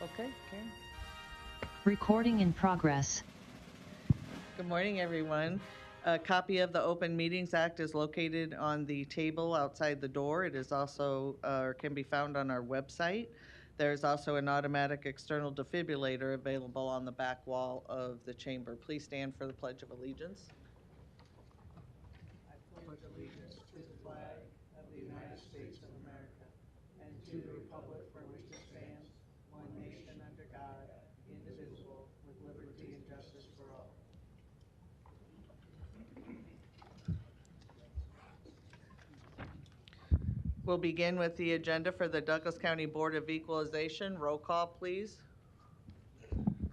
Okay, Karen. Recording in progress. Good morning, everyone. A copy of the Open Meetings Act is located on the table outside the door. It is also, or can be found on our website. There's also an automatic external defibrillator available on the back wall of the chamber. Please stand for the Pledge of Allegiance. I pledge allegiance to the flag of the United States of America and to the republic for which it stands, one nation under God, indivisible, with liberty and justice for all. We'll begin with the agenda for the Douglas County Board of Equalization. Roll call, please.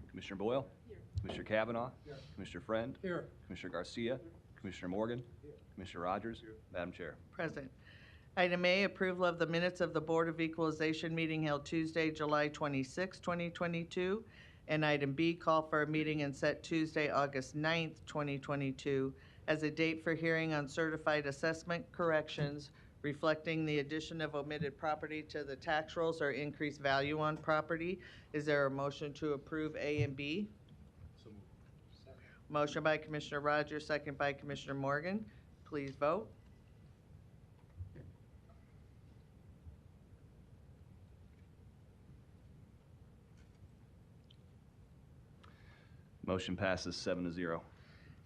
Commissioner Boyle? Here. Commissioner Kavanaugh? Here. Commissioner Friend? Here. Commissioner Garcia? Commissioner Morgan? Here. Commissioner Rogers? Here. Madam Chair. Present. Item A, approval of the minutes of the Board of Equalization meeting held Tuesday, July 26, 2022. And item B, call for a meeting and set Tuesday, August 9th, 2022 as a date for hearing on certified assessment corrections reflecting the addition of omitted property to the tax rolls or increased value on property. Is there a motion to approve A and B? So moved. Motion by Commissioner Rogers, second by Commissioner Morgan. Please vote. Motion passes 7-0.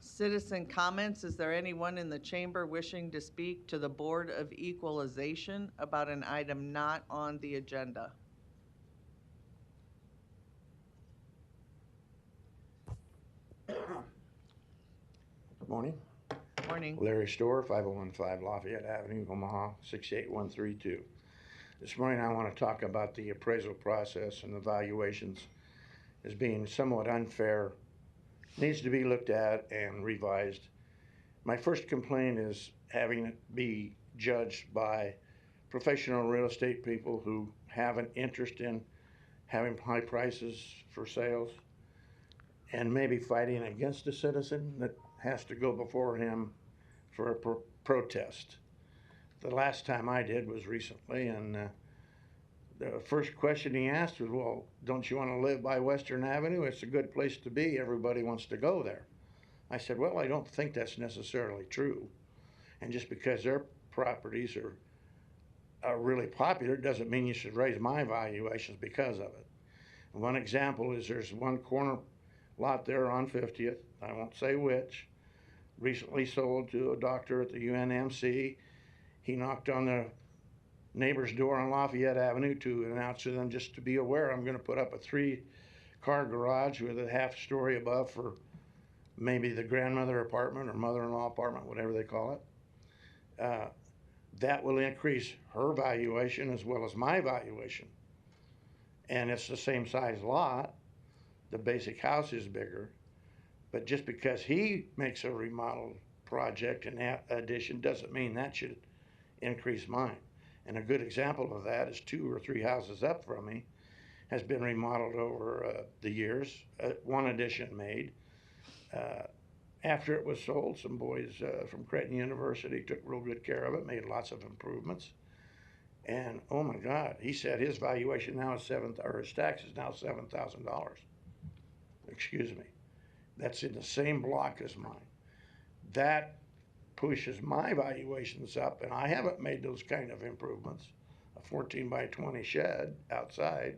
Citizen comments. Is there anyone in the chamber wishing to speak to the Board of Equalization about an item not on the agenda? Good morning. Morning. Larry Storr, 5015 Lafayette Avenue, Omaha, 68132. This morning I want to talk about the appraisal process and the valuations as being somewhat unfair. Needs to be looked at and revised. My first complaint is having it be judged by professional real estate people who have an interest in having high prices for sales and maybe fighting against a citizen that has to go before him for a protest. The last time I did was recently, and the first question he asked was, well, don't you want to live by Western Avenue? It's a good place to be. Everybody wants to go there. I said, well, I don't think that's necessarily true. And just because their properties are really popular doesn't mean you should raise my valuations because of it. One example is there's one corner lot there on 50th, I won't say which, recently sold to a doctor at the UNMC. He knocked on the neighbor's door on Lafayette Avenue to announce to them, just to be aware, I'm going to put up a 3-car garage with a half story above for maybe the grandmother apartment or mother-in-law apartment, whatever they call it. That will increase her valuation as well as my valuation. And it's the same size lot. The basic house is bigger. But just because he makes a remodel project and addition doesn't mean that should increase mine. And a good example of that is 2 or 3 houses up from me has been remodeled over the years. One addition made. After it was sold, some boys from Creighton University took real good care of it, made lots of improvements. And oh my God, he said his valuation now is his tax is now $7,000. Excuse me. That's in the same block as mine. That pushes my valuations up, and I haven't made those kind of improvements, a 14 by 20 shed outside,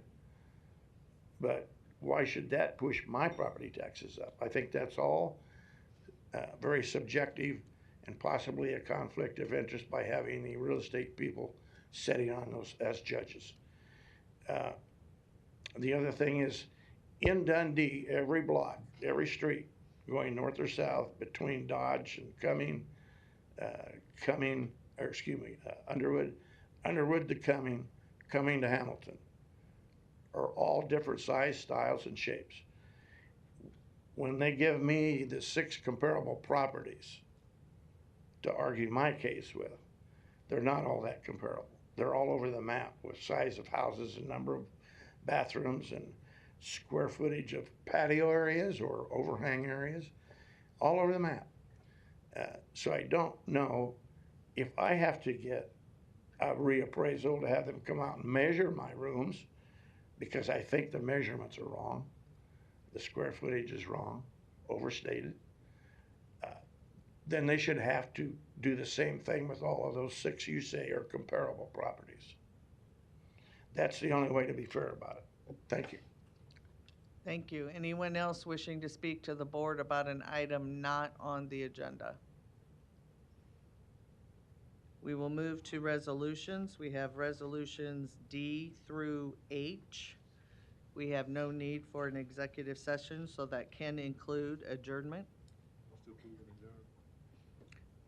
but why should that push my property taxes up? I think that's all very subjective and possibly a conflict of interest by having the real estate people sitting on those as judges. The other thing is, in Dundee, every block, every street going north or south between Dodge and Underwood to Cumming to Hamilton are all different size, styles, and shapes. When they give me the 6 comparable properties to argue my case with, they're not all that comparable. They're all over the map with size of houses and number of bathrooms and square footage of patio areas or overhang areas, all over the map. So I don't know if I have to get a reappraisal to have them come out and measure my rooms, because I think the measurements are wrong, the square footage is wrong, overstated, then they should have to do the same thing with all of those 6 you say are comparable properties. That's the only way to be fair about it. Thank you. Thank you. Anyone else wishing to speak to the board about an item not on the agenda? We will move to resolutions. We have resolutions D through H. We have no need for an executive session, so that can include adjournment.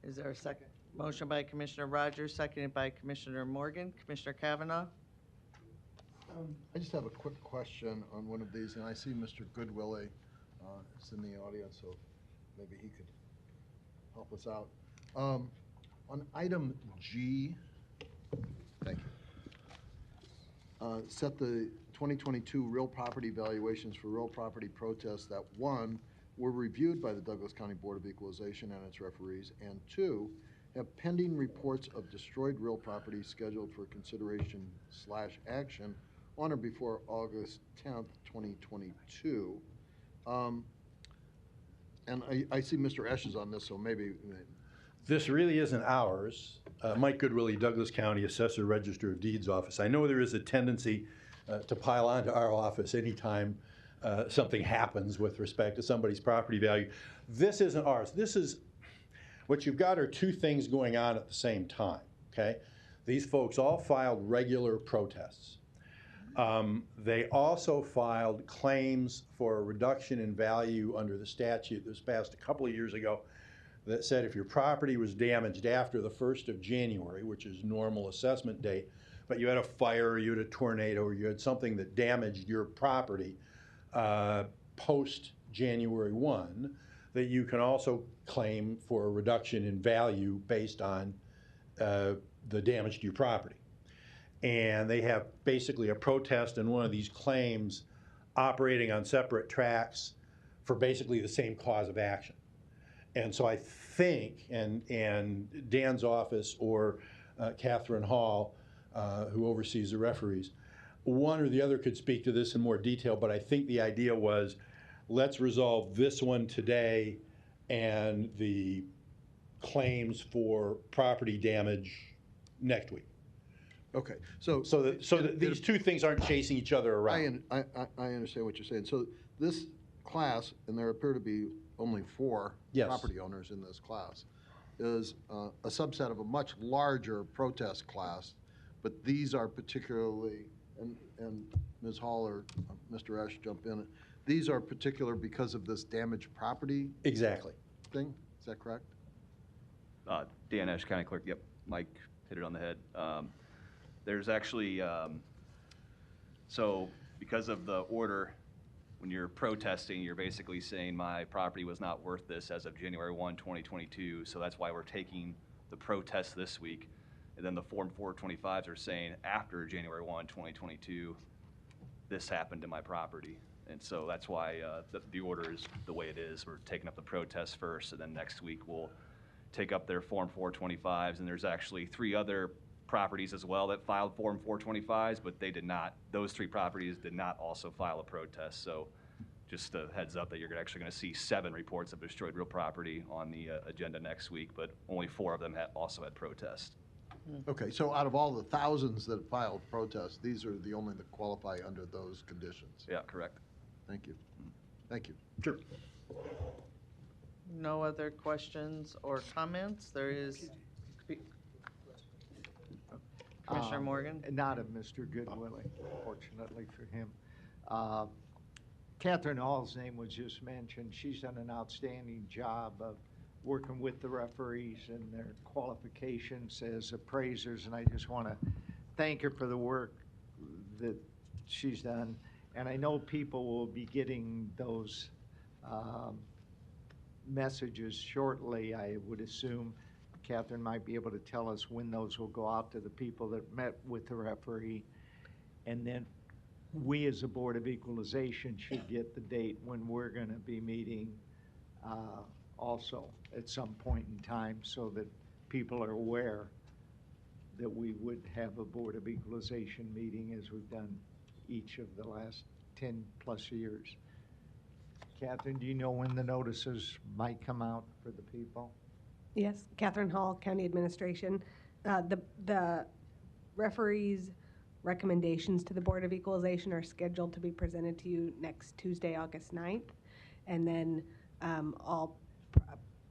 Is there a second? Motion by Commissioner Rogers, seconded by Commissioner Morgan. Commissioner Kavanaugh? I just have a quick question on one of these, and I see Mr. Goodwillie is in the audience, so maybe he could help us out. On item G, thank you. Set the 2022 real property valuations for real property protests that, one, were reviewed by the Douglas County Board of Equalization and its referees, and two, have pending reports of destroyed real property scheduled for consideration/action on or before August 10th, 2022. And I see Mr. Esch is on this, so maybe. This really isn't ours. Mike Goodwillie, Douglas County Assessor Register of Deeds Office. I know there is a tendency to pile onto our office anytime something happens with respect to somebody's property value. This isn't ours. This is, what you've got are two things going on at the same time, okay? These folks all filed regular protests. They also filed claims for a reduction in value under the statute that was passed a couple of years ago that said if your property was damaged after the 1st of January, which is normal assessment date, but you had a fire, or you had a tornado, or you had something that damaged your property post January 1, that you can also claim for a reduction in value based on the damage to your property. And they have basically a protest and one of these claims operating on separate tracks for basically the same cause of action. And so I think, and Dan's office or Catherine Hall, who oversees the referees, one or the other could speak to this in more detail, but I think the idea was, let's resolve this one today and the claims for property damage next week. Okay, so that these two things aren't chasing each other around. I understand what you're saying. So this class, and there appear to be only 4 property owners in this class, is a subset of a much larger protest class, but these are particularly, and Ms. Hall or Mr. Esch jump in, these are particular because of this damaged property Exactly. thing? Is that correct? Dan Esch, County Clerk. Yep, Mike hit it on the head. There's actually, so because of the order, when you're protesting, you're basically saying my property was not worth this as of January 1, 2022. So that's why we're taking the protest this week. And then the Form 425s are saying after January 1, 2022, this happened to my property. And so that's why the order is the way it is. We're taking up the protest first, and then next week we'll take up their Form 425s. And there's actually 3 other properties as well that filed Form 425s, but they did not, those 3 properties did not also file a protest. So just a heads up that you're actually going to see 7 reports of destroyed real property on the agenda next week, but only 4 of them also had protests. Okay, so out of all the thousands that filed protests, these are the only that qualify under those conditions? Yeah, correct. Thank you. Thank you. Sure. No other questions or comments? There is. Commissioner Morgan? Not of Mr. Goodwillie, fortunately for him. Catherine Hall's name was just mentioned. She's done an outstanding job of working with the referees and their qualifications as appraisers, and I just want to thank her for the work that she's done. And I know people will be getting those messages shortly, I would assume. Catherine might be able to tell us when those will go out to the people that met with the referee. And then we as a Board of Equalization should get the date when we're going to be meeting also at some point in time, so that people are aware that we would have a Board of Equalization meeting as we've done each of the last 10-plus years. Catherine, do you know when the notices might come out for the people? Yes, Catherine Hall, County Administration. The referees' recommendations to the Board of Equalization are scheduled to be presented to you next Tuesday, August 9th. And then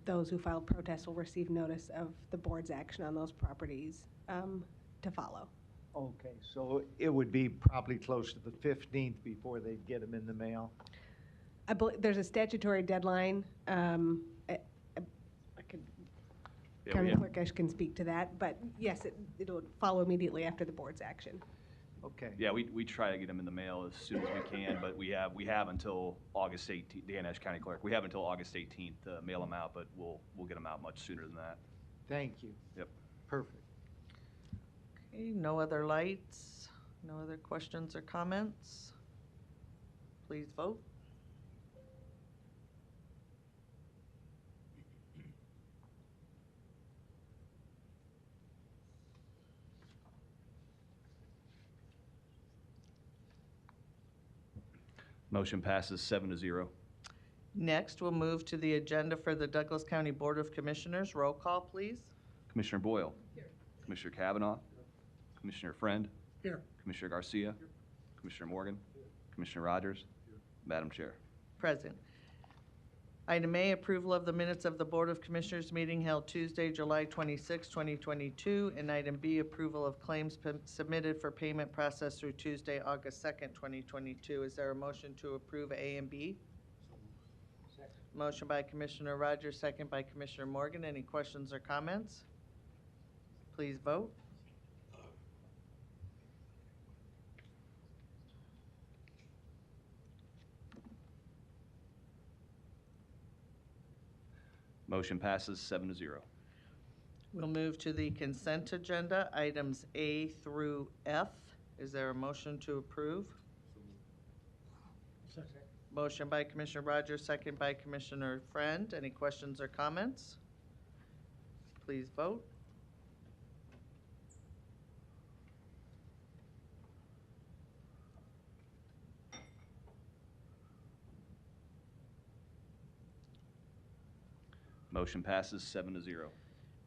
those who filed protests will receive notice of the board's action on those properties to follow. Okay, so it would be probably close to the 15th before they'd get them in the mail? I believe there's a statutory deadline. I could, Yeah, County Clerk, I can speak to that, but yes, it'll follow immediately after the board's action. Okay. Yeah, we try to get them in the mail as soon as we can, but we have until August 18th, Dan Esch, County Clerk, we have until August 18th to mail them out, but we'll get them out much sooner than that. Thank you. Yep. Perfect. Okay, no other lights, no other questions or comments? Please vote. Motion passes 7-0. Next, we'll move to the agenda for the Douglas County Board of Commissioners. Roll call, please. Commissioner Boyle. Here. Commissioner Kavanaugh. Commissioner Friend. Here. Commissioner Garcia. Commissioner Morgan. Commissioner Rogers. Madam Chair. Present. Item A, approval of the minutes of the Board of Commissioners meeting held Tuesday, July 26, 2022. And item B, approval of claims submitted for payment processed through Tuesday, August 2nd, 2022. Is there a motion to approve A and B? Second. Motion by Commissioner Rogers, second by Commissioner Morgan. Any questions or comments? Please vote. Motion passes 7-0. We'll move to the consent agenda, items A through F. Is there a motion to approve? Second. Motion by Commissioner Rogers, second by Commissioner Friend. Any questions or comments? Please vote. Motion passes 7-0.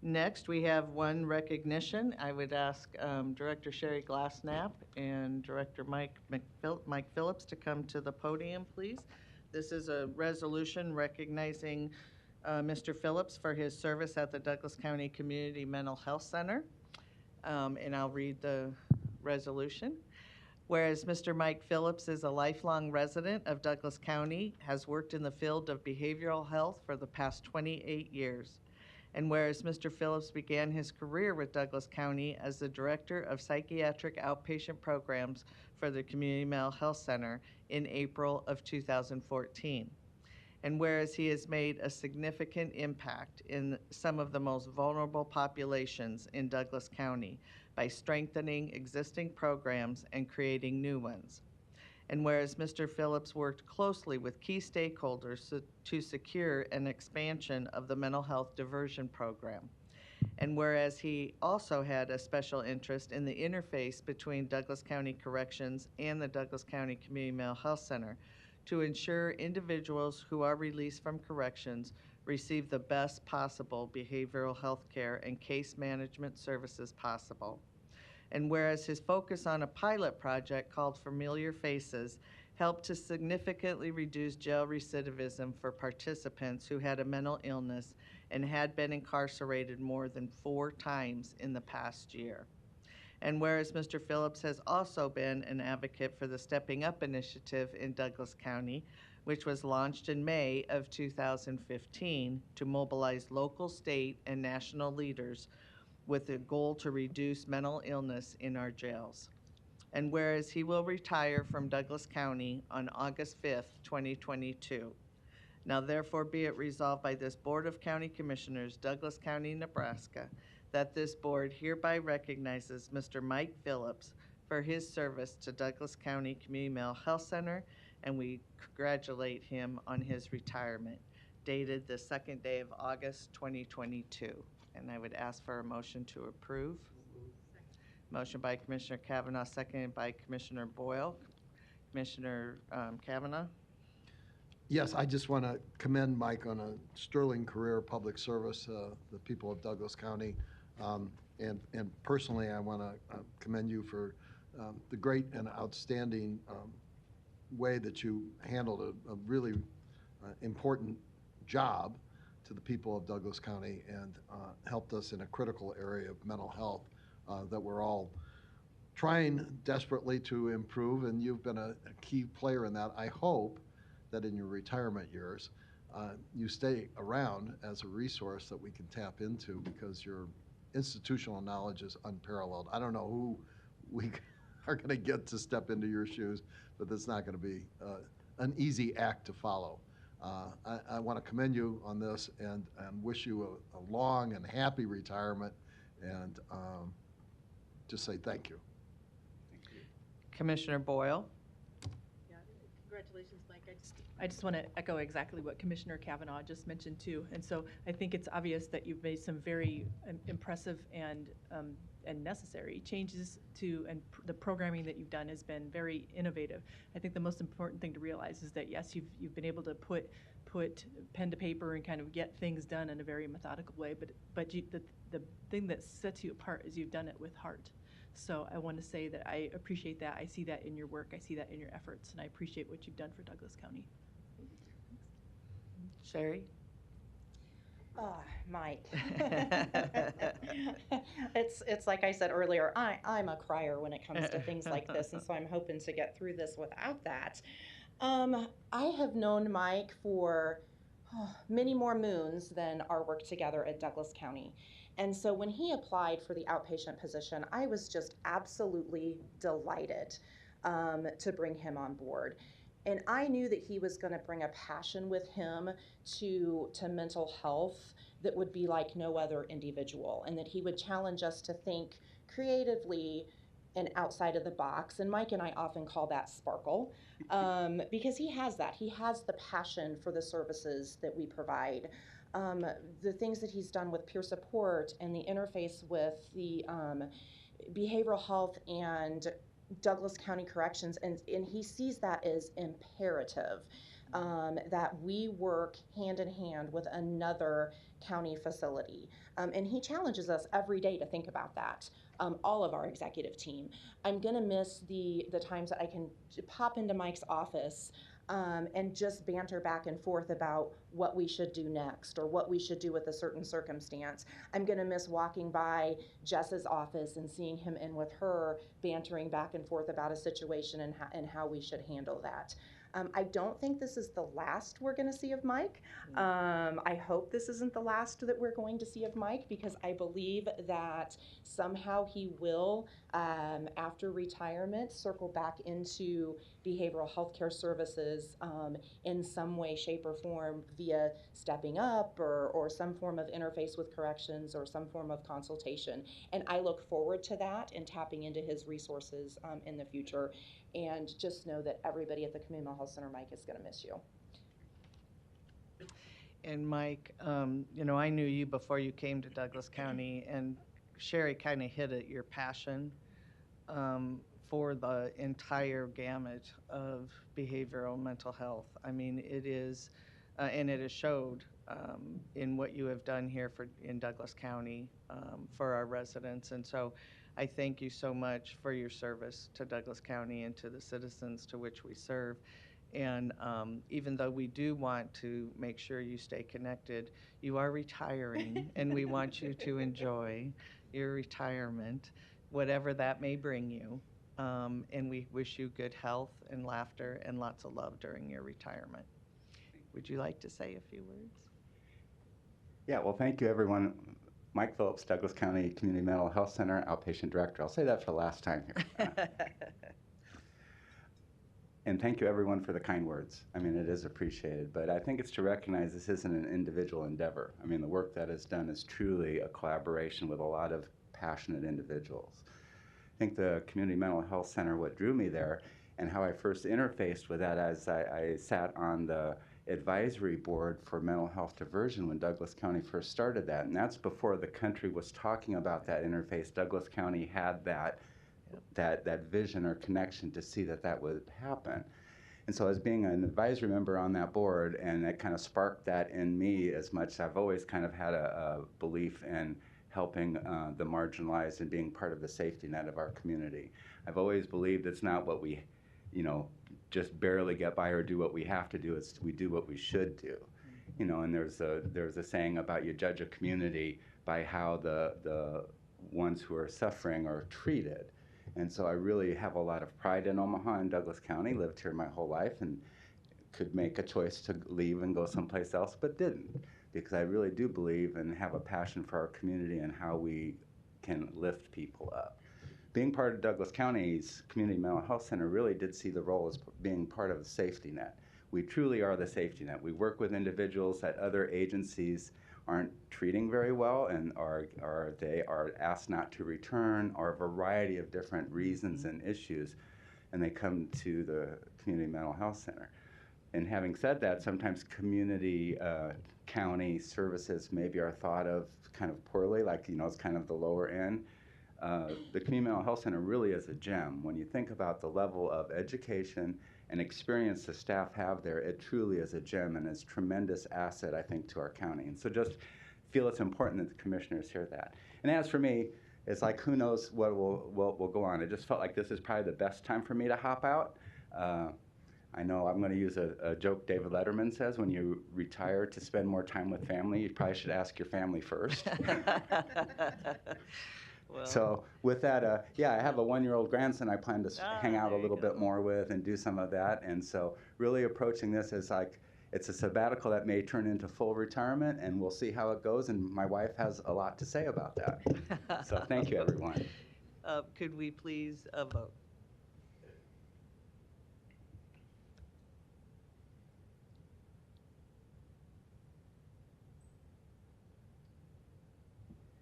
Next, we have one recognition. I would ask Director Sherry Glassnap and Director Mike Phillips to come to the podium, please. This is a resolution recognizing Mr. Phillips for his service at the Douglas County Community Mental Health Center. And I'll read the resolution. Whereas Mr. Mike Phillips is a lifelong resident of Douglas County, has worked in the field of behavioral health for the past 28 years. And whereas Mr. Phillips began his career with Douglas County as the Director of Psychiatric Outpatient Programs for the Community Mental Health Center in April of 2014. And whereas he has made a significant impact in some of the most vulnerable populations in Douglas County by strengthening existing programs and creating new ones. And whereas Mr. Phillips worked closely with key stakeholders to secure an expansion of the mental health diversion program. And whereas he also had a special interest in the interface between Douglas County Corrections and the Douglas County Community Mental Health Center to ensure individuals who are released from corrections receive the best possible behavioral health care and case management services possible. And whereas his focus on a pilot project called Familiar Faces helped to significantly reduce jail recidivism for participants who had a mental illness and had been incarcerated more than 4 times in the past year. And whereas Mr. Phillips has also been an advocate for the Stepping Up initiative in Douglas County, which was launched in May of 2015 to mobilize local, state, and national leaders with the goal to reduce mental illness in our jails. And whereas he will retire from Douglas County on August 5th, 2022. Now therefore be it resolved by this Board of County Commissioners, Douglas County, Nebraska, that this board hereby recognizes Mr. Mike Phillips for his service to Douglas County Community Mental Health Center, and we congratulate him on his retirement, dated the 2nd day of August, 2022. And I would ask for a motion to approve. Motion by Commissioner Kavanaugh, seconded by Commissioner Boyle. Commissioner Kavanaugh? Yes, I just want to commend Mike on a sterling career of public service, the people of Douglas County. And personally, I want to commend you for the great and outstanding way that you handled a really important job to the people of Douglas County and helped us in a critical area of mental health that we're all trying desperately to improve, and you've been a key player in that. I hope that in your retirement years, you stay around as a resource that we can tap into, because your institutional knowledge is unparalleled. I don't know who we are going to get to step into your shoes, but that's not going to be an easy act to follow. I want to commend you on this and wish you a long and happy retirement, and just say thank you. Commissioner Boyle? Yeah, congratulations, Mike. I just want to echo exactly what Commissioner Kavanaugh just mentioned too. And so I think it's obvious that you've made some very impressive and necessary changes to, and the programming that you've done has been very innovative. I think the most important thing to realize is that yes, you've been able to put pen to paper and kind of get things done in a very methodical way, but the thing that sets you apart is you've done it with heart. So I want to say that I appreciate that. I see that in your work. I see that in your efforts, and I appreciate what you've done for Douglas County. Sherry? Mike. It's like I said earlier, I'm a crier when it comes to things like this, and so I'm hoping to get through this without that. I have known Mike for many more moons than our work together at Douglas County. And so when he applied for the outpatient position, I was just absolutely delighted to bring him on board. And I knew that he was going to bring a passion with him to mental health that would be like no other individual, and that he would challenge us to think creatively and outside of the box. And Mike and I often call that sparkle, because he has that. He has the passion for the services that we provide. The things that he's done with peer support and the interface with the behavioral health and Douglas County Corrections, and he sees that as imperative, that we work hand in hand with another county facility. And he challenges us every day to think about that, all of our executive team. I'm gonna miss the times that I can pop into Mike's office and just banter back and forth about what we should do next or what we should do with a certain circumstance. I'm gonna miss walking by Jess's office and seeing him in with her, bantering back and forth about a situation and how we should handle that. I don't think this is the last we're gonna see of Mike. I hope this isn't the last that we're going to see of Mike, because I believe that somehow he will, after retirement, circle back into behavioral health care services in some way, shape, or form via stepping up or some form of interface with corrections or some form of consultation. And I look forward to that and tapping into his resources in the future. And just know that everybody at the Community Mental Health Center, Mike, is going to miss you. And Mike, I knew you before you came to Douglas County, and Sherry kind of hit it, your passion for the entire gamut of behavioral mental health. I mean, it is, and it has showed in what you have done here in Douglas County for our residents. And so I thank you so much for your service to Douglas County and to the citizens to which we serve. And even though we do want to make sure you stay connected, you are retiring, and we want you to enjoy your retirement, whatever that may bring you. And we wish you good health and laughter and lots of love during your retirement. Would you like to say a few words? Yeah, well, thank you, everyone. Mike Phillips, Douglas County Community Mental Health Center Outpatient Director. I'll say that for the last time here. And thank you, everyone, for the kind words. I mean, it is appreciated, but I think it's to recognize this isn't an individual endeavor. I mean, the work that is done is truly a collaboration with a lot of passionate individuals. I think the Community Mental Health Center, what drew me there, and how I first interfaced with that as I sat on the advisory board for mental health diversion when Douglas County first started that, and that's before the country was talking about that interface. Douglas County had that that vision or connection to see that would happen. And so as being an advisory member on that board, and it kind of sparked that in me as much, I've always kind of had a belief in helping the marginalized and being part of the safety net of our community. I've always believed it's not what we, just barely get by or do what we have to do, it's we do what we should do. And there's a saying about you judge a community by how the ones who are suffering are treated. And so I really have a lot of pride in Omaha and Douglas County, lived here my whole life, and could make a choice to leave and go someplace else, but didn't, because I really do believe and have a passion for our community and how we can lift people up. Being part of Douglas County's Community Mental Health Center really did see the role as being part of the safety net. We truly are the safety net. We work with individuals that other agencies aren't treating very well, and they are asked not to return, or a variety of different reasons and issues, and they come to the Community Mental Health Center. And having said that, sometimes community county services maybe are thought of kind of poorly, like, it's kind of the lower end. The Community Mental Health Center really is a gem. When you think about the level of education and experience the staff have there, it truly is a gem and is a tremendous asset, I think, to our county. And so just feel it's important that the commissioners hear that. And as for me, it's like, who knows what will go on. I just felt like this is probably the best time for me to hop out. I know I'm going to use a joke David Letterman says: when you retire to spend more time with family, you probably should ask your family first. Well, so with that, I have a 1-year-old grandson I plan to hang out a little bit more with and do some of that. And so really approaching this as like, it's a sabbatical that may turn into full retirement, and we'll see how it goes. And my wife has a lot to say about that. So thank you, everyone. Could we please vote?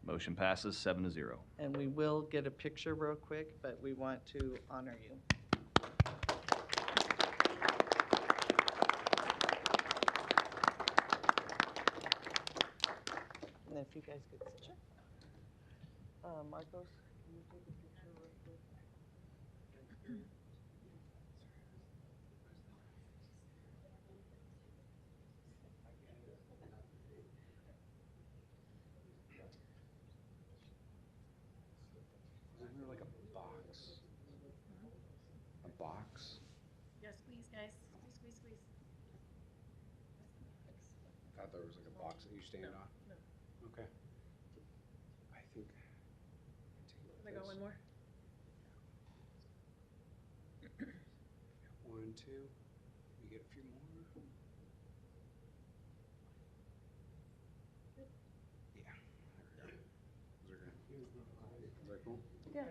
Motion passes 7-0. And we will get a picture real quick, but we want to honor you. And if you guys could sit. Marcos, can you take a picture real quick? Isn't there like a box? A box? Yes, please, guys. Squeeze, squeeze, squeeze. I thought there was like a box that you stand on. No. Okay. I think. Can I go one more? One, two. We get a few more. Yeah. There we go. Is that cool? Yeah.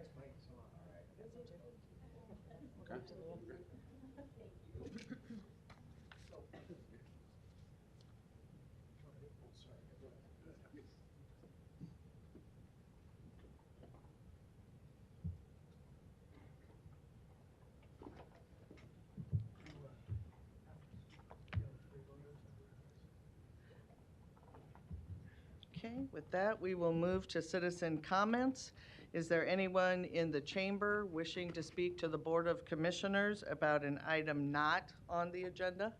Okay, with that, we will move to citizen comments. Is there anyone in the chamber wishing to speak to the Board of Commissioners about an item not on the agenda?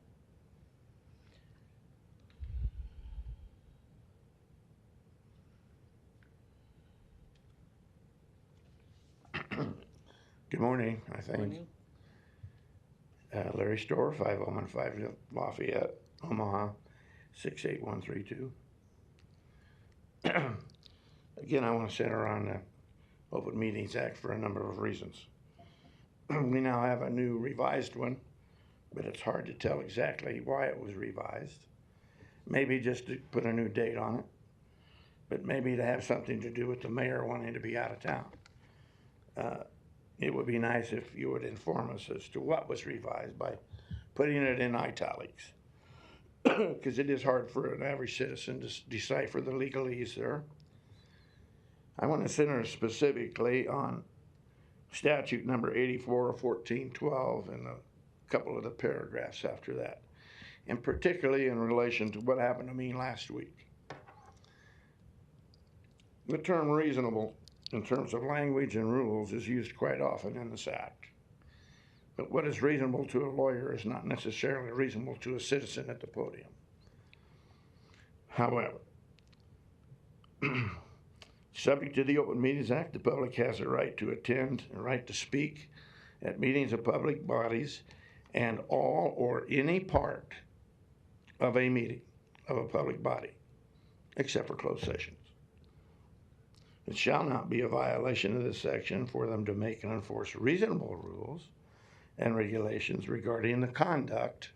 Good morning, I think. Morning. Larry Storr, 5015 Lafayette, Omaha, 68132. Again, I want to center on the Open Meetings Act for a number of reasons. We now have a new revised one, but it's hard to tell exactly why it was revised. Maybe just to put a new date on it, but maybe to have something to do with the mayor wanting to be out of town. It would be nice if you would inform us as to what was revised by putting it in italics, because it is hard for an average citizen to decipher the legalese there. I want to center specifically on statute number 84 of 1412 and a couple of the paragraphs after that, and particularly in relation to what happened to me last week. The term reasonable in terms of language and rules is used quite often in this act. But what is reasonable to a lawyer is not necessarily reasonable to a citizen at the podium. However, subject to the Open Meetings Act, the public has a right to attend, a right to speak at meetings of public bodies and all or any part of a meeting of a public body, except for closed sessions. It shall not be a violation of this section for them to make and enforce reasonable rules and regulations regarding the conduct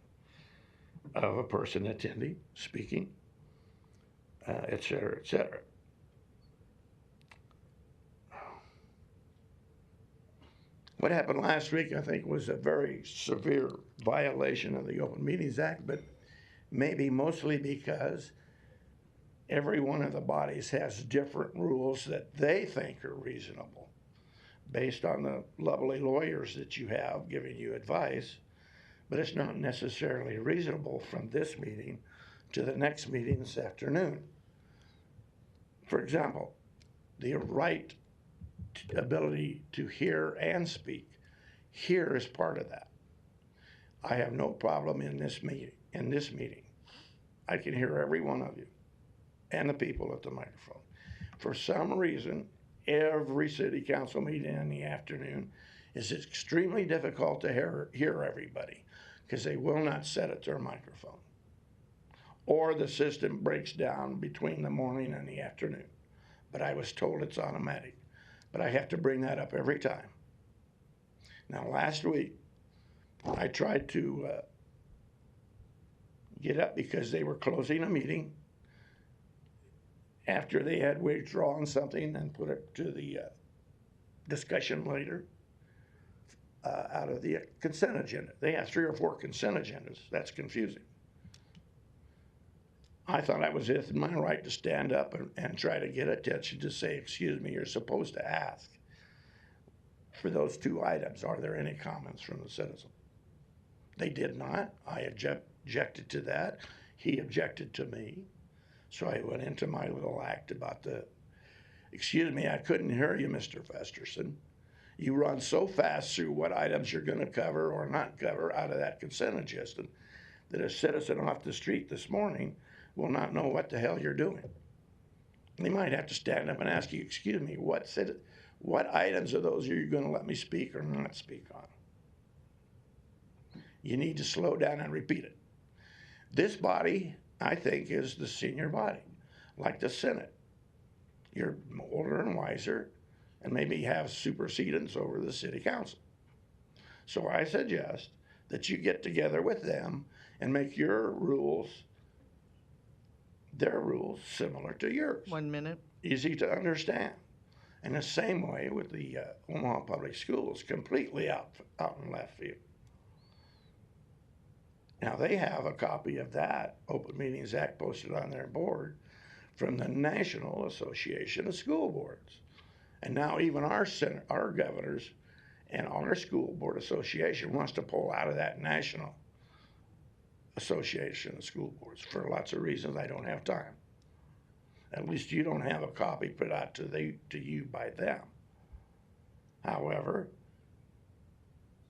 of a person attending, speaking, et cetera, et cetera. What happened last week, I think, was a very severe violation of the Open Meetings Act, but maybe mostly because every one of the bodies has different rules that they think are reasonable based on the lovely lawyers that you have giving you advice, but it's not necessarily reasonable from this meeting to the next meeting this afternoon. For example, the right ability to hear and speak. Hear is part of that. I have no problem in this meeting. I can hear every one of you and the people at the microphone. For some reason, every city council meeting in the afternoon is extremely difficult to hear everybody because they will not set it to their microphone. Or the system breaks down between the morning and the afternoon. But I was told it's automatic. But I have to bring that up every time. Now, last week, I tried to get up because they were closing a meeting after they had withdrawn something and put it to the discussion later out of the consent agenda. They have 3 or 4 consent agendas. That's confusing. I thought I was within my right to stand up and try to get attention to say, excuse me, you're supposed to ask for those 2 items. Are there any comments from the citizen? They did not. I objected to that. He objected to me. So I went into my little act about excuse me, I couldn't hear you, Mr. Festerson. You run so fast through what items you're going to cover or not cover out of that consent agenda that a citizen off the street this morning will not know what the hell you're doing. They might have to stand up and ask you, excuse me, what items of those are you going to let me speak or not speak on? You need to slow down and repeat it. This body, I think, is the senior body, like the Senate. You're older and wiser and maybe have supersedence over the city council. So I suggest that you get together with them and make your rules, their rules, similar to yours. 1 minute. Easy to understand. And the same way with the Omaha Public Schools, completely out in left field. Now they have a copy of that Open Meetings Act posted on their board from the National Association of School Boards. And now even our governors and our school board association wants to pull out of that National Association of School Boards for lots of reasons I don't have time. At least you don't have a copy put out to you by them. However,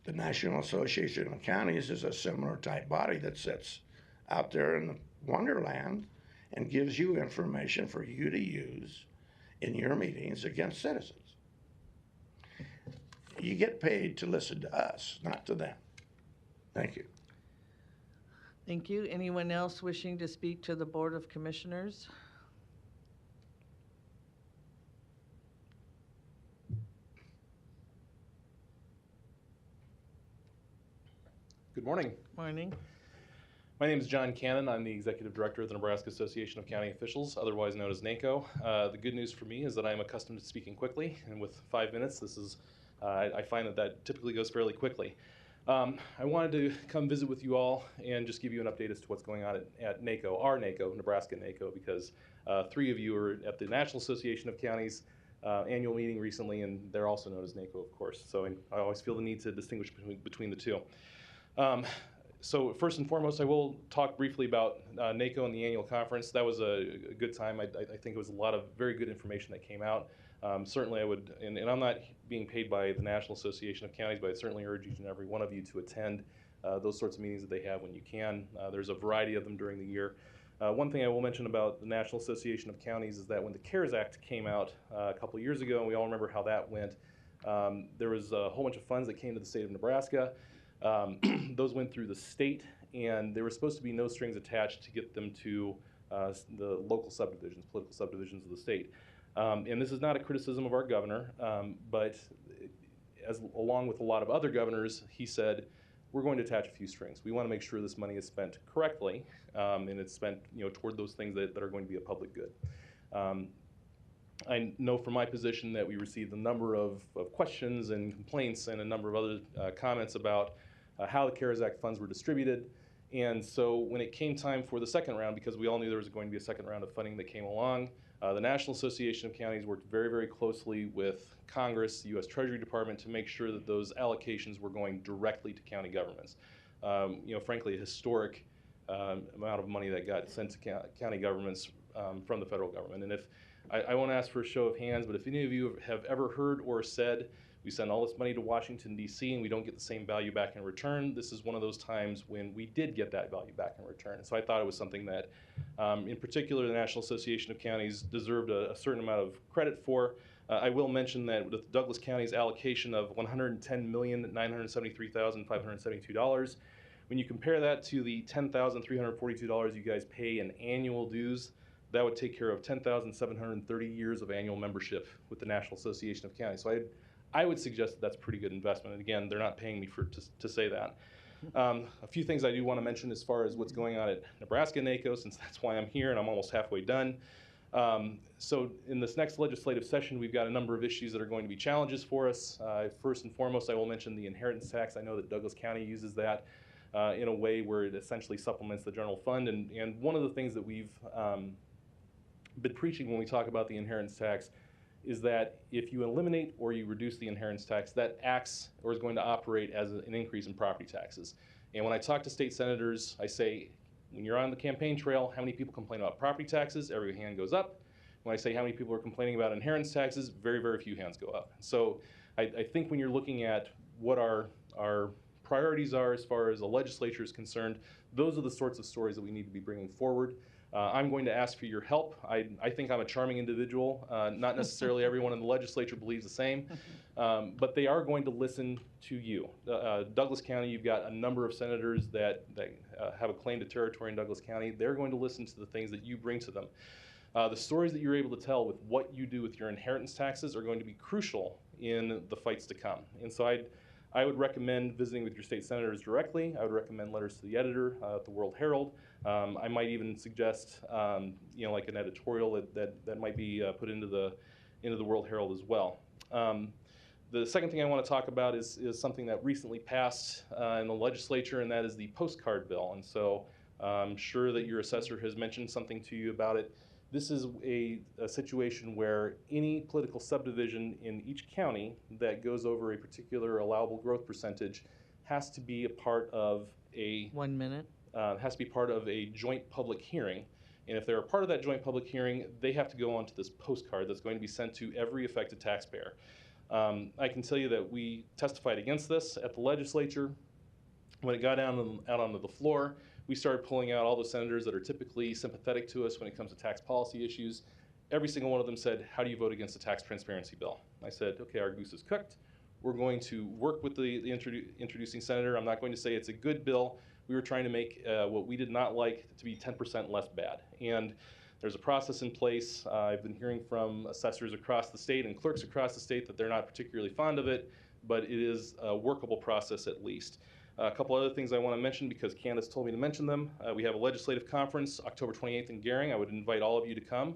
the National Association of Counties is a similar type body that sits out there in the wonderland and gives you information for you to use in your meetings against citizens. You get paid to listen to us, not to them. Thank you. Thank you. Anyone else wishing to speak to the Board of Commissioners? Good morning. Morning. My name is John Cannon. I'm the Executive Director of the Nebraska Association of County Officials, otherwise known as NACO. The good news for me is that I'm accustomed to speaking quickly, and with 5 minutes, this is, I find that typically goes fairly quickly. I wanted to come visit with you all and just give you an update as to what's going on at NACO, our NACO, Nebraska NACO, because 3 of you are at the National Association of Counties annual meeting recently, and they're also known as NACO, of course. So I always feel the need to distinguish between the two. So first and foremost, I will talk briefly about NACO and the annual conference. That was a good time. I think it was a lot of very good information that came out. Certainly I would, and I'm not being paid by the National Association of Counties, but I certainly urge each and every one of you to attend those sorts of meetings that they have when you can. There's a variety of them during the year. One thing I will mention about the National Association of Counties is that when the CARES Act came out a couple of years ago, and we all remember how that went, there was a whole bunch of funds that came to the state of Nebraska. Those went through the state, and there were supposed to be no strings attached to get them to the local subdivisions, political subdivisions of the state. And this is not a criticism of our governor, but along with a lot of other governors, he said, we're going to attach a few strings. We want to make sure this money is spent correctly, and it's spent toward those things that are going to be a public good. I know from my position that we received a number of questions and complaints and a number of other comments about how the CARES Act funds were distributed. And so when it came time for the second round, because we all knew there was going to be a second round of funding that came along, the National Association of Counties worked very, very closely with Congress, the U.S. Treasury Department, to make sure that those allocations were going directly to county governments. Frankly, a historic amount of money that got sent to county governments from the federal government. And if I won't ask for a show of hands, but if any of you have ever heard or said, we send all this money to Washington, D.C., and we don't get the same value back in return, this is one of those times when we did get that value back in return. And so I thought it was something that, in particular, the National Association of Counties deserved a certain amount of credit for. I will mention that with Douglas County's allocation of $110,973,572, when you compare that to the $10,342 you guys pay in annual dues, that would take care of 10,730 years of annual membership with the National Association of Counties. So I would suggest that that's a pretty good investment. And again, they're not paying me to say that. A few things I do want to mention as far as what's going on at Nebraska NACO, since that's why I'm here and I'm almost halfway done. So in this next legislative session, we've got a number of issues that are going to be challenges for us. First and foremost, I will mention the inheritance tax. I know that Douglas County uses that in a way where it essentially supplements the general fund. And one of the things that we've been preaching when we talk about the inheritance tax is that if you eliminate or you reduce the inheritance tax, that acts or is going to operate as an increase in property taxes. And when I talk to state senators, I say, when you're on the campaign trail, how many people complain about property taxes? Every hand goes up. When I say how many people are complaining about inheritance taxes, very, very few hands go up. So I think when you're looking at what our priorities are as far as the legislature is concerned, those are the sorts of stories that we need to be bringing forward. I'm going to ask for your help. I think I'm a charming individual. Not necessarily everyone in the legislature believes the same, but they are going to listen to you. Douglas County, you've got a number of senators that have a claim to territory in Douglas County. They're going to listen to the things that you bring to them. The stories that you're able to tell with what you do with your inheritance taxes are going to be crucial in the fights to come. And so I would recommend visiting with your state senators directly. I would recommend letters to the editor at the World Herald. I might even suggest, like an editorial that might be put into the World Herald as well. The second thing I want to talk about is something that recently passed in the legislature, and that is the postcard bill. And so I'm sure that your assessor has mentioned something to you about it. This is a situation where any political subdivision in each county that goes over a particular allowable growth percentage has to be a part of a 1 minute. Has to be part of a joint public hearing. And if they're a part of that joint public hearing, they have to go onto this postcard that's going to be sent to every affected taxpayer. I can tell you that we testified against this at the legislature. When it got out onto the floor, we started pulling out all the senators that are typically sympathetic to us when it comes to tax policy issues. Every single one of them said, how do you vote against the tax transparency bill? I said, okay, our goose is cooked. We're going to work with the introducing senator. I'm not going to say it's a good bill. We were trying to make what we did not like to be 10% less bad. And there's a process in place. I've been hearing from assessors across the state and clerks across the state that they're not particularly fond of it, but it is a workable process at least. A couple other things I want to mention because Candace told me to mention them. We have a legislative conference October 28th in Gering. I would invite all of you to come.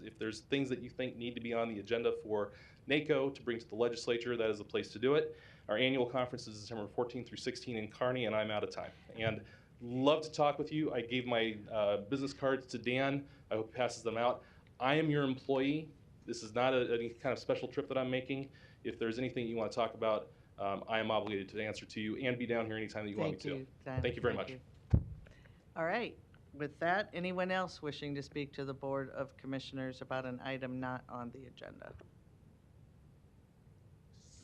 If there's things that you think need to be on the agenda for NACO to bring to the legislature, that is the place to do it. Our annual conference is December 14th through 16th in Kearney, and I'm out of time. And love to talk with you. I gave my business cards to Dan. I hope he passes them out. I am your employee. This is not any kind of special trip that I'm making. If there's anything you want to talk about, I am obligated to answer to you and be down here anytime that you want me to. Thank you very much. All right. With that, anyone else wishing to speak to the Board of Commissioners about an item not on the agenda?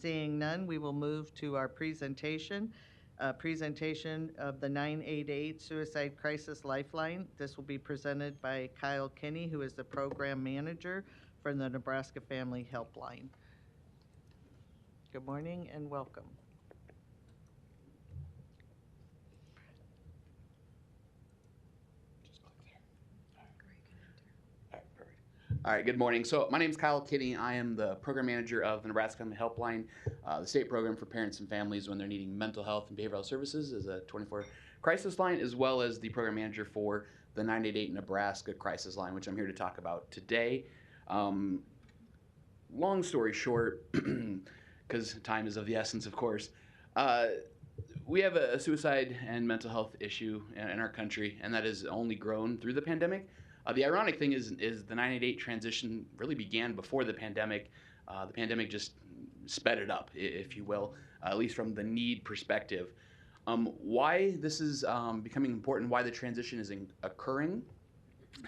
Seeing none, we will move to our presentation. Presentation of the 988 Suicide Crisis Lifeline. This will be presented by Kyle Kinney, who is the program manager for the Nebraska Family Helpline. Good morning and welcome. All right, good morning. So my name is Kyle Kinney. I am the program manager of the Nebraska Family Helpline, the state program for parents and families when they're needing mental health and behavioral services as a 24 crisis line, as well as the program manager for the 988 Nebraska crisis line, which I'm here to talk about today. Long story short, because time is of the essence, of course, we have a suicide and mental health issue in our country, and that has only grown through the pandemic. The ironic thing is the 988 transition really began before the pandemic. The pandemic just sped it up, if you will, at least from the need perspective. Why this is becoming important, why the transition is occurring,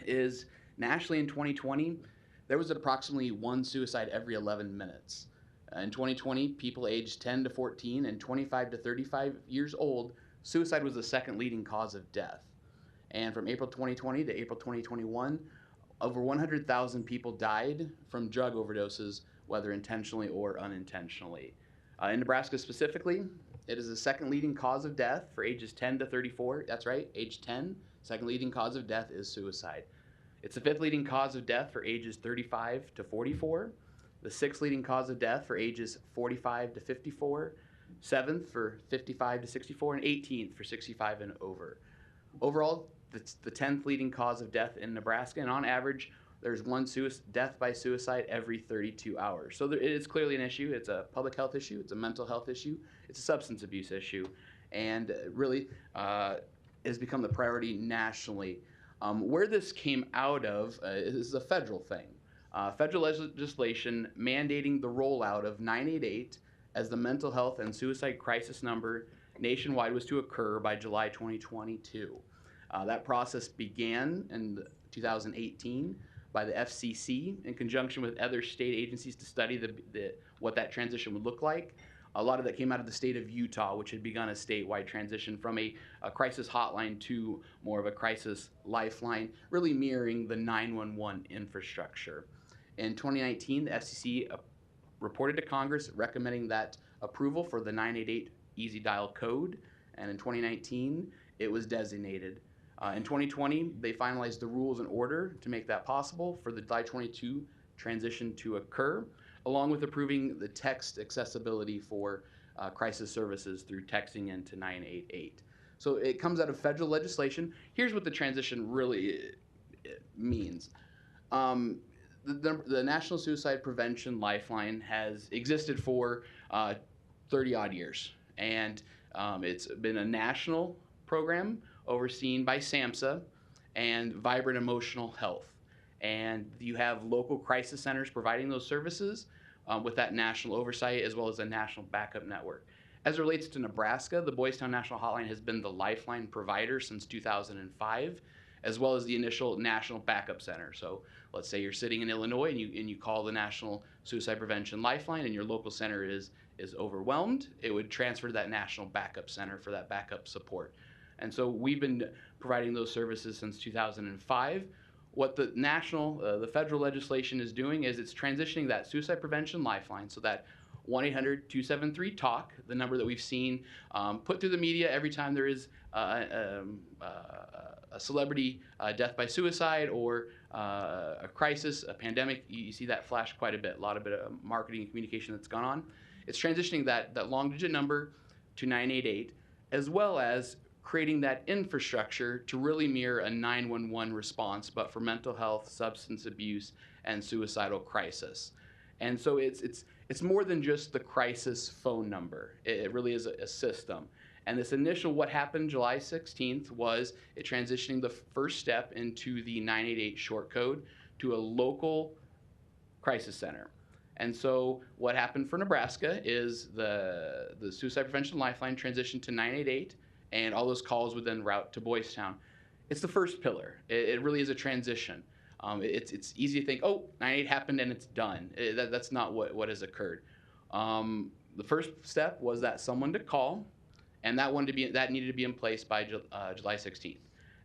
is nationally in 2020, there was approximately one suicide every 11 minutes. In 2020, people aged 10 to 14 and 25 to 35 years old, suicide was the second leading cause of death. And from April 2020 to April 2021, over 100,000 people died from drug overdoses, whether intentionally or unintentionally. In Nebraska specifically, it is the second leading cause of death for ages 10 to 34. That's right, age 10, second leading cause of death is suicide. It's the fifth leading cause of death for ages 35 to 44, the sixth leading cause of death for ages 45 to 54, seventh for 55 to 64, and 18th for 65 and over. Overall, it's the 10th leading cause of death in Nebraska, and on average, there's one death by suicide every 32 hours. So it is clearly an issue. It's a public health issue. It's a mental health issue. It's a substance abuse issue, and really has become the priority nationally. Where this came out of is a federal thing. Federal legislation mandating the rollout of 988 as the mental health and suicide crisis number nationwide was to occur by July 2022. That process began in 2018 by the FCC in conjunction with other state agencies to study what that transition would look like. A lot of that came out of the state of Utah, which had begun a statewide transition from a crisis hotline to more of a crisis lifeline, really mirroring the 911 infrastructure. In 2019, the FCC reported to Congress recommending that approval for the 988 Easy Dial code, and in 2019, it was designated. In 2020, they finalized the rules and order to make that possible for the July 22 transition to occur, along with approving the text accessibility for crisis services through texting into 988. So it comes out of federal legislation. Here's what the transition really means. The National Suicide Prevention Lifeline has existed for 30 odd years, and it's been a national program overseen by SAMHSA and Vibrant Emotional Health. And you have local crisis centers providing those services with that national oversight, as well as a national backup network. As it relates to Nebraska, the Boys Town National Hotline has been the lifeline provider since 2005, as well as the initial national backup center. So let's say you're sitting in Illinois and you call the National Suicide Prevention Lifeline and your local center is overwhelmed, it would transfer to that national backup center for that backup support. And so we've been providing those services since 2005. What the federal legislation is doing is it's transitioning that suicide prevention lifeline, so that 1-800-273-TALK, the number that we've seen put through the media every time there is a celebrity death by suicide or a crisis, a pandemic. You see that flash quite a bit, of marketing and communication that's gone on. It's transitioning that long-digit number to 988, as well as creating that infrastructure to really mirror a 911 response, but for mental health, substance abuse, and suicidal crisis. And so it's more than just the crisis phone number. It really is a system. And this initial, what happened July 16th, was it transitioning the first step into the 988 short code to a local crisis center. And so what happened for Nebraska is the Suicide Prevention Lifeline transitioned to 988, and all those calls would then route to Boys Town. It's the first pillar. It really is a transition. It's easy to think, oh, 988 happened and it's done. That's not what has occurred. the first step was that someone to call, and that needed to be in place by July 16th.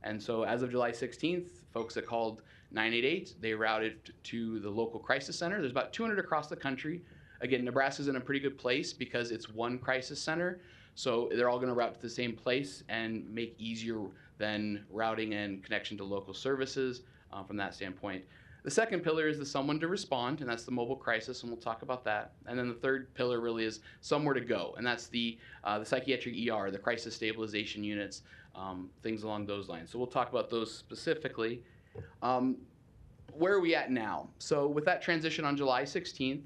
And so as of July 16th, folks that called 988, they routed to the local crisis center. There's about 200 across the country. Again, Nebraska's in a pretty good place because it's one crisis center, so they're all going to route to the same place and make easier than routing and connection to local services from that standpoint. The second pillar is the someone to respond, and that's the mobile crisis, and we'll talk about that. And then the third pillar really is somewhere to go, and that's the psychiatric ER, the crisis stabilization units, things along those lines. So we'll talk about those specifically. Where are we at now? So with that transition on July 16th,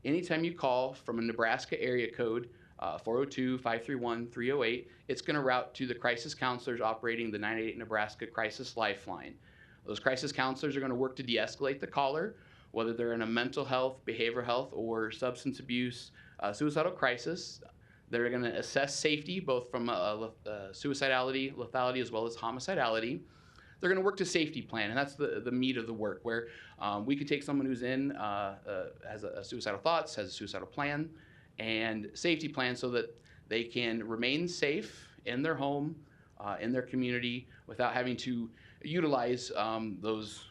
anytime you call from a Nebraska area code, 402-531-308, it's going to route to the crisis counselors operating the 988 Nebraska Crisis Lifeline. Those crisis counselors are going to work to de-escalate the caller, whether they're in a mental health, behavioral health, or substance abuse, suicidal crisis. They're going to assess safety, both from suicidality, lethality, as well as homicidality. They're going to work to safety plan, and that's the meat of the work, where we could take someone who's in, has a suicidal thoughts, has a suicidal plan, and safety plan so that they can remain safe in their home, in their community, without having to utilize those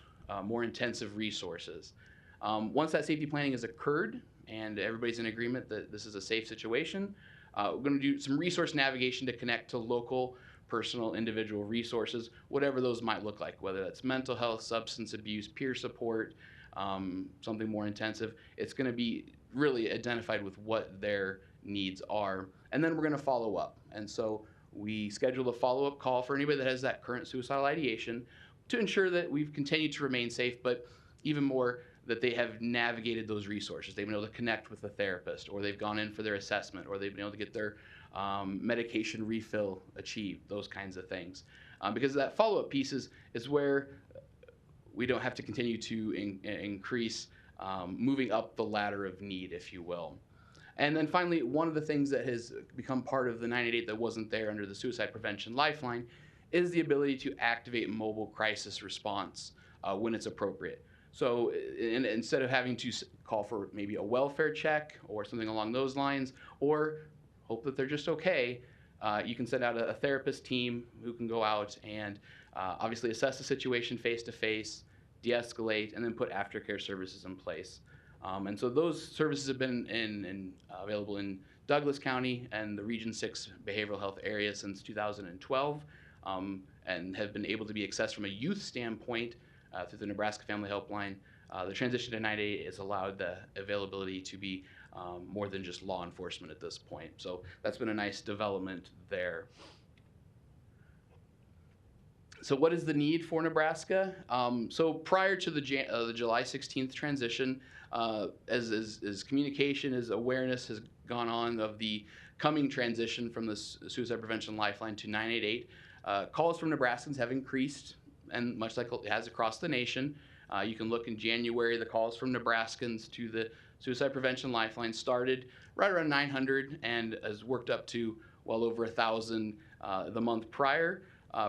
more intensive resources. Once that safety planning has occurred and everybody's in agreement that this is a safe situation, we're going to do some resource navigation to connect to local, personal, individual resources, whatever those might look like, whether that's mental health, substance abuse, peer support, something more intensive. It's going to be really identified with what their needs are. And then we're going to follow up. And so we schedule a follow-up call for anybody that has that current suicidal ideation to ensure that we've continued to remain safe, but even more that they have navigated those resources. They've been able to connect with a therapist, or they've gone in for their assessment, or they've been able to get their medication refill achieved, those kinds of things. Because that follow-up piece is where we don't have to continue to increase moving up the ladder of need, if you will. And then finally, one of the things that has become part of the 988 that wasn't there under the Suicide Prevention Lifeline is the ability to activate mobile crisis response when it's appropriate. So instead of having to call for maybe a welfare check or something along those lines, or hope that they're just okay, you can send out a therapist team who can go out and obviously assess the situation face-to-face, de-escalate, and then put aftercare services in place. And so those services have been available in Douglas County and the Region 6 behavioral health area since 2012, and have been able to be accessed from a youth standpoint through the Nebraska Family Helpline. The transition to 988 has allowed the availability to be more than just law enforcement at this point. So that's been a nice development there. So what is the need for Nebraska? So prior to the July 16th transition, as communication, as awareness has gone on of the coming transition from the Suicide Prevention Lifeline to 988, calls from Nebraskans have increased, and much like it has across the nation. You can look in January, the calls from Nebraskans to the Suicide Prevention Lifeline started right around 900 and has worked up to well over 1,000 the month prior.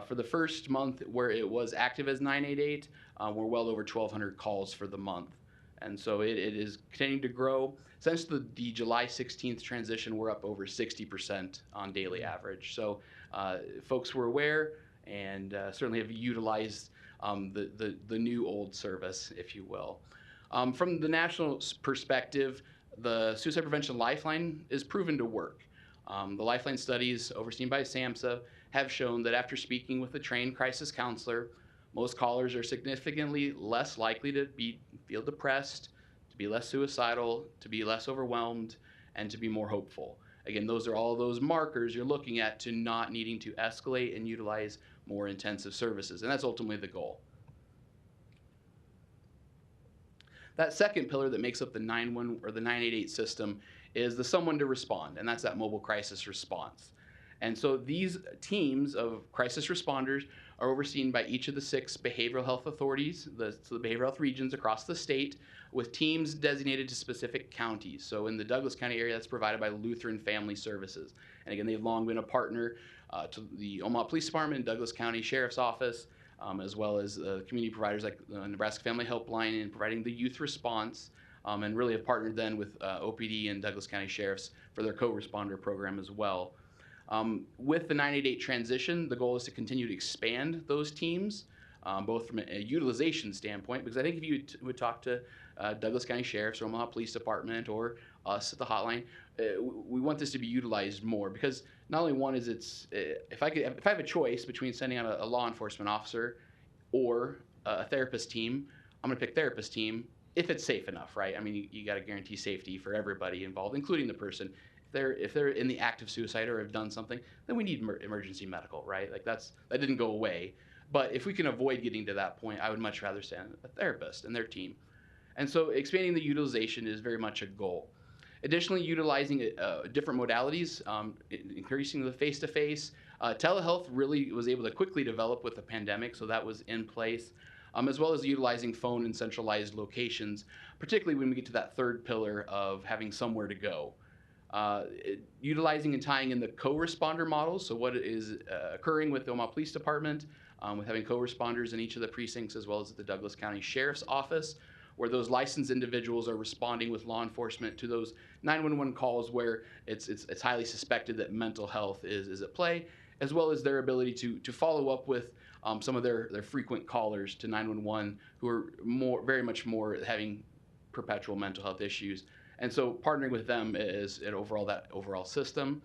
For the first month where it was active as 988, we're well over 1,200 calls for the month. And so it is continuing to grow. Since the July 16th transition, we're up over 60% on daily average. So folks were aware and certainly have utilized the new old service, if you will. From the national perspective, the Suicide Prevention Lifeline is proven to work. The Lifeline studies overseen by SAMHSA have shown that after speaking with a trained crisis counselor, most callers are significantly less likely to feel depressed, to be less suicidal, to be less overwhelmed, and to be more hopeful. Again, those are all those markers you're looking at to not needing to escalate and utilize more intensive services, and that's ultimately the goal. That second pillar that makes up the 911 or the 988 system is the someone to respond, and that's that mobile crisis response. And so these teams of crisis responders are overseen by each of the 6 behavioral health authorities, the behavioral health regions across the state, with teams designated to specific counties. So in the Douglas County area, that's provided by Lutheran Family Services. And again, they've long been a partner to the Omaha Police Department, Douglas County Sheriff's Office, as well as community providers like the Nebraska Family Helpline in providing the youth response. and really have partnered then with OPD and Douglas County Sheriffs for their co-responder program as well. With the 988 transition, the goal is to continue to expand those teams, both from a utilization standpoint, because I think if you would talk to Douglas County Sheriffs or Omaha Police Department or us at the hotline, we want this to be utilized more, because not only one is if I have a choice between sending out a law enforcement officer or a therapist team, I'm going to pick therapist team if it's safe enough, right? I mean, you got to guarantee safety for everybody involved, including the person. If they're in the act of suicide or have done something, then we need emergency medical, right? Like that didn't go away. But if we can avoid getting to that point, I would much rather send a therapist and their team. And so expanding the utilization is very much a goal. Additionally, utilizing different modalities, increasing the face-to-face. Telehealth really was able to quickly develop with the pandemic, so that was in place, as well as utilizing phone and centralized locations, particularly when we get to that third pillar of having somewhere to go. Utilizing and tying in the co-responder models, so what is occurring with the Omaha Police Department, with having co-responders in each of the precincts, as well as at the Douglas County Sheriff's Office, where those licensed individuals are responding with law enforcement to those 911 calls where it's highly suspected that mental health is at play, as well as their ability to follow up with some of their frequent callers to 911 who are very much more having perpetual mental health issues. And so partnering with them is that overall system.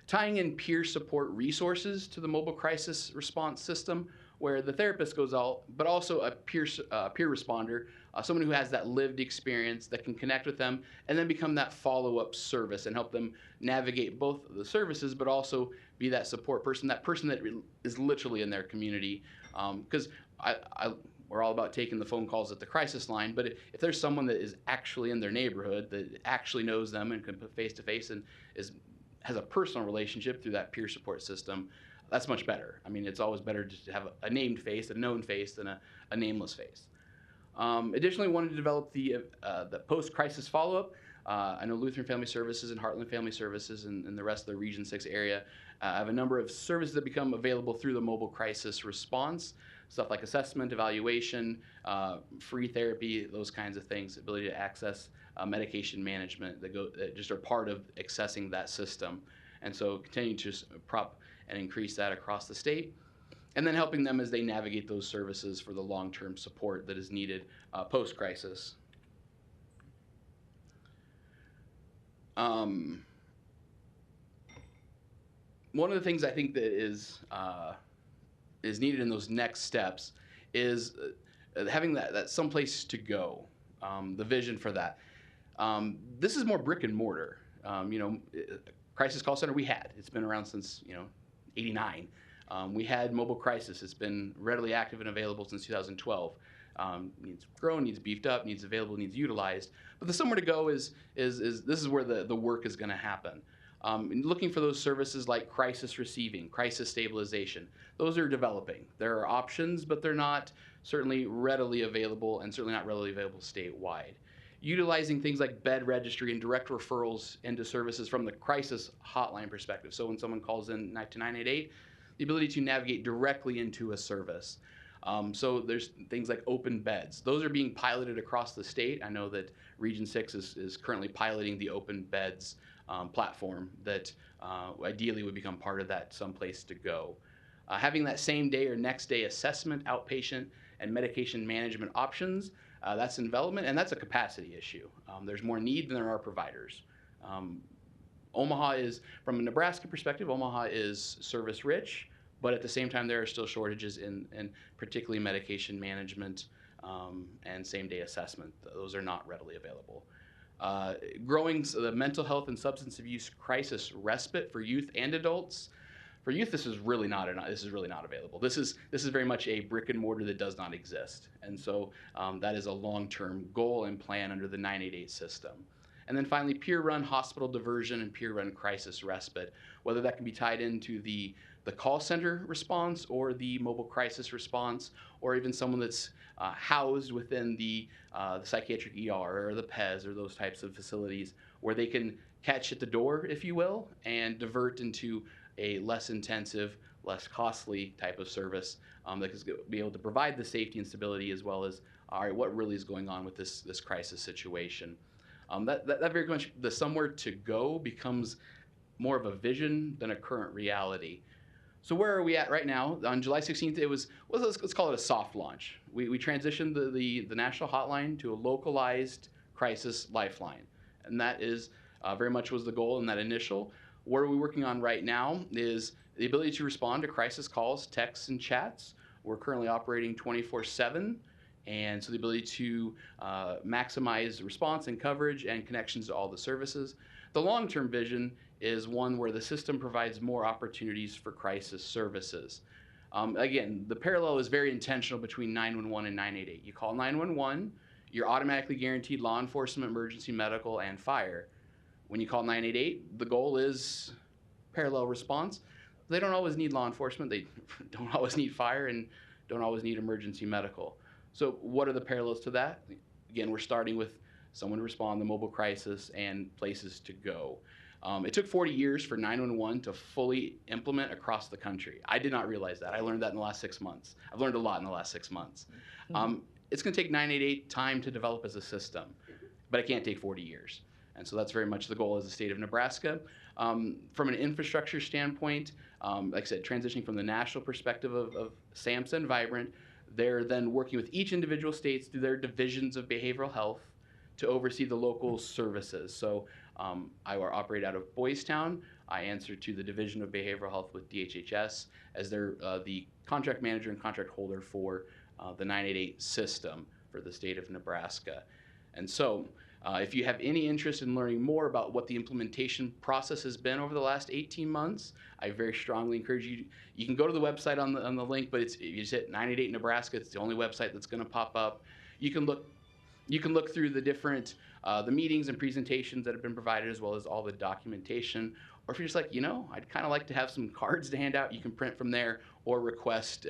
Tying in peer support resources to the mobile crisis response system, where the therapist goes out, but also a peer responder, someone who has that lived experience that can connect with them and then become that follow-up service and help them navigate both the services, but also be that support person, that is literally in their community. Because we're all about taking the phone calls at the crisis line, but if there's someone that is actually in their neighborhood, that actually knows them and can put face-to-face and has a personal relationship through that peer support system, that's much better. I mean, it's always better to have a named face, a known face, than a nameless face. Additionally, wanted to develop the post-crisis follow-up. I know Lutheran Family Services and Heartland Family Services and the rest of the Region 6 area have a number of services that become available through the mobile crisis response, stuff like assessment, evaluation, free therapy, those kinds of things, ability to access medication management that just are part of accessing that system. And so continue to prop and increase that across the state. And then helping them as they navigate those services for the long-term support that is needed post-crisis. One of the things I think that is needed in those next steps is having that someplace to go, the vision for that. This is more brick and mortar. Crisis call center it's been around since, '89. We had mobile crisis. It's been readily active and available since 2012. Needs grown, needs beefed up, needs available, needs utilized. But the somewhere to go this is where the work is going to happen. Looking for those services like crisis receiving, crisis stabilization. Those are developing. There are options, but they're not certainly readily available and certainly not readily available statewide. Utilizing things like bed registry and direct referrals into services from the crisis hotline perspective. So when someone calls in to 988, the ability to navigate directly into a service. So there's things like open beds. Those are being piloted across the state. I know that Region 6 is currently piloting the open beds platform that ideally would become part of that someplace to go. Having that same day or next day assessment, outpatient, and medication management options, that's in development, and that's a capacity issue. There's more need than there are providers. Omaha is, from a Nebraska perspective, Omaha is service rich, but at the same time there are still shortages in particularly medication management and same-day assessment. Those are not readily available. Growing the mental health and substance abuse crisis respite for youth and adults. For youth, this is really not available. This is very much a brick and mortar that does not exist, and so that is a long-term goal and plan under the 988 system. And then finally, peer-run hospital diversion and peer-run crisis respite, whether that can be tied into the call center response or the mobile crisis response, or even someone that's housed within the psychiatric ER or the PES or those types of facilities where they can catch at the door, if you will, and divert into a less intensive, less costly type of service that is going to be able to provide the safety and stability, as well as, all right, what really is going on with this crisis situation. That very much, the somewhere to go becomes more of a vision than a current reality. So where are we at right now? On July 16th, it was, let's call it a soft launch. We transitioned the national hotline to a localized crisis lifeline. And that is very much was the goal in that initial. What are we working on right now is the ability to respond to crisis calls, texts, and chats. We're currently operating 24/7. And so the ability to maximize response and coverage and connections to all the services. The long-term vision is one where the system provides more opportunities for crisis services. Again, the parallel is very intentional between 911 and 988. You call 911, you're automatically guaranteed law enforcement, emergency, medical, and fire. When you call 988, the goal is parallel response. They don't always need law enforcement, they don't always need fire, and don't always need emergency medical. So what are the parallels to that? Again, we're starting with someone to respond, the mobile crisis, and places to go. It took 40 years for 911 to fully implement across the country. I did not realize that. I learned that in the last 6 months. I've learned a lot in the last 6 months. It's going to take 988 time to develop as a system, but it can't take 40 years. And so that's very much the goal as the state of Nebraska. From an infrastructure standpoint, like I said, transitioning from the national perspective of SAMHSA and Vibrant, they're then working with each individual states through their divisions of behavioral health to oversee the local services. So I operate out of Boys Town. I answer to the Division of Behavioral Health with DHHS as they're the contract manager and contract holder for the 988 system for the state of Nebraska. And so if you have any interest in learning more about what the implementation process has been over the last 18 months, I very strongly encourage you. You can go to the website on the link, but you just hit 988 Nebraska. It's the only website that's going to pop up. You can look through the different the meetings and presentations that have been provided, as well as all the documentation. Or if you're just like, I'd kind of like to have some cards to hand out, you can print from there or request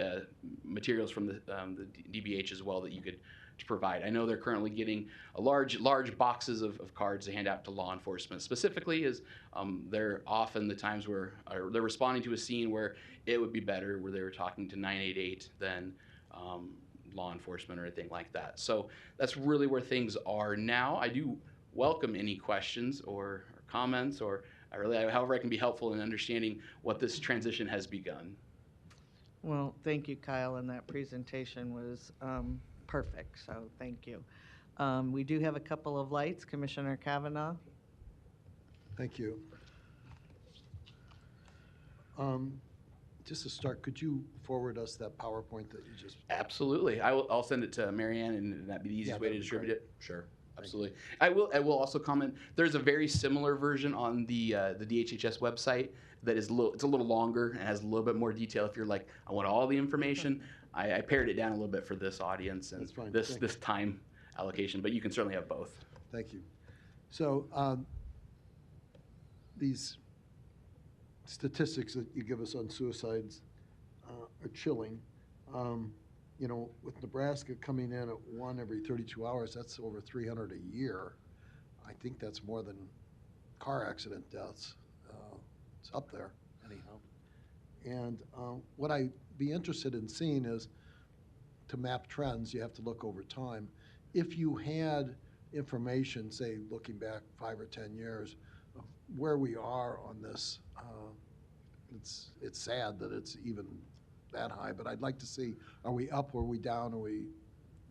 materials from the DBH as well that you could provide. I know they're currently getting a large boxes of cards to hand out to law enforcement. Specifically, is they're often the times where they're responding to a scene where it would be better where they were talking to 988 than law enforcement or anything like that. So that's really where things are now. I do welcome any questions or comments or however I can be helpful in understanding what this transition has begun. Well, thank you, Kyle, and that presentation was perfect, so thank you. We do have a couple of lights. Commissioner Kavanaugh. Thank you. Just to start, could you forward us that PowerPoint that you just... Absolutely. I'll send it to Marianne, and that'd be the easiest way to distribute it. Sure. Absolutely. I will also comment, there's a very similar version on the DHHS website that is it's a little longer and has a little bit more detail. If you're like, I want all the information, I pared it down a little bit for this audience and this time allocation, but you can certainly have both. Thank you. So these statistics that you give us on suicides are chilling. With Nebraska coming in at 1 every 32 hours, that's over 300 a year. I think that's more than car accident deaths. It's up there, anyhow. And what I'd be interested in seeing is, to map trends, you have to look over time. If you had information, say, looking back 5 or 10 years, of where we are on this, it's sad that it's even that high, but I'd like to see, are we up, are we down, are we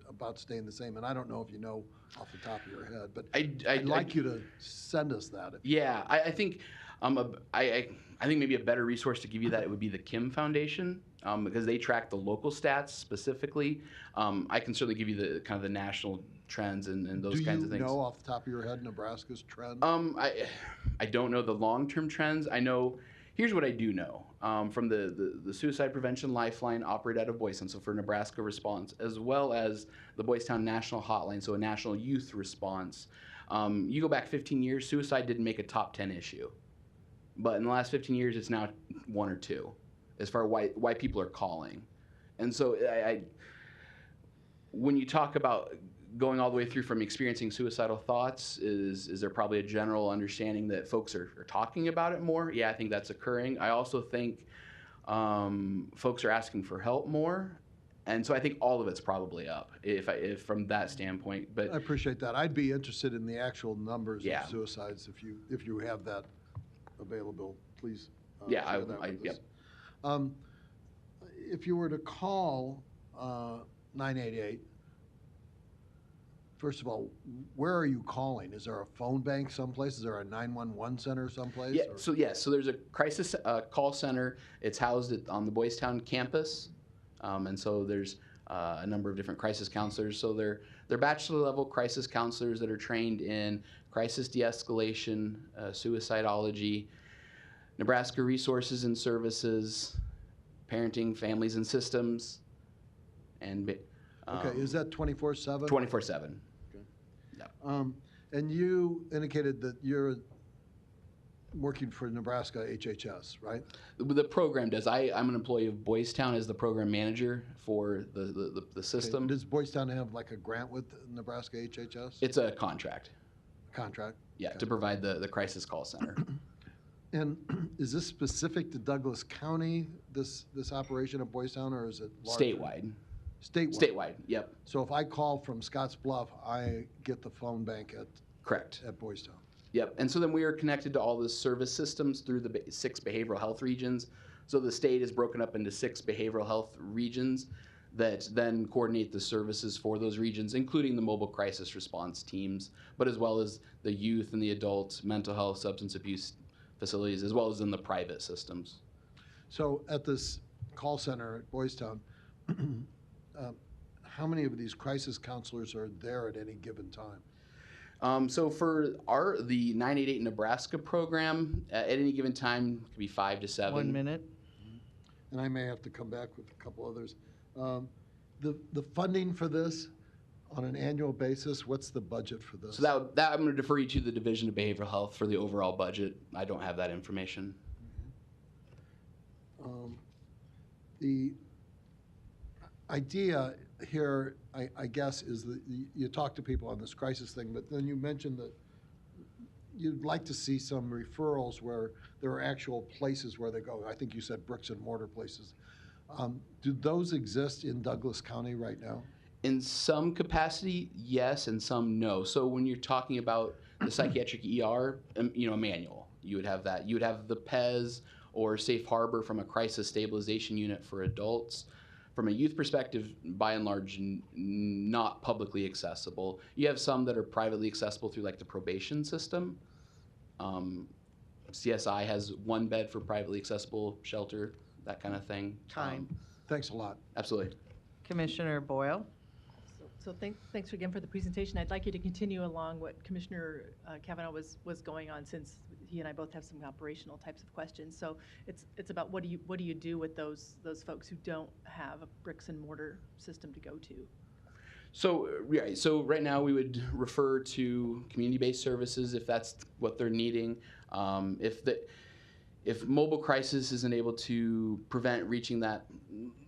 about staying the same? And I don't know if you know off the top of your head, but I'd like you to send us that. Yeah, I think I think maybe a better resource to give you that it would be the Kim Foundation, because they track the local stats specifically. I can certainly give you the kind of the national trends and those kinds of things. Do you know off the top of your head Nebraska's trend? I don't know the long-term trends. I know, here's what I do know. From the Suicide Prevention Lifeline operate out of Boys Town, so for Nebraska response, as well as the Boys Town National Hotline, so a national youth response. You go back 15 years, suicide didn't make a top 10 issue. But in the last 15 years, it's now 1 or 2 as far as why people are calling. And so when you talk about going all the way through from experiencing suicidal thoughts, is there probably a general understanding that folks are talking about it more? Yeah, I think that's occurring. I also think Folks are asking for help more. And so I think all of it's probably up if from that standpoint. But I appreciate that. I'd be interested in the actual numbers Yeah. of suicides if you have that available. Please. Yeah, share that with yep. us. If you were to call 988, first of all, where are you calling? Is there a phone bank someplace? Is there a 911 center someplace? Yeah, or- so there's a crisis call center. It's housed on the Boys Town campus, and so there's a number of different crisis counselors. So they're bachelor level crisis counselors that are trained in crisis de-escalation, suicidology, Nebraska resources and services, parenting, families and systems, and Okay, is that 24/7? 24/7. And you indicated that you're working for Nebraska HHS, right? The program does. I'm an employee of Boys Town as the program manager for the system. Okay. Does Boys Town have like a grant with Nebraska HHS? It's a contract. Contract? Yeah, Okay. to provide the crisis call center. And is this specific to Douglas County, this operation of Boys Town, or is it larger? Statewide. Statewide? Statewide, yep. So if I call from Scotts Bluff, I get the phone bank Correct. at Boys Town? Yep, and so then we are connected to all the service systems through the 6 behavioral health regions. So the state is broken up into 6 behavioral health regions that then coordinate the services for those regions, including the mobile crisis response teams, but as well as the youth and the adult mental health, substance abuse facilities, as well as in the private systems. So at this call center at Boys Town, how many of these crisis counselors are there at any given time? So for the 988 Nebraska program, at any given time, it could be 5 to 7. 1 minute. And I may have to come back with a couple others. The funding for this on an annual basis, what's the budget for this? So that I'm going to defer you to the Division of Behavioral Health for the overall budget. I don't have that information. The idea here, I guess, is that you talk to people on this crisis thing, but then you mentioned that you'd like to see some referrals where there are actual places where they go. I think you said bricks and mortar places. Do those exist in Douglas County right now? In some capacity, yes, and some no. So when you're talking about the psychiatric ER, a manual, you would have that. You would have the PES or Safe Harbor from a crisis stabilization unit for adults. From a youth perspective, by and large, not publicly accessible. You have some that are privately accessible through like the probation system. CSI has 1 bed for privately accessible shelter, that kind of thing. Time. Thanks a lot. Absolutely. Commissioner Boyle? So thanks again for the presentation. I'd like you to continue along what Commissioner Kavanaugh was going on, since he and I both have some operational types of questions. So it's about what do you do with those folks who don't have a bricks and mortar system to go to? So right now we would refer to community-based services if that's what they're needing. If mobile crisis isn't able to prevent reaching that,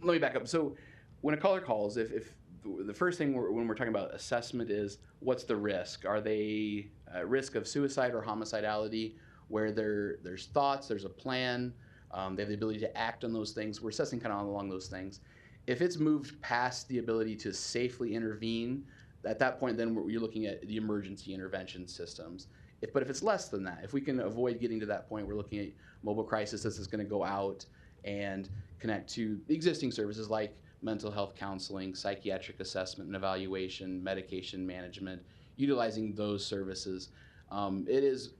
let me back up. So when a caller calls, if the first thing when we're talking about assessment is what's the risk? Are they at risk of suicide or homicidality, where there's thoughts, there's a plan, they have the ability to act on those things? We're assessing kind of along those things. If it's moved past the ability to safely intervene, at that point then you're looking at the emergency intervention systems. But if it's less than that, if we can avoid getting to that point, we're looking at mobile crisis that's going to go out and connect to existing services like mental health counseling, psychiatric assessment and evaluation, medication management, utilizing those services. It is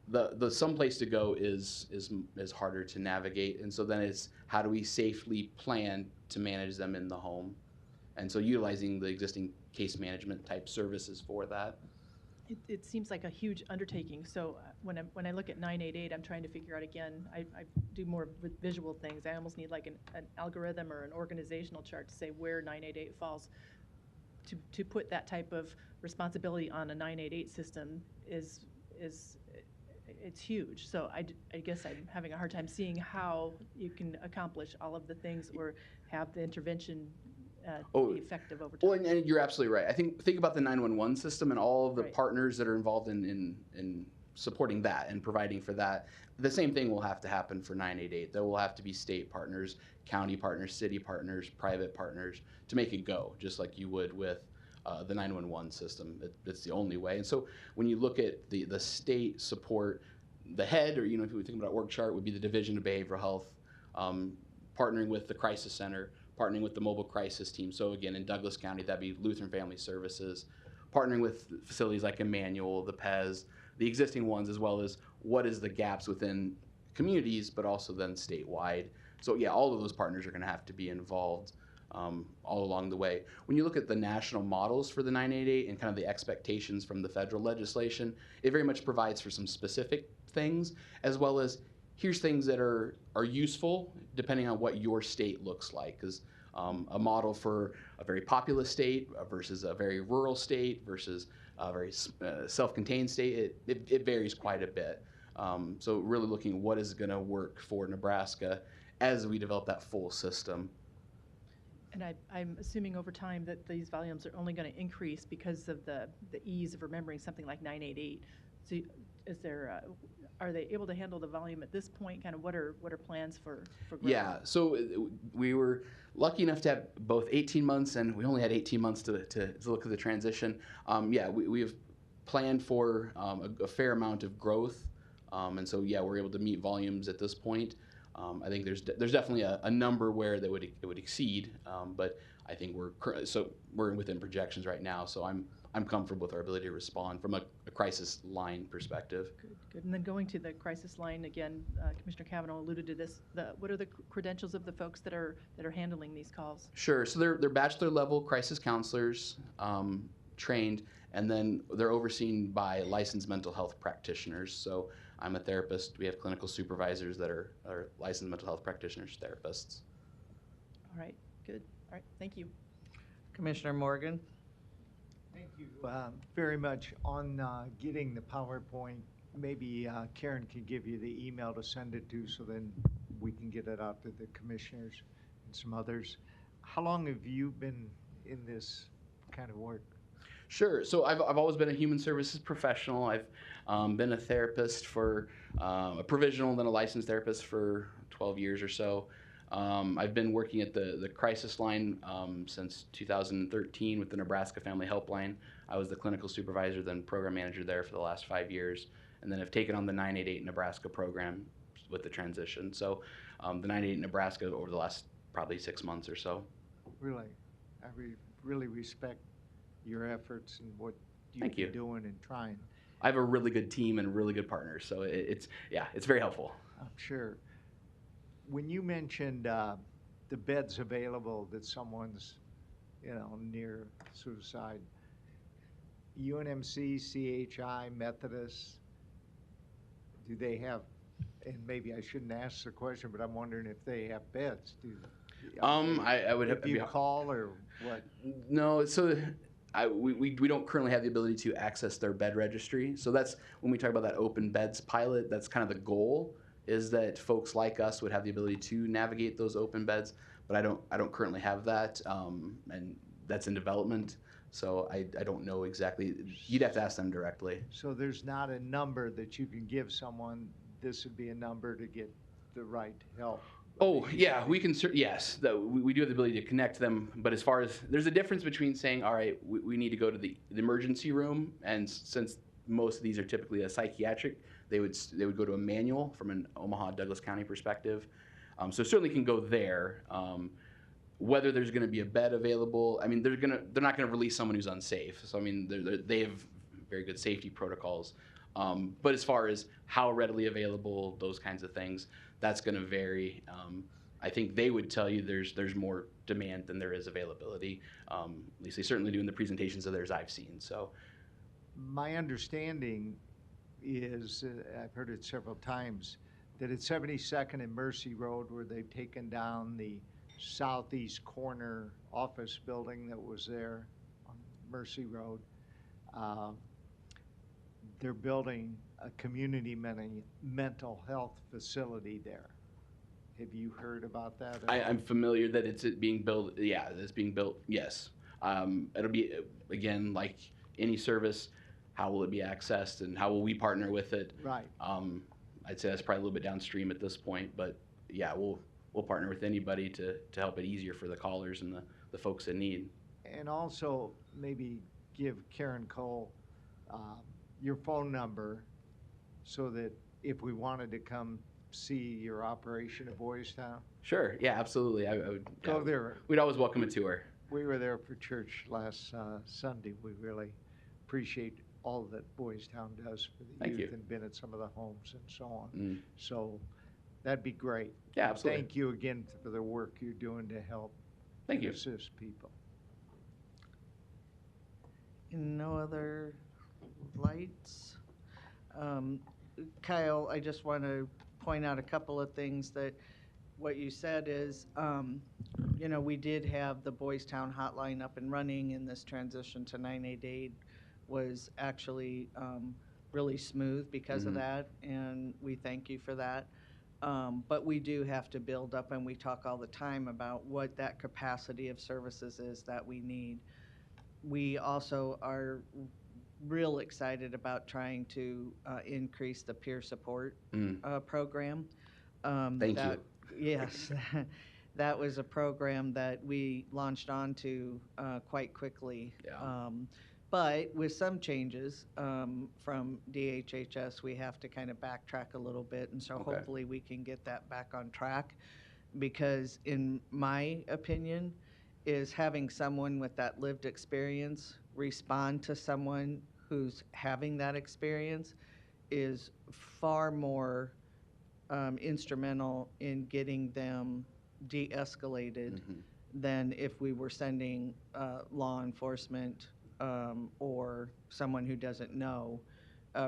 the someplace to go is harder to navigate, and so then it's how do we safely plan to manage them in the home, and so utilizing the existing case management type services for that. It seems like a huge undertaking. So when I look at 988, I'm trying to figure out again. I do more visual things. I almost need like an algorithm or an organizational chart to say where 988 falls. To put that type of responsibility on a 988 system is it's huge. So I guess I'm having a hard time seeing how you can accomplish all of the things or have the intervention be effective over time. Well, and you're absolutely right. Think about the 911 system and all of the Right. partners that are involved in supporting that and providing for that. The same thing will have to happen for 988. There will have to be state partners, county partners, city partners, private partners to make it go, just like you would with the 911 system. It's the only way. And so when you look at the state support, the head, or if we think about org chart, would be the Division of Behavioral Health, partnering with the Crisis Center, partnering with the Mobile Crisis Team. So again, in Douglas County, that'd be Lutheran Family Services, partnering with facilities like Emmanuel, the PEZ, the existing ones, as well as what is the gaps within communities, but also then statewide. So yeah, all of those partners are going to have to be involved all along the way. When you look at the national models for the 988 and kind of the expectations from the federal legislation, it very much provides for some specific things, as well as here's things that are useful depending on what your state looks like. Because a model for a very populous state versus a very rural state versus a very self-contained state, it varies quite a bit. So really looking at what is going to work for Nebraska as we develop that full system. And I'm assuming over time that these volumes are only going to increase because of the ease of remembering something like 988. So is there, are they able to handle the volume at this point? Kind of what are plans for growth? Yeah, so we were lucky enough to have both 18 months, and we only had 18 months to look at the transition. Yeah, we have planned for a fair amount of growth, and so yeah, we're able to meet volumes at this point. I think there's definitely a number where it would exceed, but I think we're within projections right now. So I'm comfortable with our ability to respond from a crisis line perspective. Good. And then going to the crisis line again, Commissioner Cavanaugh alluded to this. What are the credentials of the folks that are handling these calls? Sure. So they're bachelor level crisis counselors, trained, and then they're overseen by licensed mental health practitioners. So I'm a therapist. We have clinical supervisors that are licensed mental health practitioners, therapists. All right. Good. All right. Thank you. Commissioner Morgan? Thank you very much. On getting the PowerPoint, maybe Karen can give you the email to send it to, so then we can get it out to the commissioners and some others. How long have you been in this kind of work? Sure. So I've always been a human services professional. I've been a therapist for a provisional and then a licensed therapist for 12 years or so. I've been working at the crisis line since 2013 with the Nebraska Family Helpline. I was the clinical supervisor, then program manager there for the last 5 years, and then have taken on the 988 Nebraska program with the transition. So the 988 Nebraska over the last probably 6 months or so. Really, I really respect your efforts and what Thank you're you. doing and trying. I have a really good team and really good partners, so it's very helpful. I'm sure. When you mentioned the beds available that someone's, near suicide, UNMC, CHI, Methodist, do they have? And maybe I shouldn't ask the question, but I'm wondering if they have beds. I would have to you call or what? No, so. We don't currently have the ability to access their bed registry. So that's when we talk about that open beds pilot, that's kind of the goal, is that folks like us would have the ability to navigate those open beds. But I don't currently have that, and that's in development. So I don't know exactly. You'd have to ask them directly. So there's not a number that you can give someone, this would be a number to get the right help. Oh, yeah, we can, yes, we do have the ability to connect them, but as far as, there's a difference between saying, all right, we need to go to the emergency room, and since most of these are typically a psychiatric, they would go to Emmanuel from an Omaha, Douglas County perspective. So certainly can go there. Whether there's going to be a bed available, I mean, they're not going to release someone who's unsafe. So I mean, they have very good safety protocols. But as far as how readily available, those kinds of things, that's going to vary. I think they would tell you there's more demand than there is availability. At least they certainly do in the presentations of theirs I've seen. So, my understanding is, I've heard it several times, that at 72nd and Mercy Road, where they've taken down the southeast corner office building that was there on Mercy Road, they're building a community mental health facility there. Have you heard about that? I'm familiar that it's being built. Yeah, it's being built. Yes. It'll be, again, like any service, how will it be accessed and how will we partner with it? Right. I'd say that's probably a little bit downstream at this point, but yeah, we'll partner with anybody to help it easier for the callers and the folks in need. And also maybe give Karen Cole your phone number so that if we wanted to come see your operation at Boys Town. Sure. Yeah, absolutely. I would Go there. We'd always welcome a tour. We were there for church last Sunday. We really appreciate all that Boys Town does for the Thank youth you. and been at some of the homes and so on. Mm. So that'd be great. Yeah, absolutely. Thank you again for the work you're doing to help Thank and you. assist people. No other lights? Kyle, I just want to point out a couple of things that what you said is, you know, we did have the Boys Town hotline up and running, and this transition to 988 was actually really smooth because of that, and we thank you for that. But we do have to build up, and we talk all the time about what that capacity of services is that we need. We also are real excited about trying to increase the peer support program. Thank you. Yes, that was a program that we launched onto quite quickly. Yeah. But with some changes from DHHS, we have to kind of backtrack a little bit, and so Okay. hopefully we can get that back on track. Because in my opinion, is having someone with that lived experience respond to someone who's having that experience is far more instrumental in getting them de-escalated than if we were sending law enforcement or someone who doesn't know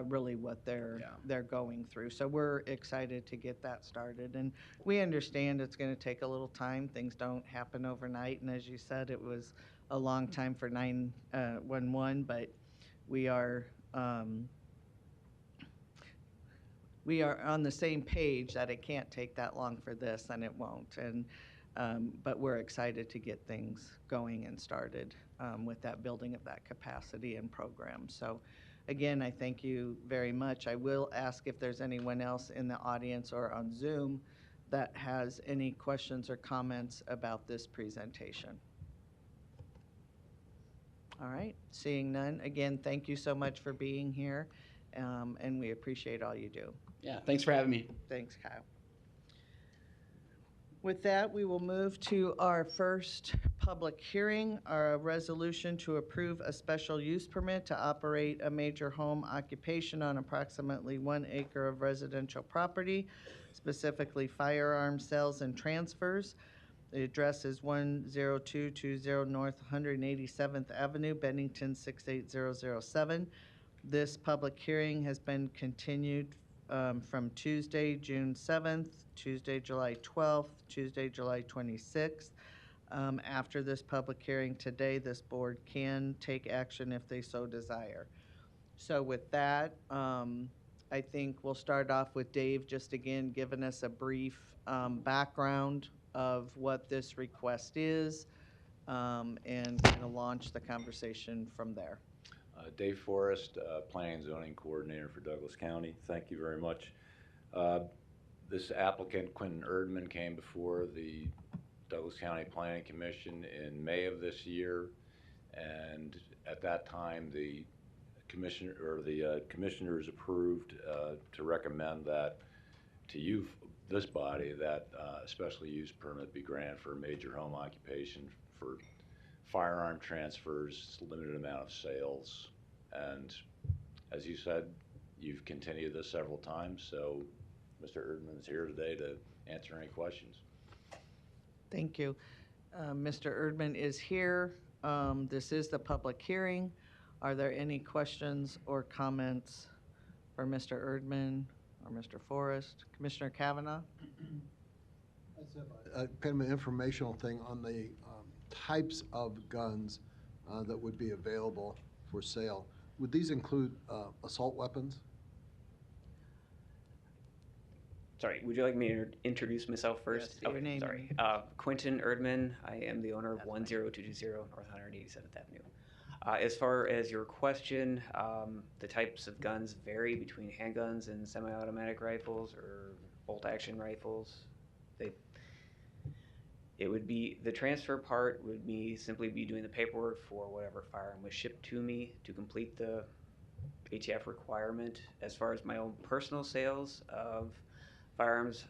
really what they're going through. So we're excited to get that started, and we understand it's going to take a little time. Things don't happen overnight, and as you said, it was a long time for 911, but we are on the same page that it can't take that long for this, and it won't. And but we're excited to get things going and started with that building of that capacity and program. So again, I thank you very much. I will ask if there's anyone else in the audience or on Zoom that has any questions or comments about this presentation. All right, seeing none. Again, thank you so much for being here, and we appreciate all you do. Yeah, thanks for having me. Thanks, Kyle. With that, we will move to our first public hearing, our resolution to approve a special use permit to operate a major home occupation on approximately 1 acre of residential property, specifically firearm sales and transfers. The address is 10220 North 187th Avenue, Bennington 68007. This public hearing has been continued from Tuesday, June 7th, Tuesday, July 12th, Tuesday, July 26th. After this public hearing today, this board can take action if they so desire. So with that, I think we'll start off with Dave just again giving us a brief background of what this request is and kind of launch the conversation from there. Dave Forrest, Planning and Zoning Coordinator for Douglas County. Thank you very much. This applicant, Quentin Erdman, came before the Douglas County Planning Commission in May of this year, and at that time the commissioners approved to recommend that to you, this body, that a special use permit be granted for a major home occupation for firearm transfers, limited amount of sales. And as you said, you've continued this several times, so Mr. Erdman's here today to answer any questions. Thank you. Mr. Erdman is here. This is the public hearing. Are there any questions or comments for Mr. Erdman or Mr. Forrest? Commissioner Kavanaugh? Kind of an informational thing on the types of guns that would be available for sale. Would these include assault weapons? Sorry, would you like me to introduce myself first? Yes, your name. Sorry. Quentin Erdman. I am the owner of 10220 North 187th Avenue. As far as your question, the types of guns vary between handguns and semi-automatic rifles or bolt-action rifles. It would be, the transfer part would be simply be doing the paperwork for whatever firearm was shipped to me to complete the ATF requirement. As far as my own personal sales of firearms,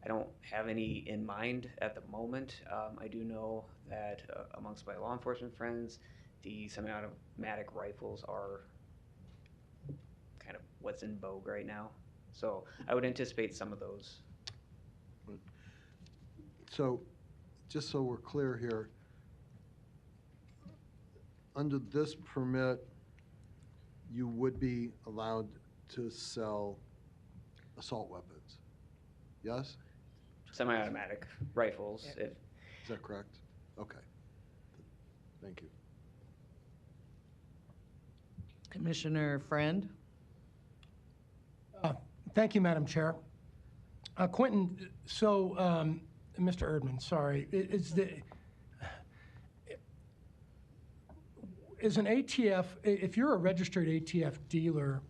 I don't have any in mind at the moment. I do know that amongst my law enforcement friends, the semi-automatic rifles are kind of what's in vogue right now. So I would anticipate some of those. So, just so we're clear here, under this permit, you would be allowed to sell assault weapons, yes? Semi-automatic rifles. Is that correct? Okay. Thank you. Commissioner Friend? Thank you, Madam Chair. Quentin, so, Mr. Erdman, sorry, is an ATF, if you're a registered ATF dealer,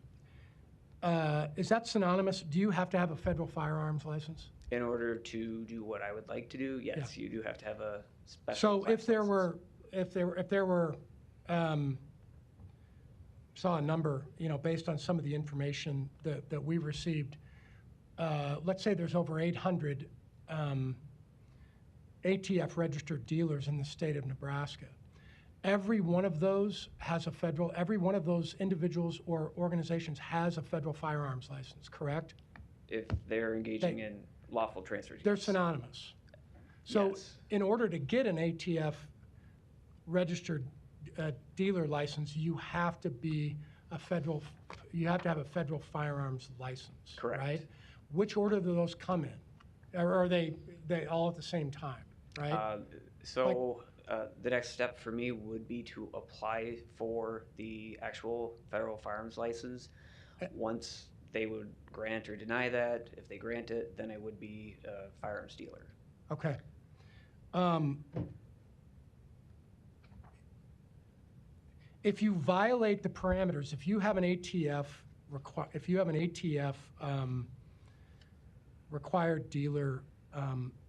is that synonymous? Do you have to have a federal firearms license? In order to do what I would like to do, yes, you do have to have a special. So if there were, saw a number, based on some of the information that we received, let's say there's over 800 ATF registered dealers in the state of Nebraska. Every one of those has a federal, every one of those individuals or organizations has a federal firearms license, correct? If they're engaging in lawful transfers. They're synonymous. So yes. In order to get an ATF registered dealer license, you have to be you have to have a federal firearms license, correct. Right? Which order do those come in? Or are they all at the same time, right? The next step for me would be to apply for the actual federal firearms license. Once they would grant or deny that, if they grant it, then I would be a firearms dealer. Okay. If you violate the parameters, if you have an ATF required dealer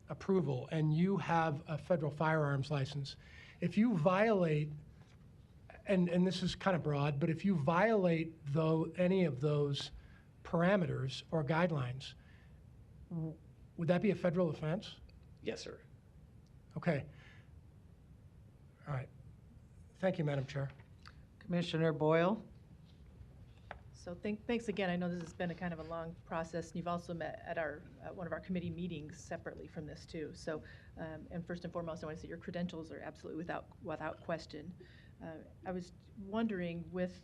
approval and you have a federal firearms license, if you violate, and this is kind of broad, but if you violate any of those parameters or guidelines, would that be a federal offense? Yes, sir. Okay. All right. Thank you, Madam Chair. Commissioner Boyle? So thanks again. I know this has been a kind of a long process, and you've also met at one of our committee meetings separately from this too. So, and first and foremost, I want to say your credentials are absolutely without question. I was wondering with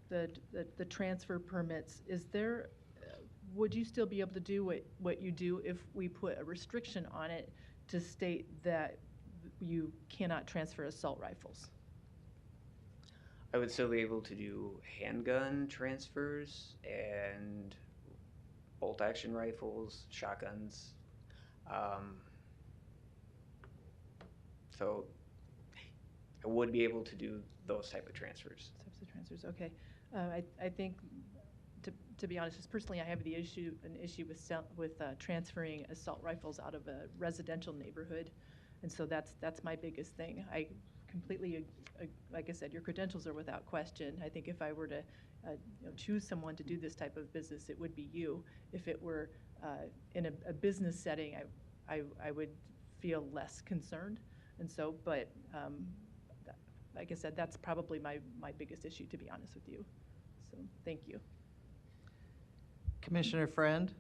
the transfer permits, would you still be able to do what you do if we put a restriction on it to state that you cannot transfer assault rifles? I would still be able to do handgun transfers and bolt-action rifles, shotguns. So I would be able to do those type of transfers. Types of transfers, okay. I think, to be honest, just personally, I have an issue with transferring assault rifles out of a residential neighborhood, and so that's my biggest thing. I completely, like I said, your credentials are without question. I think if I were to choose someone to do this type of business, it would be you. If it were in a business setting, I would feel less concerned. And so, but like I said, that's probably my biggest issue, to be honest with you. So thank you. Commissioner Friend?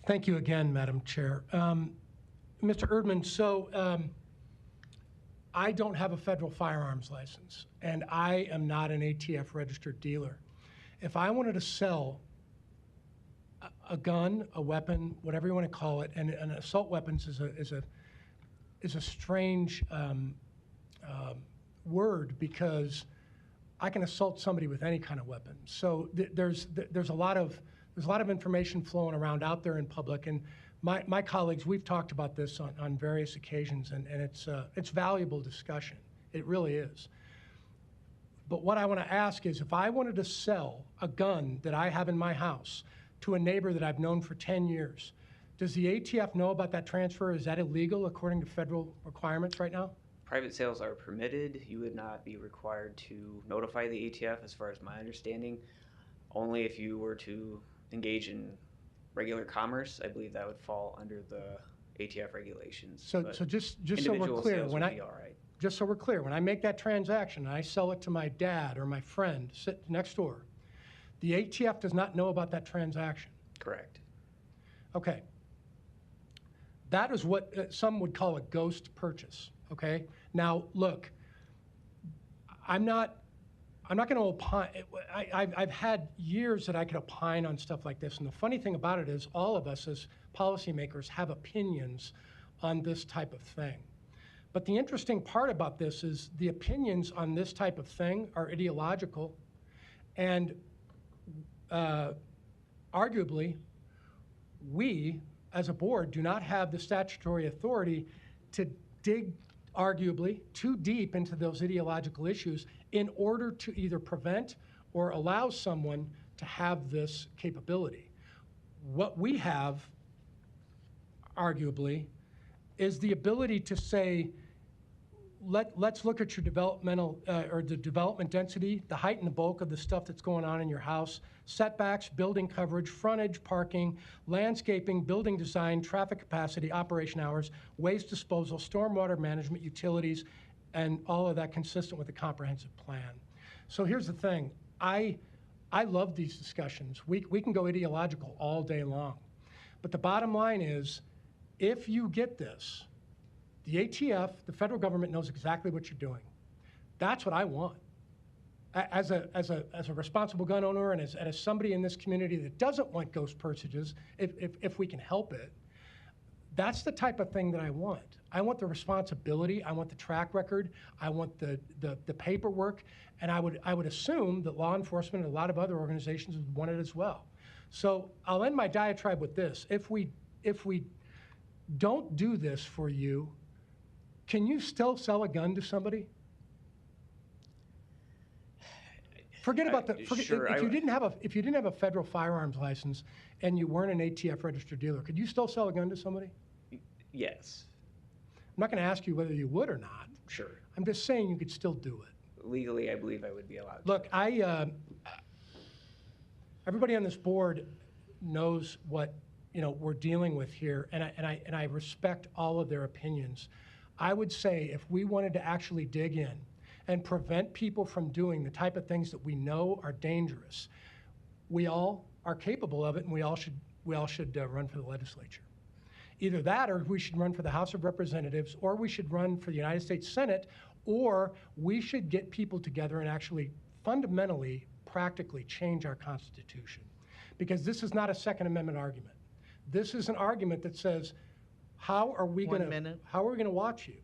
Thank you again, Madam Chair. Mr. Erdman, so I don't have a federal firearms license, and I am not an ATF registered dealer. If I wanted to sell a gun, a weapon, whatever you want to call it, and assault weapons is a strange word because I can assault somebody with any kind of weapon. So there's a lot of there's a lot of information flowing around out there in public, and my colleagues, we've talked about this on various occasions, and it's valuable discussion. It really is. But what I want to ask is, if I wanted to sell a gun that I have in my house to a neighbor that I've known for 10 years, does the ATF know about that transfer? Is that illegal according to federal requirements right now? Private sales are permitted. You would not be required to notify the ATF, as far as my understanding. Only if you were to engage in regular commerce, I believe that would fall under the ATF regulations. So But just so we're individual clear, sales when would be all right. just so we're clear, when I make that transaction and I sell it to my dad or my friend sitting next door, the ATF does not know about that transaction. Correct. Okay. That is what some would call a ghost purchase, okay? Now, look, I'm not going to opine. I've had years that I could opine on stuff like this, and the funny thing about it is all of us as policymakers have opinions on this type of thing. But the interesting part about this is the opinions on this type of thing are ideological, and arguably, we, as a board, do not have the statutory authority to dig, arguably, too deep into those ideological issues in order to either prevent or allow someone to have this capability. What we have, arguably, is the ability to say, let's look at your developmental or the development density, the height and the bulk of the stuff that's going on in your house, setbacks, building coverage, frontage, parking, landscaping, building design, traffic capacity, operation hours, waste disposal, stormwater management, utilities, and all of that consistent with the comprehensive plan. So here's the thing. I love these discussions. We can go ideological all day long. But the bottom line is, if you get this, the ATF, the federal government, knows exactly what you're doing. That's what I want. As a responsible gun owner and as somebody in this community that doesn't want ghost purchases, if we can help it, that's the type of thing that I want. I want the responsibility, I want the track record, I want the paperwork, and I would assume that law enforcement and a lot of other organizations would want it as well. So I'll end my diatribe with this. If we don't do this for you, can you still sell a gun to somebody? Forget about the. Sure, if you didn't have a federal firearms license and you weren't an ATF registered dealer, could you still sell a gun to somebody? Yes. I'm not going to ask you whether you would or not. Sure. I'm just saying you could still do it. Legally, I believe I would be allowed. Look, everybody on this board knows what we're dealing with here, and I respect all of their opinions. I would say if we wanted to actually dig in and prevent people from doing the type of things that we know are dangerous, we all are capable of it, and we all should run for the legislature. Either that, or we should run for the House of Representatives, or we should run for the United States Senate, or we should get people together and actually fundamentally, practically change our Constitution. Because this is not a Second Amendment argument. This is an argument that says, how are we going to watch you?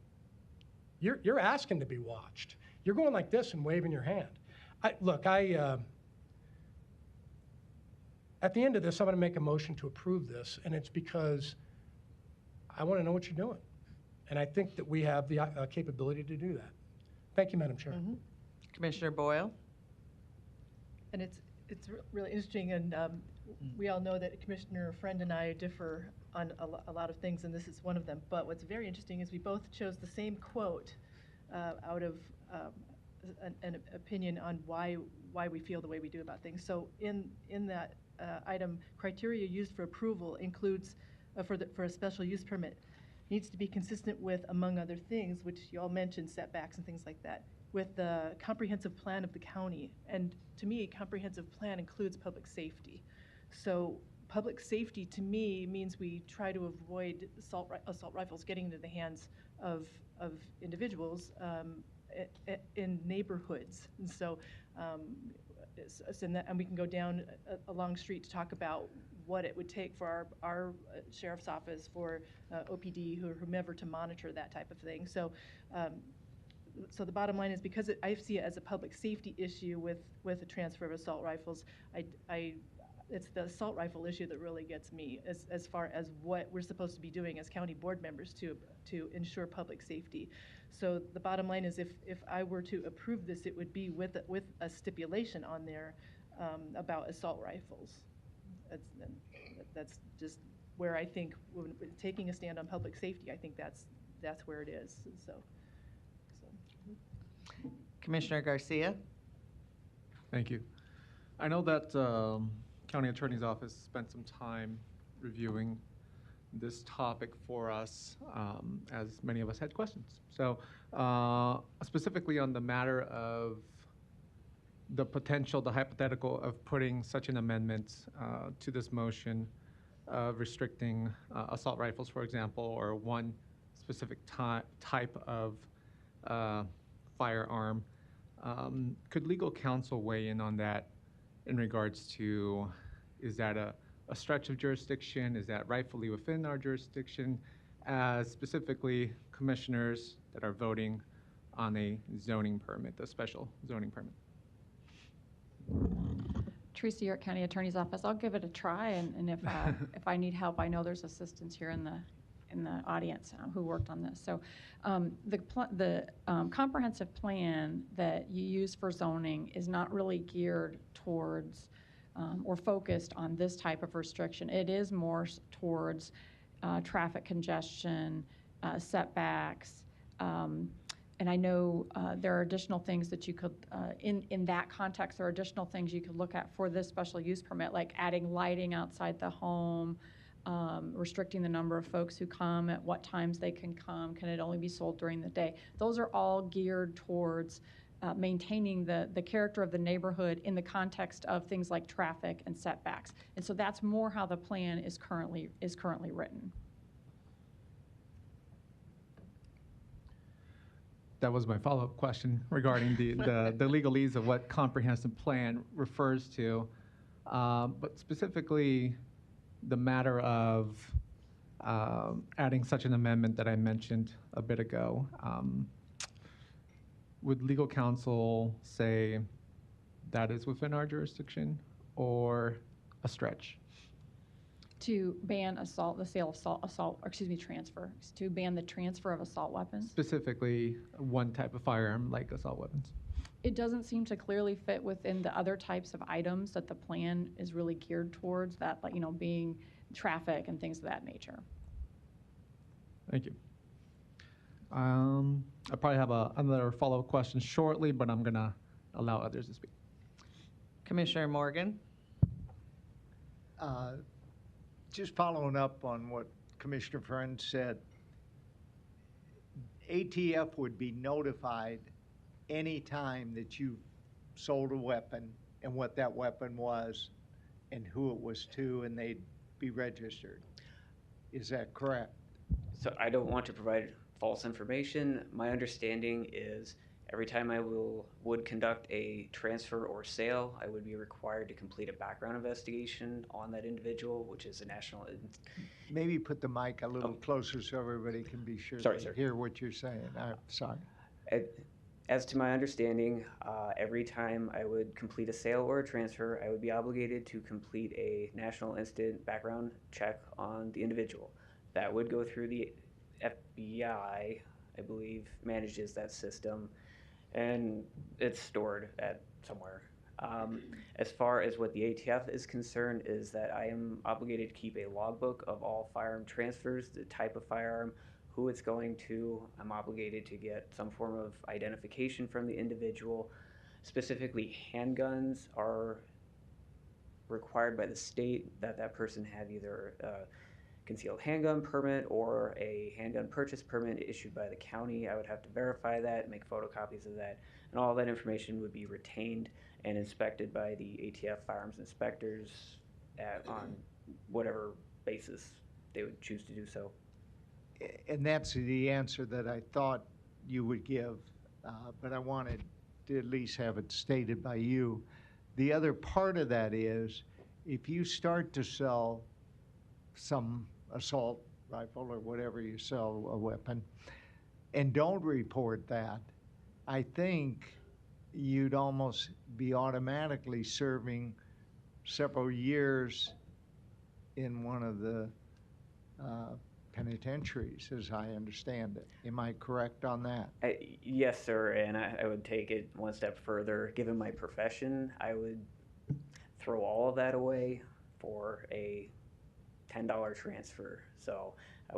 You're asking to be watched. You're going like this and waving your hand. At the end of this, I'm going to make a motion to approve this, and it's because I want to know what you're doing. And I think that we have the capability to do that. Thank you, Madam Chair. Mm-hmm. Commissioner Boyle? And it's really interesting, and we all know that Commissioner Friend and I differ on a lot of things, and this is one of them. But what's very interesting is we both chose the same quote out of an opinion on why we feel the way we do about things. So in that item, criteria used for approval includes for a special use permit needs to be consistent with, among other things, which you all mentioned, setbacks and things like that, with the comprehensive plan of the county. And to me, comprehensive plan includes public safety. So public safety to me means we try to avoid assault rifles getting into the hands of individuals in neighborhoods. And so, and we can go down a long street to talk about what it would take for our sheriff's office, for OPD, or whomever, to monitor that type of thing. So, so the bottom line is, because I see it as a public safety issue with the transfer of assault rifles, it's the assault rifle issue that really gets me as far as what we're supposed to be doing as county board members to ensure public safety. So the bottom line is if I were to approve this, it would be with a stipulation on there about assault rifles. That's just where I think when taking a stand on public safety, I think that's where it is. So. Commissioner Garcia? Thank you. I know that County Attorney's Office spent some time reviewing this topic for us, as many of us had questions. So specifically on the matter of the potential, the hypothetical of putting such an amendment to this motion of restricting assault rifles, for example, or one specific type of firearm. Could legal counsel weigh in on that in regards to, is that a stretch of jurisdiction? Is that rightfully within our jurisdiction? As specifically commissioners that are voting on a zoning permit, a special zoning permit. Teresa, York County Attorney's Office. I'll give it a try, and if if I need help, I know there's assistants here in the audience who worked on this. So the comprehensive plan that you use for zoning is not really geared towards or focused on this type of restriction. It is more towards traffic congestion, setbacks, and I know there are additional things that you could, in that context, there are additional things you could look at for this special use permit, like adding lighting outside the home, restricting the number of folks who come, at what times they can come, can it only be sold during the day? Those are all geared towards maintaining the character of the neighborhood in the context of things like traffic and setbacks. And so that's more how the plan is currently written. That was my follow-up question regarding the legalese of what comprehensive plan refers to, but specifically the matter of adding such an amendment that I mentioned a bit ago. Would legal counsel say that is within our jurisdiction or a stretch? To ban the sale of transfer, to ban the transfer of assault weapons? Specifically, one type of firearm like assault weapons. It doesn't seem to clearly fit within the other types of items that the plan is really geared towards, that, like, being traffic and things of that nature. Thank you. I probably have another follow-up question shortly, but I'm going to allow others to speak. Commissioner Morgan? Just following up on what Commissioner Friend said, ATF would be notified any time that you sold a weapon and what that weapon was and who it was to, and they'd be registered. Is that correct? So I don't want to provide false information. My understanding is every time I would conduct a transfer or sale, I would be required to complete a background investigation on that individual, which is a national. Maybe put the mic a little closer so everybody can be sure to hear what you're saying. I'm sorry. As to my understanding, every time I would complete a sale or a transfer, I would be obligated to complete a national instant background check on the individual. That would go through the FBI, I believe, manages that system, and it's stored at somewhere. As far as what the ATF is concerned, is that I am obligated to keep a logbook of all firearm transfers, the type of firearm, who it's going to. I'm obligated to get some form of identification from the individual. Specifically, handguns are required by the state that that person have either a concealed handgun permit or a handgun purchase permit issued by the county. I would have to verify that, make photocopies of that, and all that information would be retained and inspected by the ATF firearms inspectors on whatever basis they would choose to do so. And that's the answer that I thought you would give, but I wanted to at least have it stated by you. The other part of that is, if you start to sell some assault rifle or whatever you sell, a weapon, and don't report that, I think you'd almost be automatically serving several years in one of the penitentiaries, as I understand it. Am I correct on that? Yes, sir, and I would take it one step further. Given my profession, I would throw all of that away for a $10 transfer. So I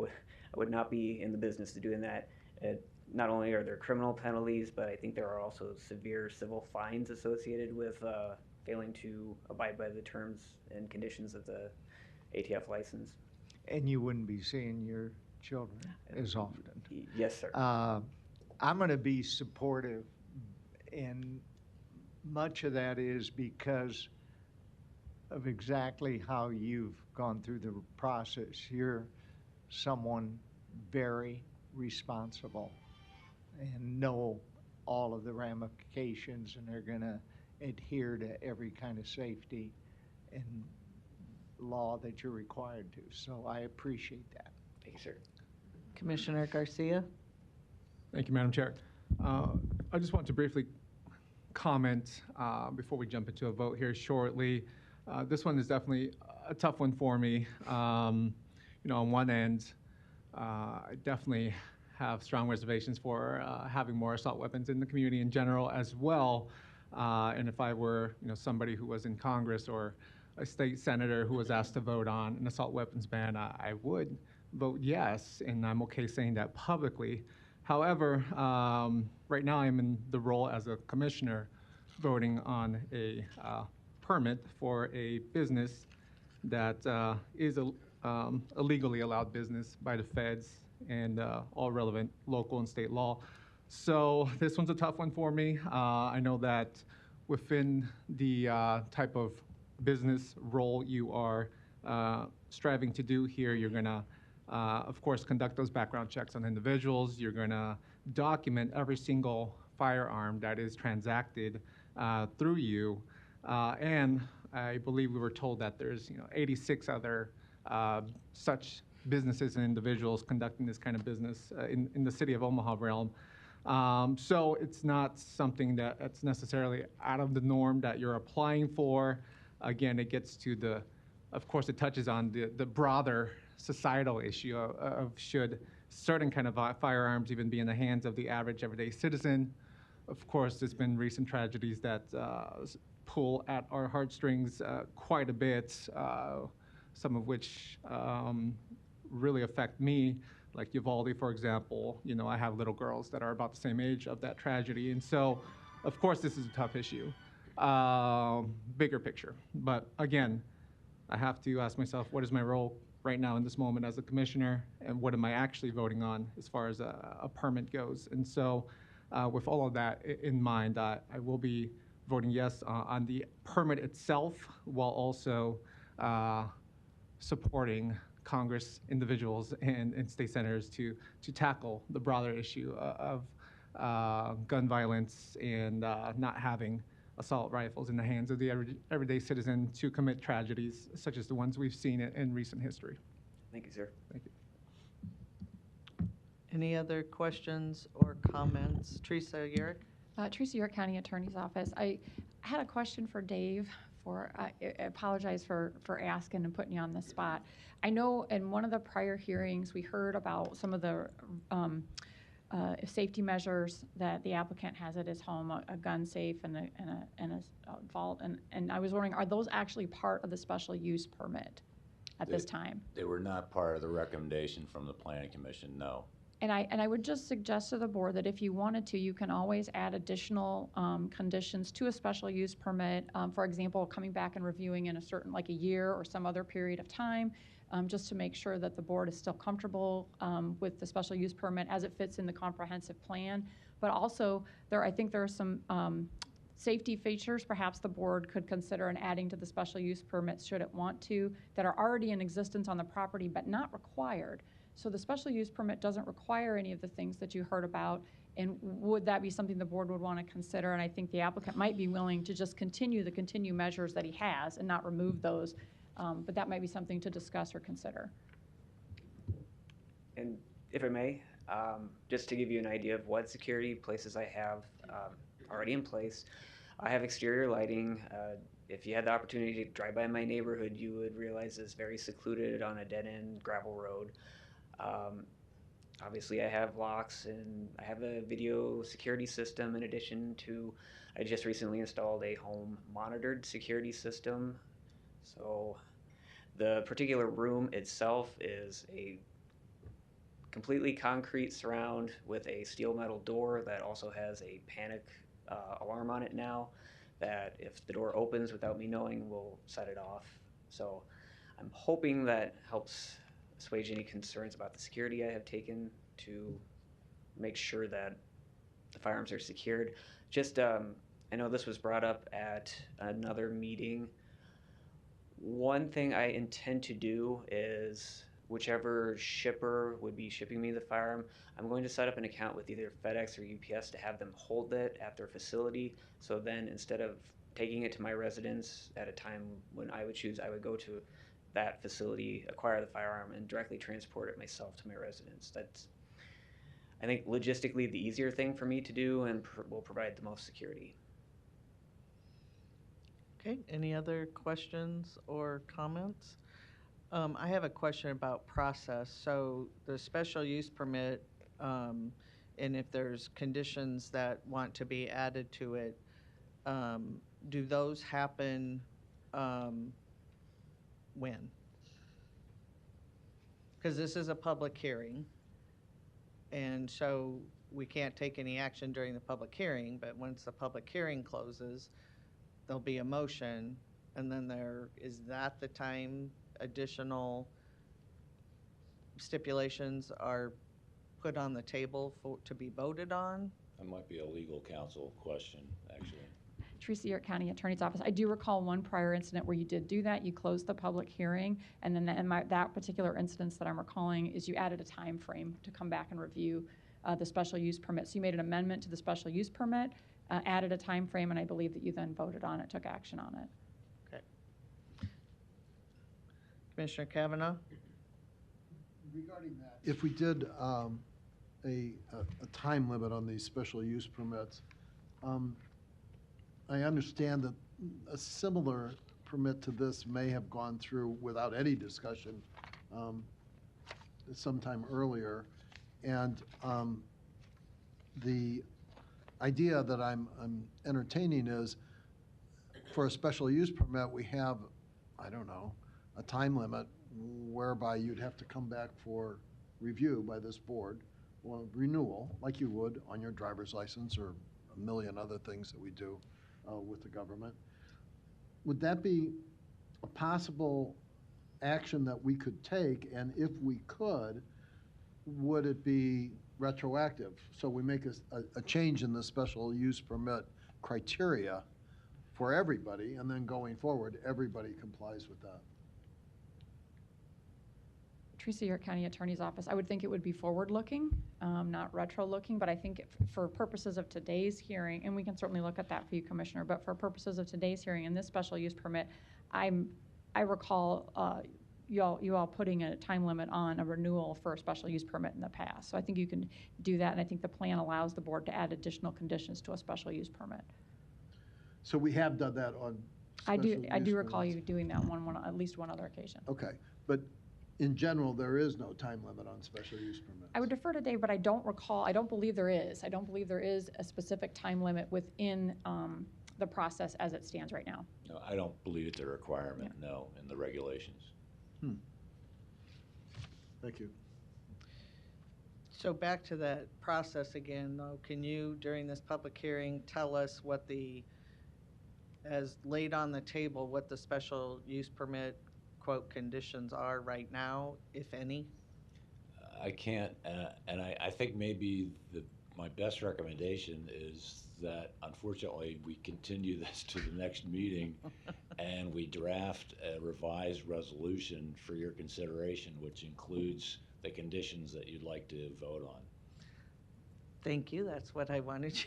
would not be in the business of doing that. Not only are there criminal penalties, but I think there are also severe civil fines associated with failing to abide by the terms and conditions of the ATF license. And you wouldn't be seeing your children as often? Yes, sir. I'm going to be supportive, and much of that is because of exactly how you've gone through the process. You're someone very responsible and know all of the ramifications, and are going to adhere to every kind of safety and law that you're required to. So I appreciate that. Thank you, sir. Commissioner Garcia? Thank you, Madam Chair. I just want to briefly comment before we jump into a vote here shortly. This one is definitely a tough one for me. On one end, I definitely have strong reservations for having more assault weapons in the community in general as well. And if I were, somebody who was in Congress or a state senator who was asked to vote on an assault weapons ban, I would vote yes, and I'm okay saying that publicly. However, right now I'm in the role as a commissioner voting on a permit for a business that is a legally allowed business by the feds and all relevant local and state law. So this one's a tough one for me. I know that within the type of business role you are striving to do here, you're gonna, of course, conduct those background checks on individuals. You're gonna document every single firearm that is transacted through you. And I believe we were told that there's 86 other such businesses and individuals conducting this kind of business in the city of Omaha realm. So it's not something that's necessarily out of the norm that you're applying for. Again, it gets to of course, it touches on the broader societal issue of should certain kind of firearms even be in the hands of the average everyday citizen. Of course, there's been recent tragedies that pull at our heartstrings quite a bit, some of which really affect me, like Uvalde, for example. I have little girls that are about the same age of that tragedy. And so, of course, this is a tough issue, bigger picture. But again, I have to ask myself, what is my role right now in this moment as a commissioner, and what am I actually voting on as far as a permit goes? And so with all of that in mind, I will be voting yes on the permit itself, while also supporting Congress individuals and state senators to tackle the broader issue of gun violence and not having assault rifles in the hands of the everyday citizen to commit tragedies such as the ones we've seen in recent history. Thank you, sir. Thank you. Any other questions or comments? Teresa Yerrick? Teresa York, County Attorney's Office. I had a question for Dave. I apologize for asking and putting you on the spot. I know in one of the prior hearings, we heard about some of the safety measures that the applicant has at his home, a gun safe and a vault. And I was wondering, are those actually part of the special use permit at this time? They were not part of the recommendation from the Planning Commission, no. And I would just suggest to the board that if you wanted to, you can always add additional conditions to a special use permit. For example, coming back and reviewing in a certain, like a year or some other period of time, just to make sure that the board is still comfortable with the special use permit as it fits in the comprehensive plan. But also, I think there are some safety features perhaps the board could consider in adding to the special use permit should it want to, that are already in existence on the property but not required. So the special use permit doesn't require any of the things that you heard about, and would that be something the board would want to consider? And I think the applicant might be willing to just continue measures that he has and not remove those, but that might be something to discuss or consider. And if I may, just to give you an idea of what security places I have already in place, I have exterior lighting. If you had the opportunity to drive by my neighborhood, you would realize it's very secluded on a dead-end gravel road. Obviously, I have locks and I have a video security system in addition to, I just recently installed a home monitored security system. So the particular room itself is a completely concrete surround with a steel metal door that also has a panic alarm on it now, that if the door opens without me knowing, will set it off. So I'm hoping that helps assuage any concerns about the security I have taken to make sure that the firearms are secured. Just, I know this was brought up at another meeting. One thing I intend to do is whichever shipper would be shipping me the firearm, I'm going to set up an account with either FedEx or UPS to have them hold it at their facility. So then instead of taking it to my residence at a time when I would choose, I would go to that facility, acquire the firearm, and directly transport it myself to my residence. That's, I think, logistically the easier thing for me to do and will provide the most security. Okay, any other questions or comments? I have a question about process. So the special use permit, and if there's conditions that want to be added to it, do those happen when? Because this is a public hearing, and so we can't take any action during the public hearing, but once the public hearing closes, there'll be a motion, and then is that the time additional stipulations are put on the table to be voted on? That might be a legal counsel question, actually. Teresa, York County Attorney's Office. I do recall one prior incident where you did do that. You closed the public hearing, and then that particular instance that I'm recalling is you added a time frame to come back and review the special use permit. So you made an amendment to the special use permit, added a time frame, and I believe that you then voted on it, took action on it. Okay. Commissioner Kavanaugh? Regarding that, if we did a time limit on these special use permits, I understand that a similar permit to this may have gone through without any discussion sometime earlier. And the idea that I'm entertaining is for a special use permit, we have, I don't know, a time limit whereby you'd have to come back for review by this board, or renewal, like you would on your driver's license or a million other things that we do with the government. Would that be a possible action that we could take? And if we could, would it be retroactive? So we make a change in the special use permit criteria for everybody, and then going forward, everybody complies with that. Teresa, York County Attorney's Office. I would think it would be forward-looking, not retro-looking, but I think for purposes of today's hearing, and we can certainly look at that for you, Commissioner, but for purposes of today's hearing and this special use permit, I recall you all putting a time limit on a renewal for a special use permit in the past. So I think you can do that, and I think the plan allows the board to add additional conditions to a special use permit. So we have done that on I do use recall permits. you doing that at least one other occasion. Okay, but in general, there is no time limit on special use permits. I would defer to Dave, but I don't believe there is. I don't believe there is a specific time limit within the process as it stands right now. No, I don't believe it's a requirement, no, in the regulations. Thank you. So back to that process again, though, can you, during this public hearing, tell us what as laid on the table, what the special use permit, quote, conditions are right now, if any? I can't, and I think maybe my best recommendation is that unfortunately we continue this to the next meeting and we draft a revised resolution for your consideration, which includes the conditions that you'd like to vote on. Thank you, that's what I wanted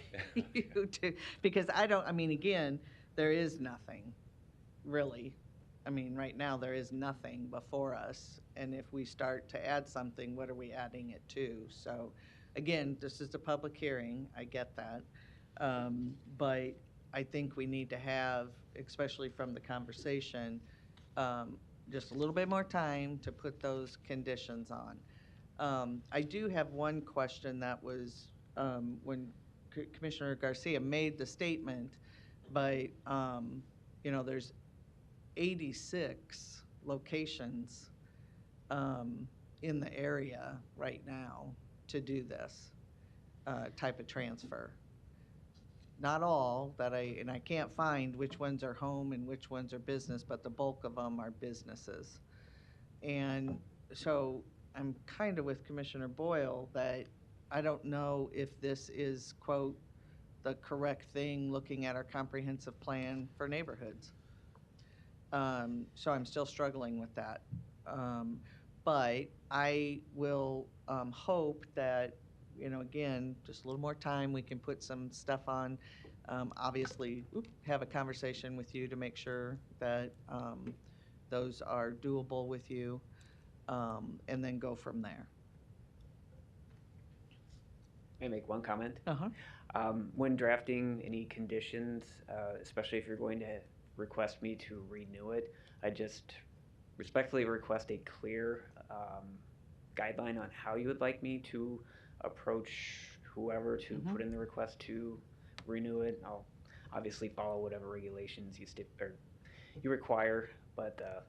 you to, because again, there is nothing, really. I mean, right now, there is nothing before us, and if we start to add something, what are we adding it to? So, again, this is a public hearing, I get that, but I think we need to have, especially from the conversation, just a little bit more time to put those conditions on. I do have one question that was when Commissioner Garcia made the statement, but there's 86 locations in the area right now to do this type of transfer. Not all that and I can't find which ones are home and which ones are business, but the bulk of them are businesses. And so I'm kind of with Commissioner Boyle that I don't know if this is, quote, the correct thing looking at our comprehensive plan for neighborhoods. So I'm still struggling with that. But I will hope that, again, just a little more time, we can put some stuff on. Obviously, have a conversation with you to make sure that those are doable with you, and then go from there. May I make one comment? Uh-huh. When drafting any conditions, especially if you're going to request me to renew it, I just respectfully request a clear guideline on how you would like me to approach whoever to put in the request to renew it. I'll obviously follow whatever regulations you require, but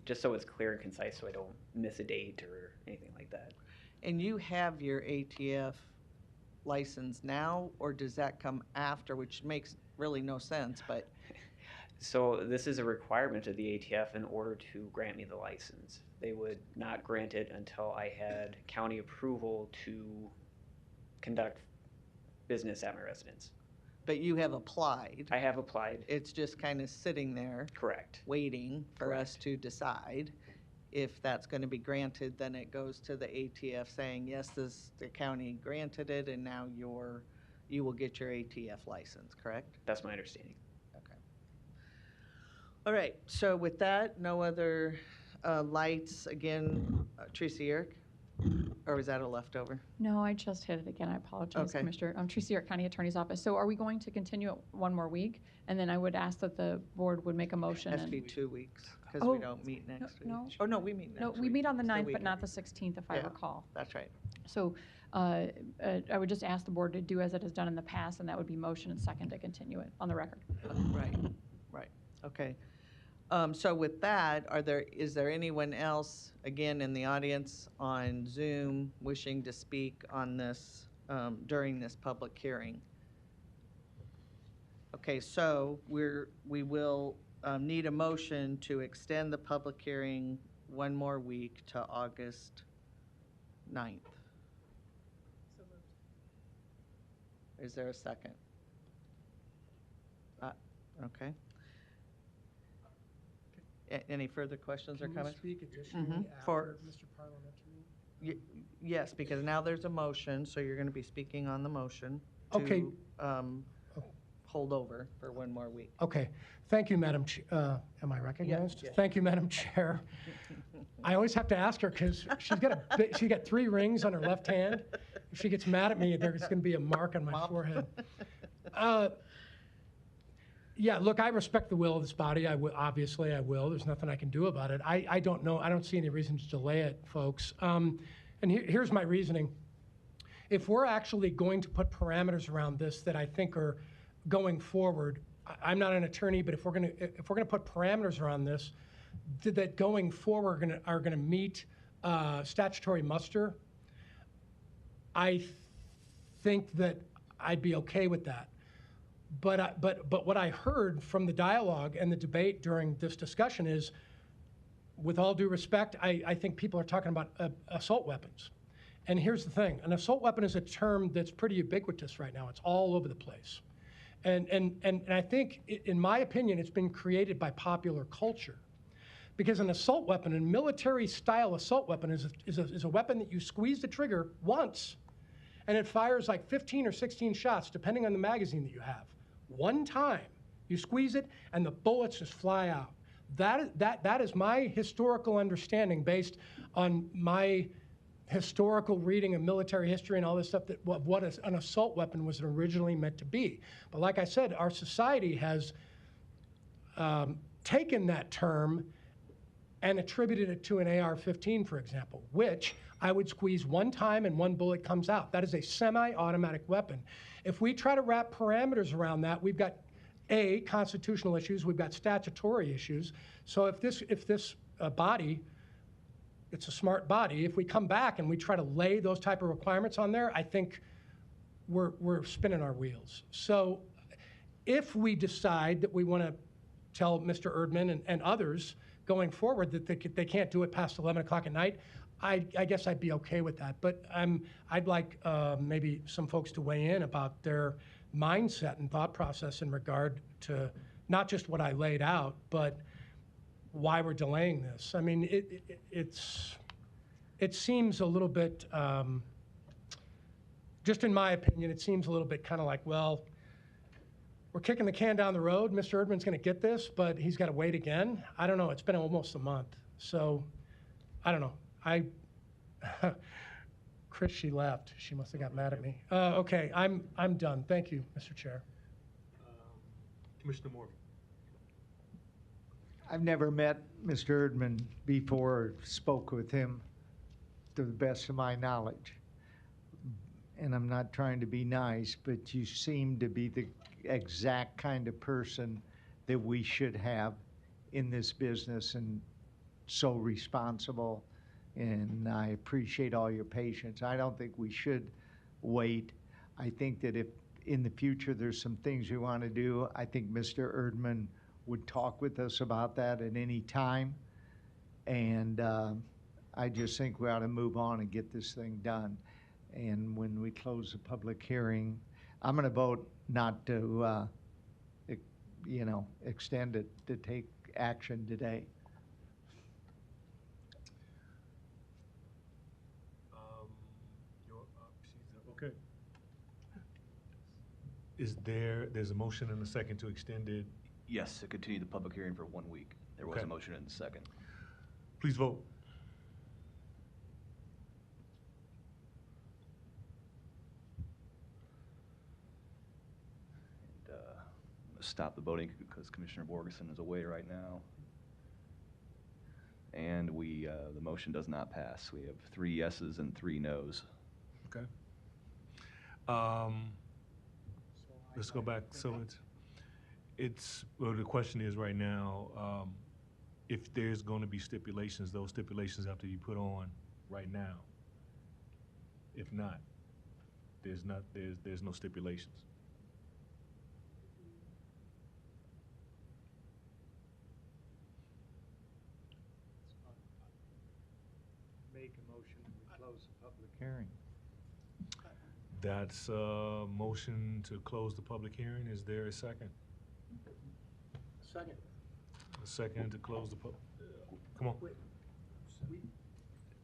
just so it's clear and concise, so I don't miss a date or anything like that. And you have your ATF license now, or does that come after, which makes really no sense, but... So this is a requirement of the ATF in order to grant me the license. They would not grant it until I had county approval to conduct business at my residence. But you have applied. I have applied. It's just kind of sitting there. Correct. Waiting for us to decide. If that's going to be granted, then it goes to the ATF saying, yes, the county granted it, and now you will get your ATF license, correct? That's my understanding. Okay. All right, so with that, no other lights. Again, Tracy Eric? Or was that a leftover? No, I just hit it again. I apologize, Okay. Commissioner. I'm Tracy York, County Attorney's Office. So are we going to continue it one more week? And then I would ask that the board would make a motion. Has to be 2 weeks, because we don't meet next week. No. Oh, no, we meet next No, week. we meet on the It's 9th, week. but not the 16th, if I Yeah, recall. That's right. So I would just ask the board to do as it has done in the past, and that would be motion and second to continue it on the record. Right, okay. So with that, is there anyone else, again, in the audience on Zoom wishing to speak on this during this public hearing? Okay, so we will need a motion to extend the public hearing one more week to August 9th. So moved. Is there a second? Okay. Any further questions or comments? Can you speak additionally For- after Mr. Parliamentary? Yes, because now there's a motion, so you're going to be speaking on the motion Okay. to hold over for one more week. Okay, thank you, Madam am I recognized? yes. Thank you, Madam Chair. I always have to ask her because she got 3 rings on her left hand. If she gets mad at me, there's going to be a mark on my forehead. Yeah, look, I respect the will of this body. Obviously, I will. There's nothing I can do about it. I don't know. I don't see any reason to delay it, folks. And here's my reasoning. If we're actually going to put parameters around this that I think are going forward, I'm not an attorney, but if we're going to put parameters around this that going forward are going to meet statutory muster, I think that I'd be okay with that. But what I heard from the dialogue and the debate during this discussion is, with all due respect, I think people are talking about assault weapons. And here's the thing. An assault weapon is a term that's pretty ubiquitous right now. It's all over the place. And I think, in my opinion, it's been created by popular culture. Because an assault weapon, a military-style assault weapon, is a weapon that you squeeze the trigger once, and it fires like 15 or 16 shots, depending on the magazine that you have. One time, you squeeze it, and the bullets just fly out. That is my historical understanding based on my historical reading of military history and all this stuff, that what an assault weapon was originally meant to be. But like I said, our society has taken that term and attributed it to an AR-15, for example, which I would squeeze one time and one bullet comes out. That is a semi-automatic weapon. If we try to wrap parameters around that, we've got constitutional issues, we've got statutory issues. So if this body, it's a smart body, if we come back and we try to lay those type of requirements on there, I think we're spinning our wheels. So if we decide that we want to tell Mr. Erdman and others going forward that they can't do it past 11 o'clock at night, I guess I'd be okay with that. But I'd like maybe some folks to weigh in about their mindset and thought process in regard to not just what I laid out, but why we're delaying this. I mean, it seems a little bit, just in my opinion, it seems a little bit kind of like, well, we're kicking the can down the road. Mr. Erdman's going to get this, but he's got to wait again. I don't know. It's been almost a month. So I don't know. Chris, she left. She must have got mad at me. Okay, I'm done. Thank you, Mr. Chair. Commissioner Morgan. I've never met Mr. Erdman before or spoke with him to the best of my knowledge. And I'm not trying to be nice, but you seem to be the exact kind of person that we should have in this business, and so responsible. And I appreciate all your patience. I don't think we should wait. I think that if in the future there's some things we want to do, I think Mr. Erdman would talk with us about that at any time. And I just think we ought to move on and get this thing done. And when we close the public hearing, I'm going to vote not to, extend it, to take action today. Okay. There's a motion and a second to extend it? Yes, to continue the public hearing for 1 week. There was Okay. a motion and a second. Please vote. And, I'm gonna stop the voting because Commissioner Borgeson is away right now. And the motion does not pass. We have 3 yeses and 3 nos. Okay. Let's go back. So well, the question is right now, if there's going to be stipulations, those stipulations have to be put on right now. If not, there's no stipulations. Make a motion to close the public hearing. That's a motion to close the public hearing. Is there a second? Second. A second to close the come on.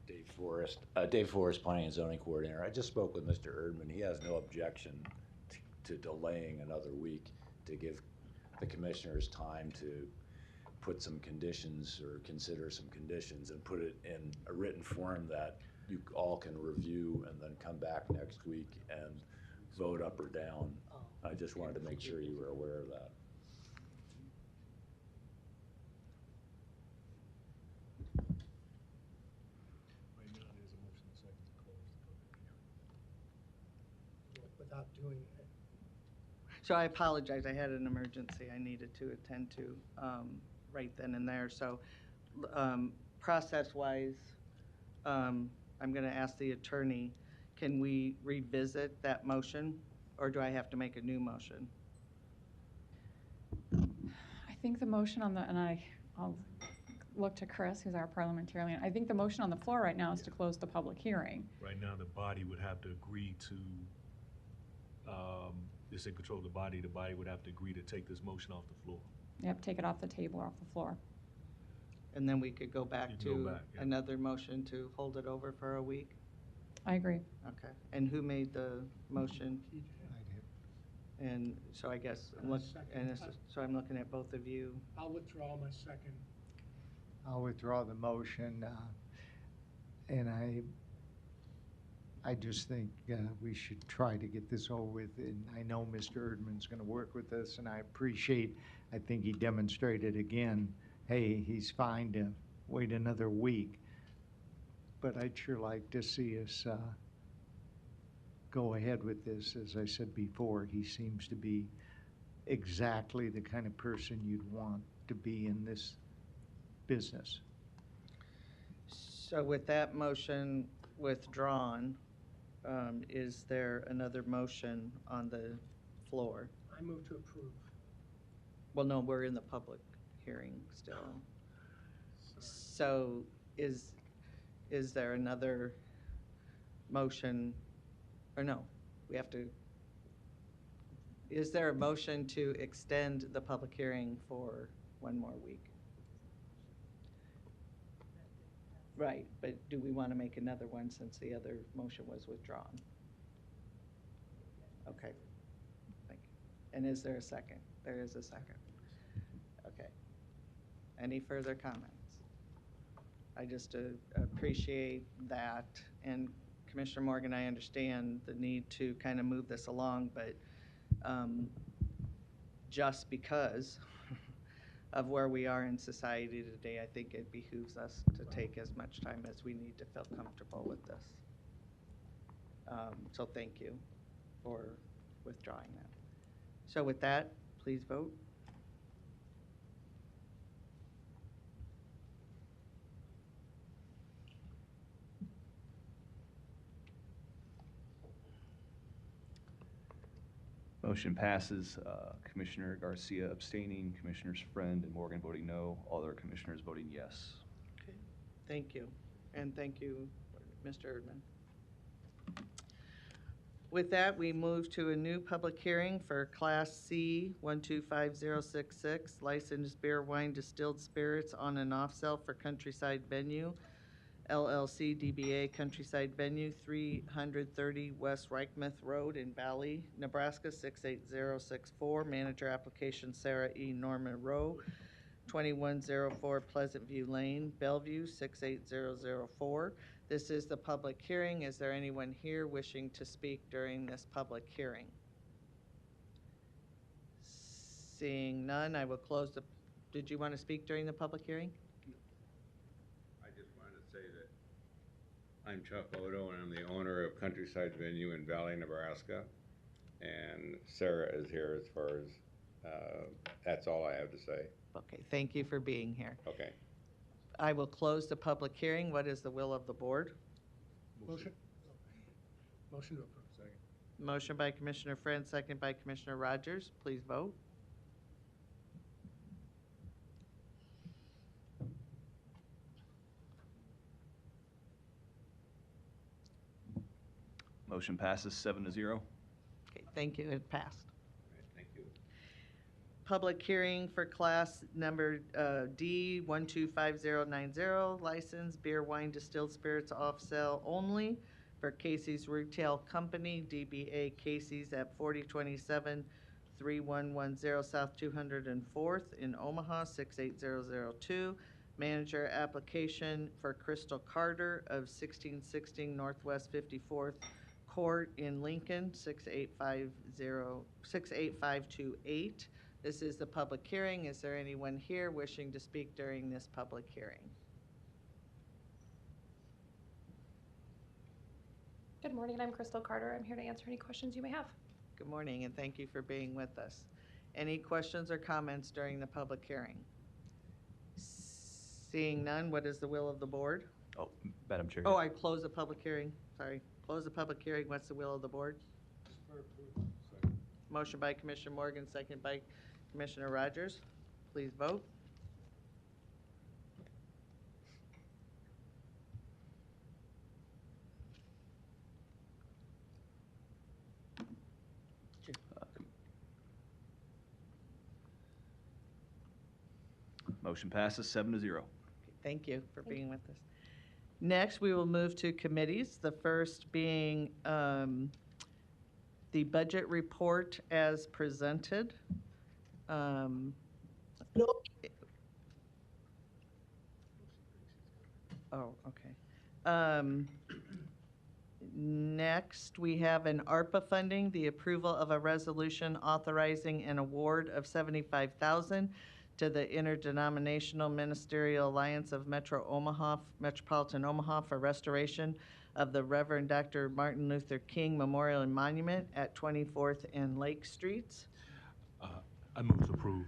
Dave Forrest, Planning and Zoning Coordinator. I just spoke with Mr. Erdman. He has no objection to delaying another week to give the commissioners time to put some conditions or consider some conditions and put it in a written form that you all can review and then come back next week and vote up or down. I just wanted to make sure you were aware of that. Right now, there's a motion and second to close the public hearing. Without doing it. So I apologize, I had an emergency I needed to attend to right then and there. So process-wise, I'm going to ask the attorney, can we revisit that motion, or do I have to make a new motion? I think the motion on the, and I'll look to Chris, who's our parliamentarian. I think the motion on the floor right now is to close the public hearing. Right now, the body would have to agree to, it's in control of the body would have to agree to take this motion off the floor. Yep, take it off the table or off the floor. And then we could go back You to can go back, yeah. another motion to hold it over for a week? I agree. Okay. And who made the motion? And so I guess, so I'm looking at both of you. I'll withdraw my second. I'll withdraw the motion, and I I just think we should try to get this over with, and I know Mr. Erdman's going to work with us, and I think he demonstrated again, hey, he's fine to wait another week. But I'd sure like to see us go ahead with this. As I said before, he seems to be exactly the kind of person you'd want to be in this business. So with that motion withdrawn, is there another motion on the floor? I move to approve. Well, no, we're in the public hearing still. So is there another motion, or no, we have to, is there a motion to extend the public hearing for one more week? Right, but do we want to make another one since the other motion was withdrawn? Okay, thank you. And is there a second? There is a second. Okay. Any further comments? I just appreciate that. And Commissioner Morgan, I understand the need to kind of move this along, but just because of where we are in society today, I think it behooves us to take as much time as we need to feel comfortable with this. So thank you for withdrawing that. So with that, please vote. Motion passes. Commissioner Garcia abstaining, Commissioners Friend and Morgan voting no, all other commissioners voting yes. Okay. Thank you. And thank you, Mr. Erdman. With that, we move to a new public hearing for Class C 125066, licensed beer, wine, distilled spirits on and off sale for Countryside Venue, LLC DBA Countryside Venue, 330 West Reichmuth Road in Valley, Nebraska 68064. Manager application Sarah E. Norman Rowe, 2104 Pleasant View Lane, Bellevue 68004. This is the public hearing. Is there anyone here wishing to speak during this public hearing? Seeing none, I will close the, did you want to speak during the public hearing? I just wanted to say that I'm Chuck Odo, and I'm the owner of Countryside Venue in Valley, Nebraska. And Sarah is here as far as, that's all I have to say. Okay, thank you for being here. Okay. I will close the public hearing. What is the will of the board? Motion? Motion to approve. Second. Motion by Commissioner Friend, second by Commissioner Rogers. Please vote. Motion passes 7-0. Okay, thank you. It passed. Thank you. Public hearing for class number D 125090, license beer, wine, distilled spirits off sale only for Casey's Retail Company, DBA Casey's at 4027 3110 South 204th in Omaha 68002. Manager application for Crystal Carter of 1616 Northwest 54th Court in Lincoln 68528. This is the public hearing. Is there anyone here wishing to speak during this public hearing? Good morning, I'm Crystal Carter. I'm here to answer any questions you may have. Good morning, and thank you for being with us. Any questions or comments during the public hearing? Seeing none, what is the will of the board? Oh, Madam Chair. Oh, I closed the public hearing. Sorry. Close the public hearing. What's the will of the board? Motion by Commissioner Morgan, second by Commissioner Rogers. Please vote. Motion passes 7-0. Thank you for being with us. Next, we will move to committees, the first being the budget report as presented. Oh, okay. Next, we have an ARPA funding, the approval of a resolution authorizing an award of $75,000 to the Interdenominational Ministerial Alliance of Metropolitan Omaha for restoration of the Reverend Dr. Martin Luther King Memorial and Monument at 24th and Lake Streets. I move to approve.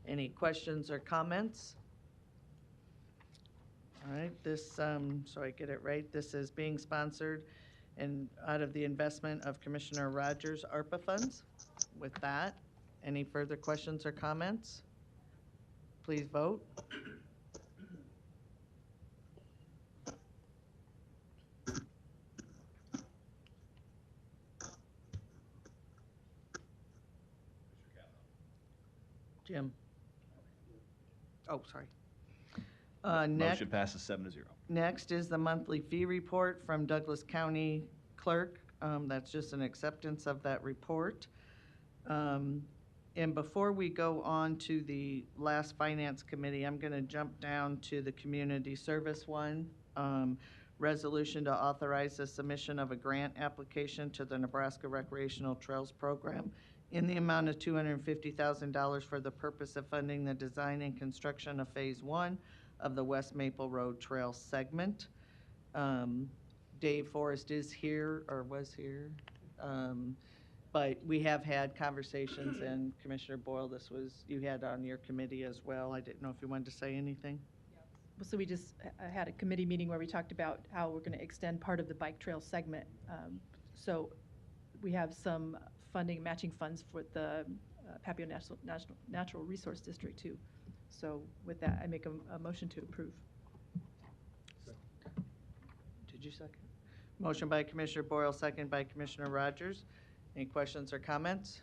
Any questions or comments? All right, this, so I get it right, this is being sponsored and out of the investment of Commissioner Rogers' ARPA funds. With that, any further questions or comments? Please vote. Jim? Oh, sorry. Motion passes 7-0. Next is the monthly fee report from Douglas County Clerk. That's just an acceptance of that report. And before we go on to the last Finance Committee, I'm going to jump down to the Community Service one. Resolution to authorize the submission of a grant application to the Nebraska Recreational Trails Program in the amount of $250,000 for the purpose of funding the design and construction of Phase 1 of the West Maple Road Trail segment. Dave Forrest is here, or was here, but we have had conversations, and Commissioner Boyle, this was, you had on your committee as well. I didn't know if you wanted to say anything. So we just had a committee meeting where we talked about how we're going to extend part of the bike trail segment. So we have some funding, matching funds for the Papio Natural Resource District too. So with that, I make a motion to approve. Did you second? Motion by Commissioner Boyle, second by Commissioner Rogers. Any questions or comments?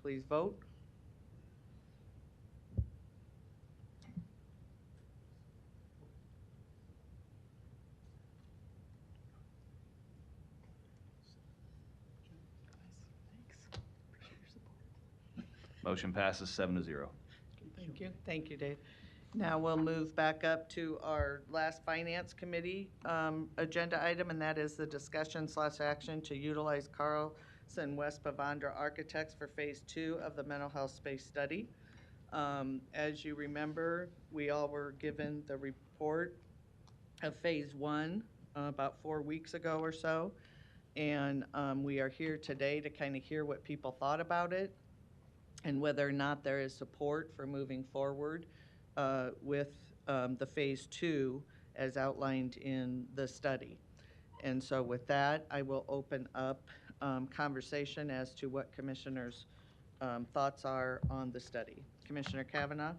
Please vote. Motion passes 7-0. Thank you. Thank you, Dave. Now we'll move back up to our last Finance Committee agenda item, and that is the discussion/action to utilize Carlson West Pavandra Architects for Phase 2 of the Mental Health Space Study. As you remember, we all were given the report of Phase 1 about 4 weeks ago or so, and we are here today to kind of hear what people thought about it and whether or not there is support for moving forward with the Phase 2 as outlined in the study. And so with that, I will open up conversation as to what commissioners' thoughts are on the study. Commissioner Kavanaugh?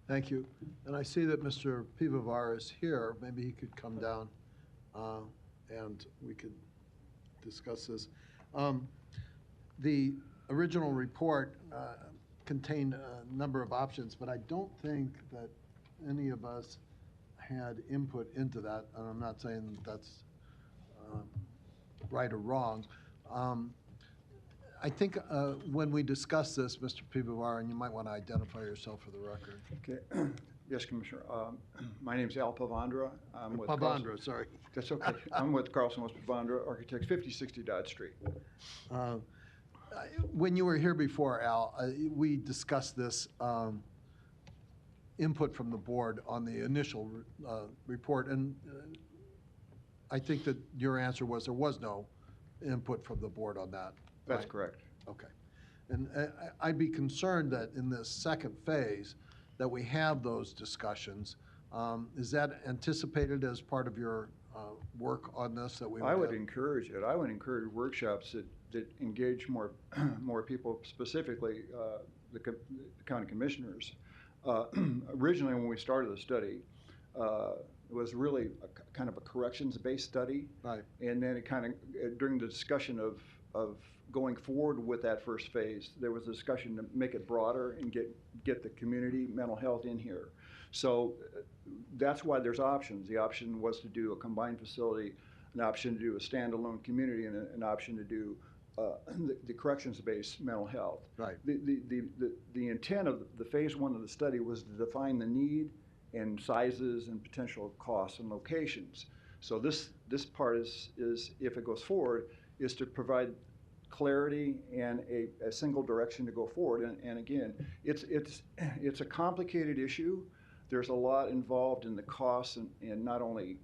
Thank you. And I see that Mr. Pivovar is here. Maybe he could come down and we could discuss this. The original report contained a number of options, but I don't think that any of us had input into that, and I'm not saying that that's right or wrong. I think when we discuss this, Mr. Pivovar, and you might want to identify yourself for the record. Okay. Yes, Commissioner. My name's Al Pavandra. I'm with Pavandra, sorry. That's okay. I'm with Carlson West Pavandra Architects, 5060 Dodge Street. When you were here before, Al, we discussed this input from the board on the initial report, and I think that your answer was there was no input from the board on that. That's right? correct. Okay. And I'd be concerned that in this second phase that we have those discussions. Is that anticipated as part of your work on this? That we I would have? encourage it. I would encourage workshops that engage more people, specifically the county commissioners. Originally, when we started the study, it was really kind of a corrections-based study. Right. And then it kind of, during the discussion of going forward with that first phase, there was a discussion to make it broader and get the community mental health in here. So that's why there's options. The option was to do a combined facility, an option to do a standalone community, and an option to do the corrections-based mental health. Right. The intent of the phase 1 of the study was to define the need and sizes and potential costs and locations. So this part is if it goes forward, is to provide clarity and a single direction to go forward. And again, it's a complicated issue. There's a lot involved in the costs and not only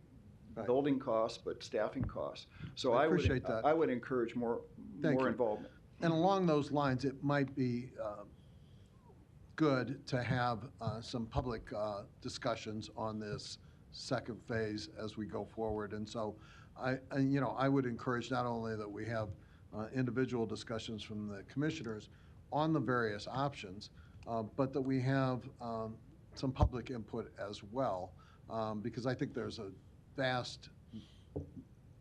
building costs, but staffing costs. So I appreciate that. I would encourage more involvement. And along those lines, it might be good to have some public discussions on this second phase as we go forward. And so I would encourage not only that we have individual discussions from the commissioners on the various options, but that we have some public input as well, because I think there's a vast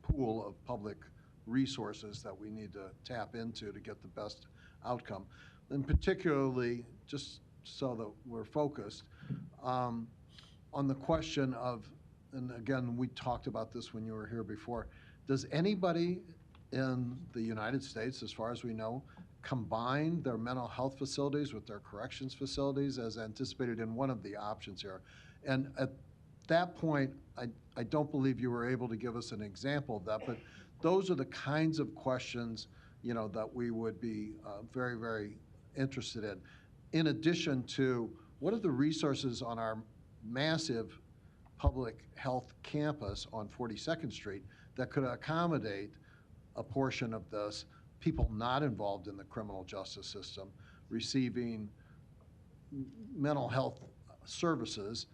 pool of public resources that we need to tap into to get the best outcome. And particularly, just so that we're focused, on the question of, and again, we talked about this when you were here before, does anybody in the United States, as far as we know, combine their mental health facilities with their corrections facilities as anticipated in one of the options here? And at that point, I don't believe you were able to give us an example of that, but those are the kinds of questions, that we would be very, very interested in addition to, what are the resources on our massive public health campus on 42nd Street that could accommodate a portion of this, people not involved in the criminal justice system, receiving mental health services.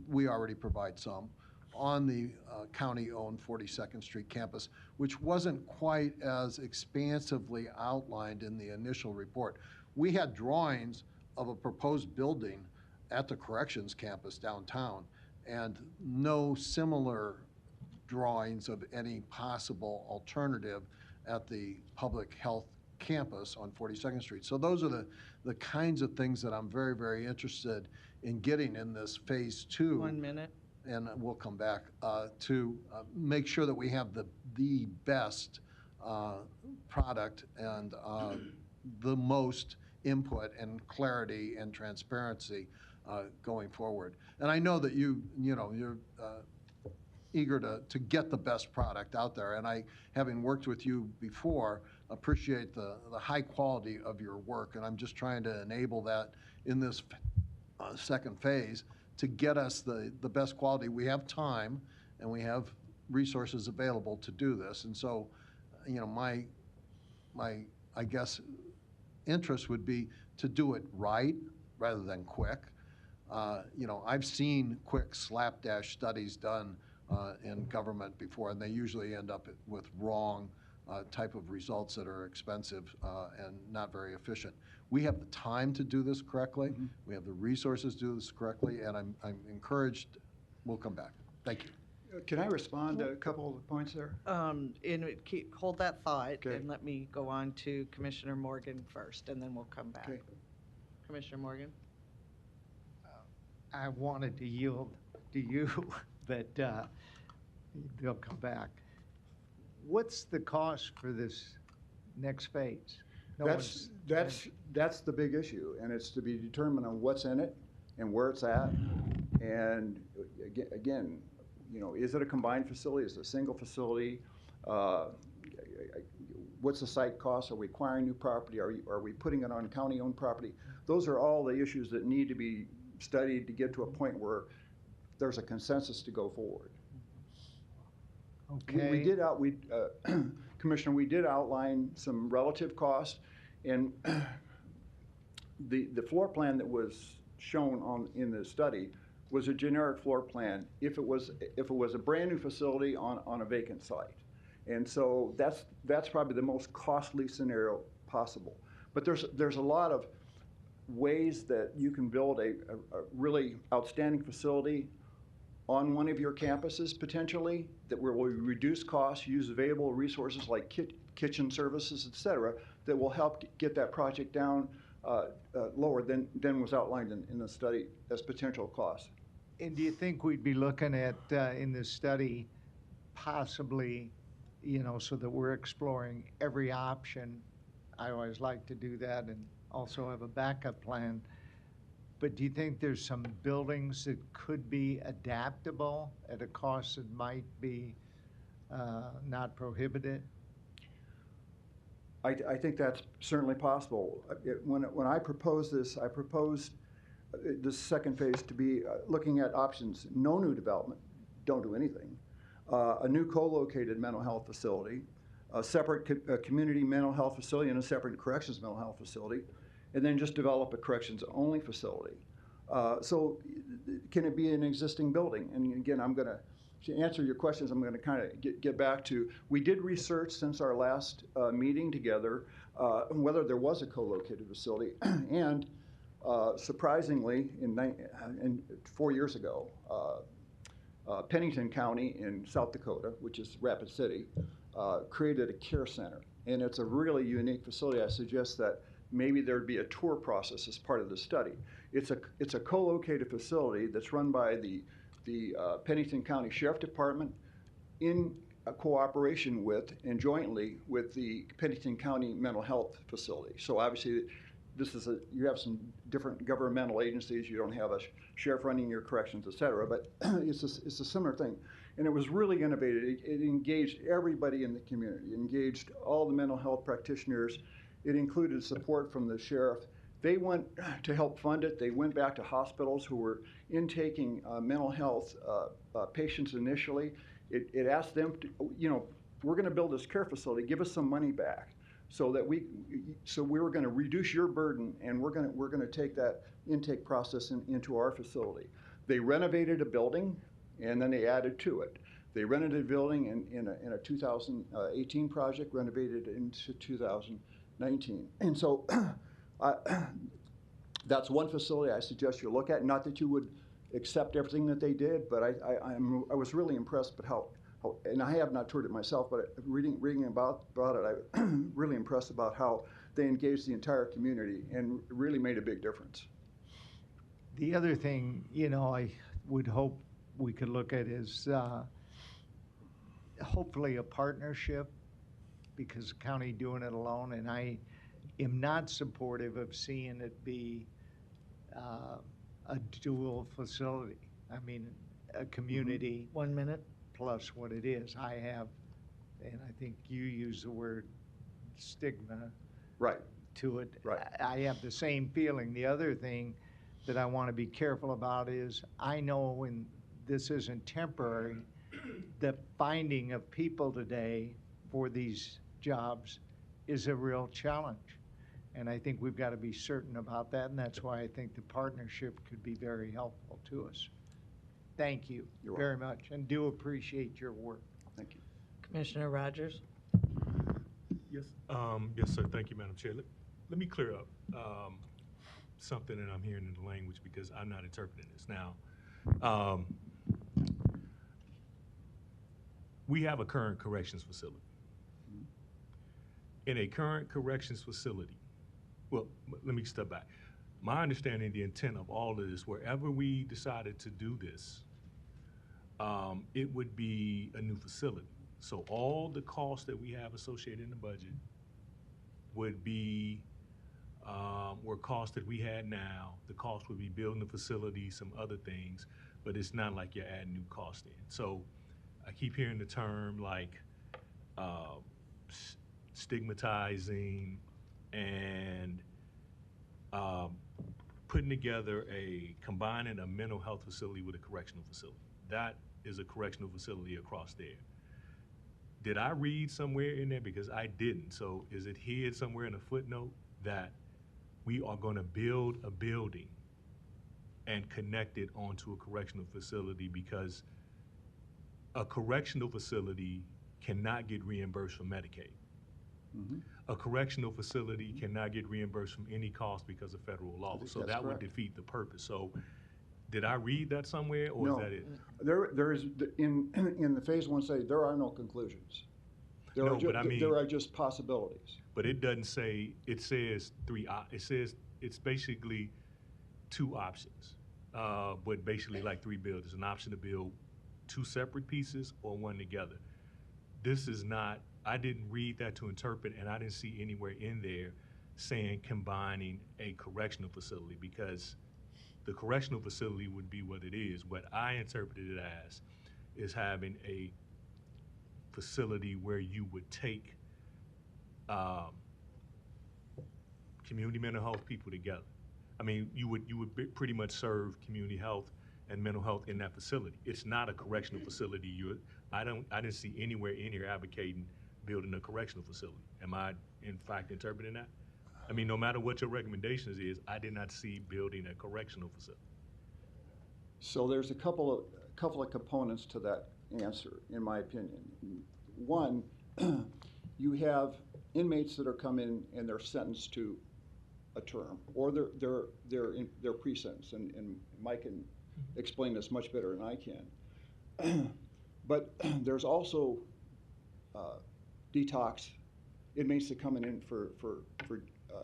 We already provide some on the county-owned 42nd Street campus, which wasn't quite as expansively outlined in the initial report. We had drawings of a proposed building at the corrections campus downtown, and no similar drawings of any possible alternative at the public health campus on 42nd Street. So those are the kinds of things that I'm very, very interested in getting in this phase 2. 1 minute. And we'll come back to make sure that we have the best product and the most input and clarity and transparency going forward. And I know that you're eager to get the best product out there. And I, having worked with you before, appreciate the high quality of your work. And I'm just trying to enable that in this second phase to get us the best quality. We have time and we have resources available to do this. And so, my I guess, interest would be to do it right rather than quick. I've seen quick slapdash studies done in government before, and they usually end up with wrong type of results that are expensive and not very efficient. We have the time to do this correctly. Mm-hmm. We have the resources to do this correctly, and I'm encouraged. We'll come back. Thank you. Can I respond to a couple of points there? Hold that thought, Okay. and let me go on to Commissioner Morgan first, and then we'll come back. Okay. Commissioner Morgan? I wanted to yield to you, but they'll come back. What's the cost for this next phase? That's the big issue, and it's to be determined on what's in it and where it's at. And again, is it a combined facility? Is it a single facility? What's the site cost? Are we acquiring new property? Are we putting it on county-owned property? Those are all the issues that need to be studied to get to a point where there's a consensus to go forward. Okay. Commissioner, we did outline some relative costs, and the floor plan that was shown in the study was a generic floor plan if it was a brand new facility on a vacant site. And so that's probably the most costly scenario possible. But there's a lot of ways that you can build a really outstanding facility on one of your campuses potentially that will reduce costs, use available resources like kitchen services, et cetera, that will help get that project down lower than was outlined in the study as potential costs. And do you think we'd be looking at, in this study, possibly, so that we're exploring every option? I always like to do that and also have a backup plan. But do you think there's some buildings that could be adaptable at a cost that might be not prohibited? I think that's certainly possible. When I proposed this, I proposed this second phase to be looking at options. No new development, don't do anything. A new co-located mental health facility, a separate community mental health facility and a separate corrections mental health facility, and then just develop a corrections-only facility. So can it be an existing building? And again, to answer your questions, I'm going to kind of get back to, we did research since our last meeting together whether there was a co-located facility. And surprisingly, 4 years ago, Pennington County in South Dakota, which is Rapid City, created a care center. And it's a really unique facility. I suggest that maybe there'd be a tour process as part of the study. It's a co-located facility that's run by the Pennington County Sheriff Department in cooperation with and jointly with the Pennington County Mental Health Facility. So obviously, you have some different governmental agencies. You don't have a sheriff running your corrections, et cetera, but it's a similar thing. And it was really innovative. It engaged everybody in the community, engaged all the mental health practitioners. It included support from the sheriff. They went to help fund it. They went back to hospitals who were intaking mental health patients initially. It asked them to, we're going to build this care facility. Give us some money back, so we were going to reduce your burden, and we're going to take that intake process into our facility. They renovated a building, and then they added to it. They renovated a building in a 2018 project, renovated it into 2019, and so. That's one facility I suggest you look at. Not that you would accept everything that they did, but I was really impressed with how, and I have not toured it myself, but reading about it, I'm really impressed about how they engaged the entire community and really made a big difference. The other thing, I would hope we could look at is hopefully a partnership, because the county doing it alone, and I am not supportive of seeing it be a dual facility. I mean, a community. 1 minute. Plus what it is. I have, and I think you use the word stigma. Right. To it. Right. I have the same feeling. The other thing that I want to be careful about is, I know when this isn't temporary, the finding of people today for these jobs is a real challenge. And I think we've got to be certain about that, and that's why I think the partnership could be very helpful to us. Thank you very much, and do appreciate your work. Thank you. Commissioner Rogers? Yes, yes, sir. Thank you, Madam Chair. Let me clear up something that I'm hearing in the language, because I'm not interpreting this. Now, we have a current corrections facility. In a current corrections facility, well, let me step back. My understanding, the intent of all of this, wherever we decided to do this, it would be a new facility. So all the costs that we have associated in the budget would be, were costs that we had now. The cost would be building the facility, some other things, but it's not like you're adding new costs in. So I keep hearing the term like stigmatizing and putting together combining a mental health facility with a correctional facility. That is a correctional facility across there. Did I read somewhere in there? Because I didn't. So is it here somewhere in a footnote that we are going to build a building and connect it onto a correctional facility? Because a correctional facility cannot get reimbursed from Medicaid. Mm-hmm. A correctional facility cannot get reimbursed from any cost because of federal law. So that would defeat the purpose. So did I read that somewhere, or is that it? There is, in the phase one study, there are no conclusions. There are just possibilities. But it doesn't say, it says it says it's basically 2 options, but basically like 3 buildings, an option to build 2 separate pieces or 1 together. This is not, I didn't read that to interpret, and I didn't see anywhere in there saying combining a correctional facility, because The correctional facility would be what it is. What I interpreted it as is having a facility where you would take community mental health people together. I mean, you would pretty much serve community health and mental health in that facility. It's not a correctional facility. I didn't see anywhere in here advocating building a correctional facility. Am I in fact interpreting that? I mean, no matter what your recommendations is, I did not see building a correctional facility. So there's a couple of components to that answer, in my opinion. One, you have inmates that are come in and they're sentenced to a term, or they're pre-sentenced, and Mike can explain this much better than I can. But there's also detox inmates that come in for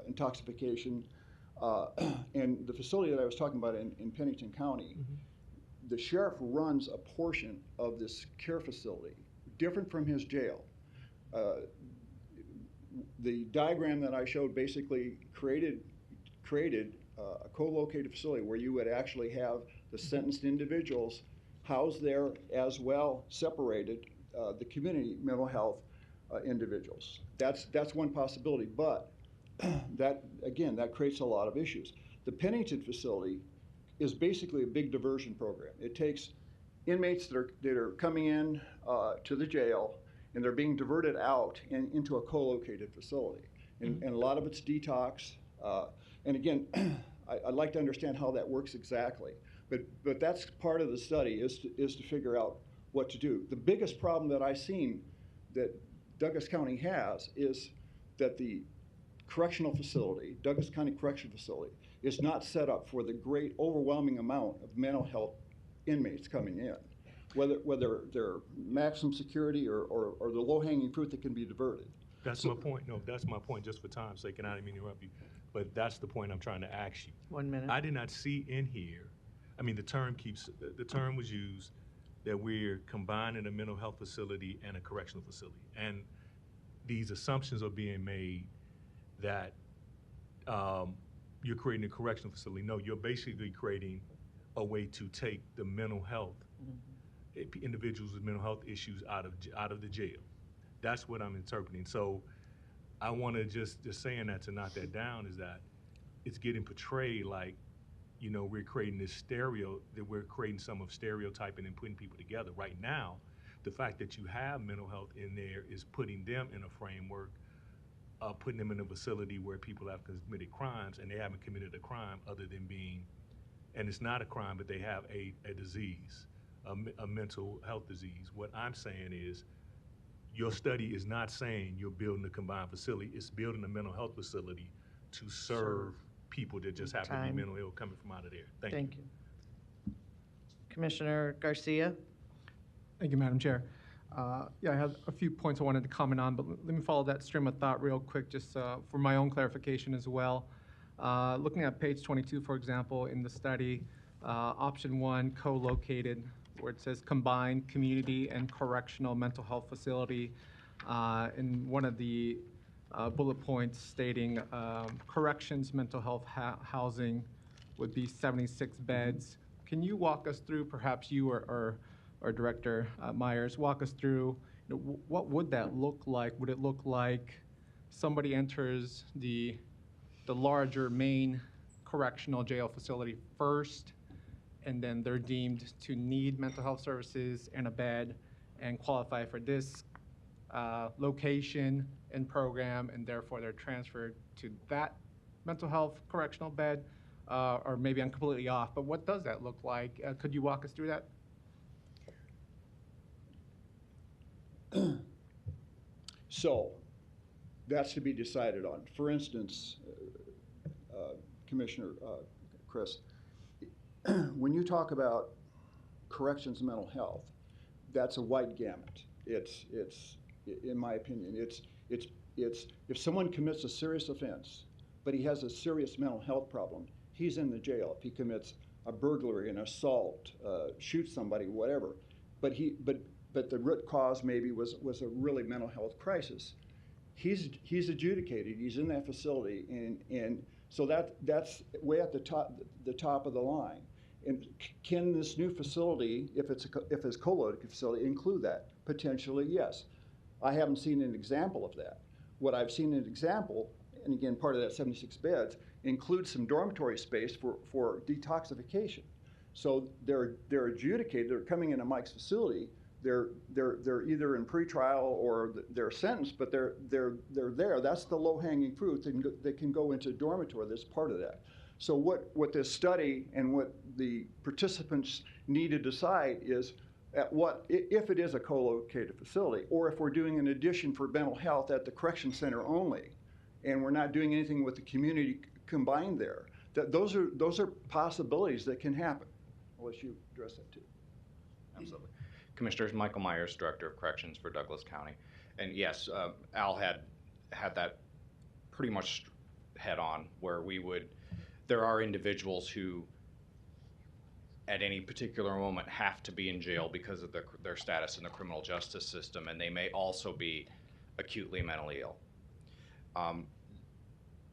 intoxication, and the facility that I was talking about in Pennington County, the sheriff runs a portion of this care facility, different from his jail. The diagram that I showed basically created a co-located facility where you would actually have the sentenced individuals housed there, as well separated the community mental health individuals. That's one possibility, but that creates a lot of issues. The Pennington facility is basically a big diversion program. It takes inmates that are coming in to the jail, and they're being diverted out into a co-located facility. And a lot of it's detox. And again, I'd like to understand how that works exactly. But that's part of the study, is to figure out what to do. The biggest problem that I've seen that Douglas County has is that the correctional facility, Douglas County Correctional Facility, is not set up for the great overwhelming amount of mental health inmates coming in, whether they're maximum security or the low-hanging fruit that can be diverted. That's my point. No, that's my point, just for time's sake, and I didn't mean to interrupt you, but that's the point I'm trying to ask you. 1 minute. I did not see in here, I mean, the term was used that we're combining a mental health facility and a correctional facility. And these assumptions are being made that you're creating a correctional facility. No, you're basically creating a way to take the mental health, individuals with mental health issues out of the jail. That's what I'm interpreting. So I want to just saying that to knock that down is that it's getting portrayed like, you know, we're creating this that we're creating some of stereotyping and putting people together. Right now, the fact that you have mental health in there is putting them in a framework, putting them in a facility where people have committed crimes, and they haven't committed a crime other than being, and it's not a crime, but they have a disease, a mental health disease. What I'm saying is, your study is not saying you're building a combined facility, it's building a mental health facility to serve people that just happen to be mentally ill coming from out of there. Thank you. Commissioner Garcia. Thank you, Madam Chair. Yeah, I had a few points I wanted to comment on, but let me follow that stream of thought real quick, just for my own clarification as well. Looking at page 22, for example, in the study, option 1, co-located, where it says combined community and correctional mental health facility. In one of the bullet points stating corrections mental health housing would be 76 beds. Can you walk us through, perhaps you or Director Myers, walk us through, you know, what would that look like? Would it look like somebody enters the larger main correctional jail facility first, and then they're deemed to need mental health services and a bed and qualify for this location and program, and therefore they're transferred to that mental health correctional bed, or maybe I'm completely off, but what does that look like? Could you walk us through that? So that's to be decided on. For instance, Commissioner Chris, when you talk about corrections mental health, that's a wide gamut. It's in my opinion, it's if someone commits a serious offense, but he has a serious mental health problem, he's in the jail. If he commits a burglary, an assault, shoots somebody, whatever, but the root cause maybe was a really mental health crisis, he's adjudicated. He's in that facility, and So that's way at the top of the line. And can this new facility, if it's co-located facility, include that? Potentially, yes. I haven't seen an example of that. What I've seen an example, and again, part of that 76 beds, includes some dormitory space for detoxification. So they're adjudicated, they're coming into Mike's facility, they're either in pretrial or they're sentenced, but they're there. That's the low-hanging fruit. They can go into a dormitory. That's part of that. So what this study and what the participants need to decide is if it is a co-located facility, or if we're doing an addition for mental health at the correction center only, and we're not doing anything with the community combined there. Those are possibilities that can happen. I'll let you address that too. Absolutely. Commissioners, Michael Myers, Director of Corrections for Douglas County. And yes, Al had that pretty much head on, where there are individuals who at any particular moment have to be in jail because of their status in the criminal justice system, and they may also be acutely mentally ill.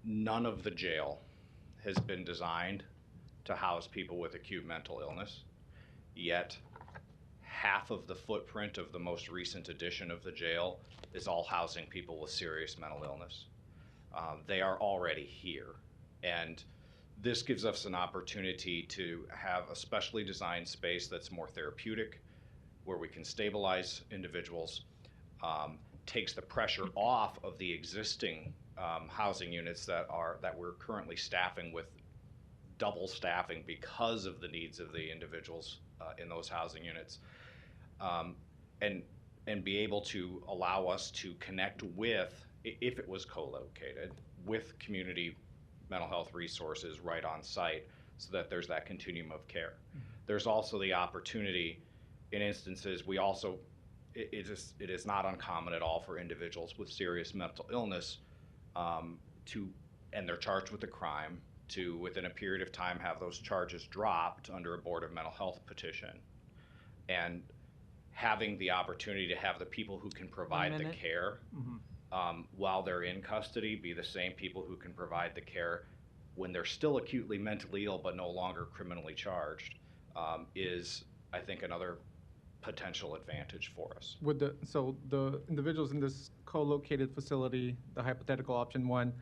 None of the jail has been designed to house people with acute mental illness, yet half of the footprint of the most recent edition of the jail is all housing people with serious mental illness. They are already here, and this gives us an opportunity to have a specially designed space that's more therapeutic, where we can stabilize individuals, takes the pressure off of the existing housing units that we're currently staffing with double staffing because of the needs of the individuals in those housing units, and be able to allow us to connect with, if it was co-located, with community mental health resources right on site, so that there's that continuum of care. There's also the opportunity in instances, it is not uncommon at all for individuals with serious mental illness and they're charged with a crime, to within a period of time have those charges dropped under a Board of Mental Health petition. And having the opportunity to have the people who can provide the care while they're in custody be the same people who can provide the care when they're still acutely mentally ill but no longer criminally charged is, I think, another potential advantage for us. So the individuals in this co-located facility, the hypothetical option one,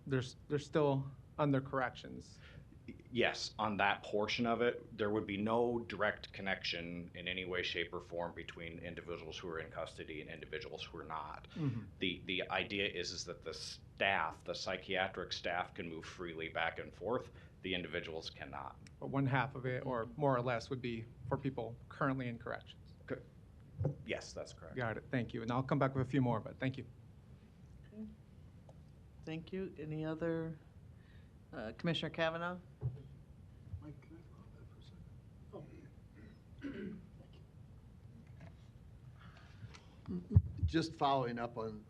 they're still under corrections? Yes, on that portion of it, there would be no direct connection in any way, shape, or form between individuals who are in custody and individuals who are not. The idea is that the staff, the psychiatric staff, can move freely back and forth. The individuals cannot. But one half of it, or more or less, would be for people currently in corrections. Yes, that's correct. Got it. Thank you. And I'll come back with a few more, but thank you. Okay. Thank you. Any other? Commissioner Kavanaugh? Mike, can I follow that for a second? Just following up on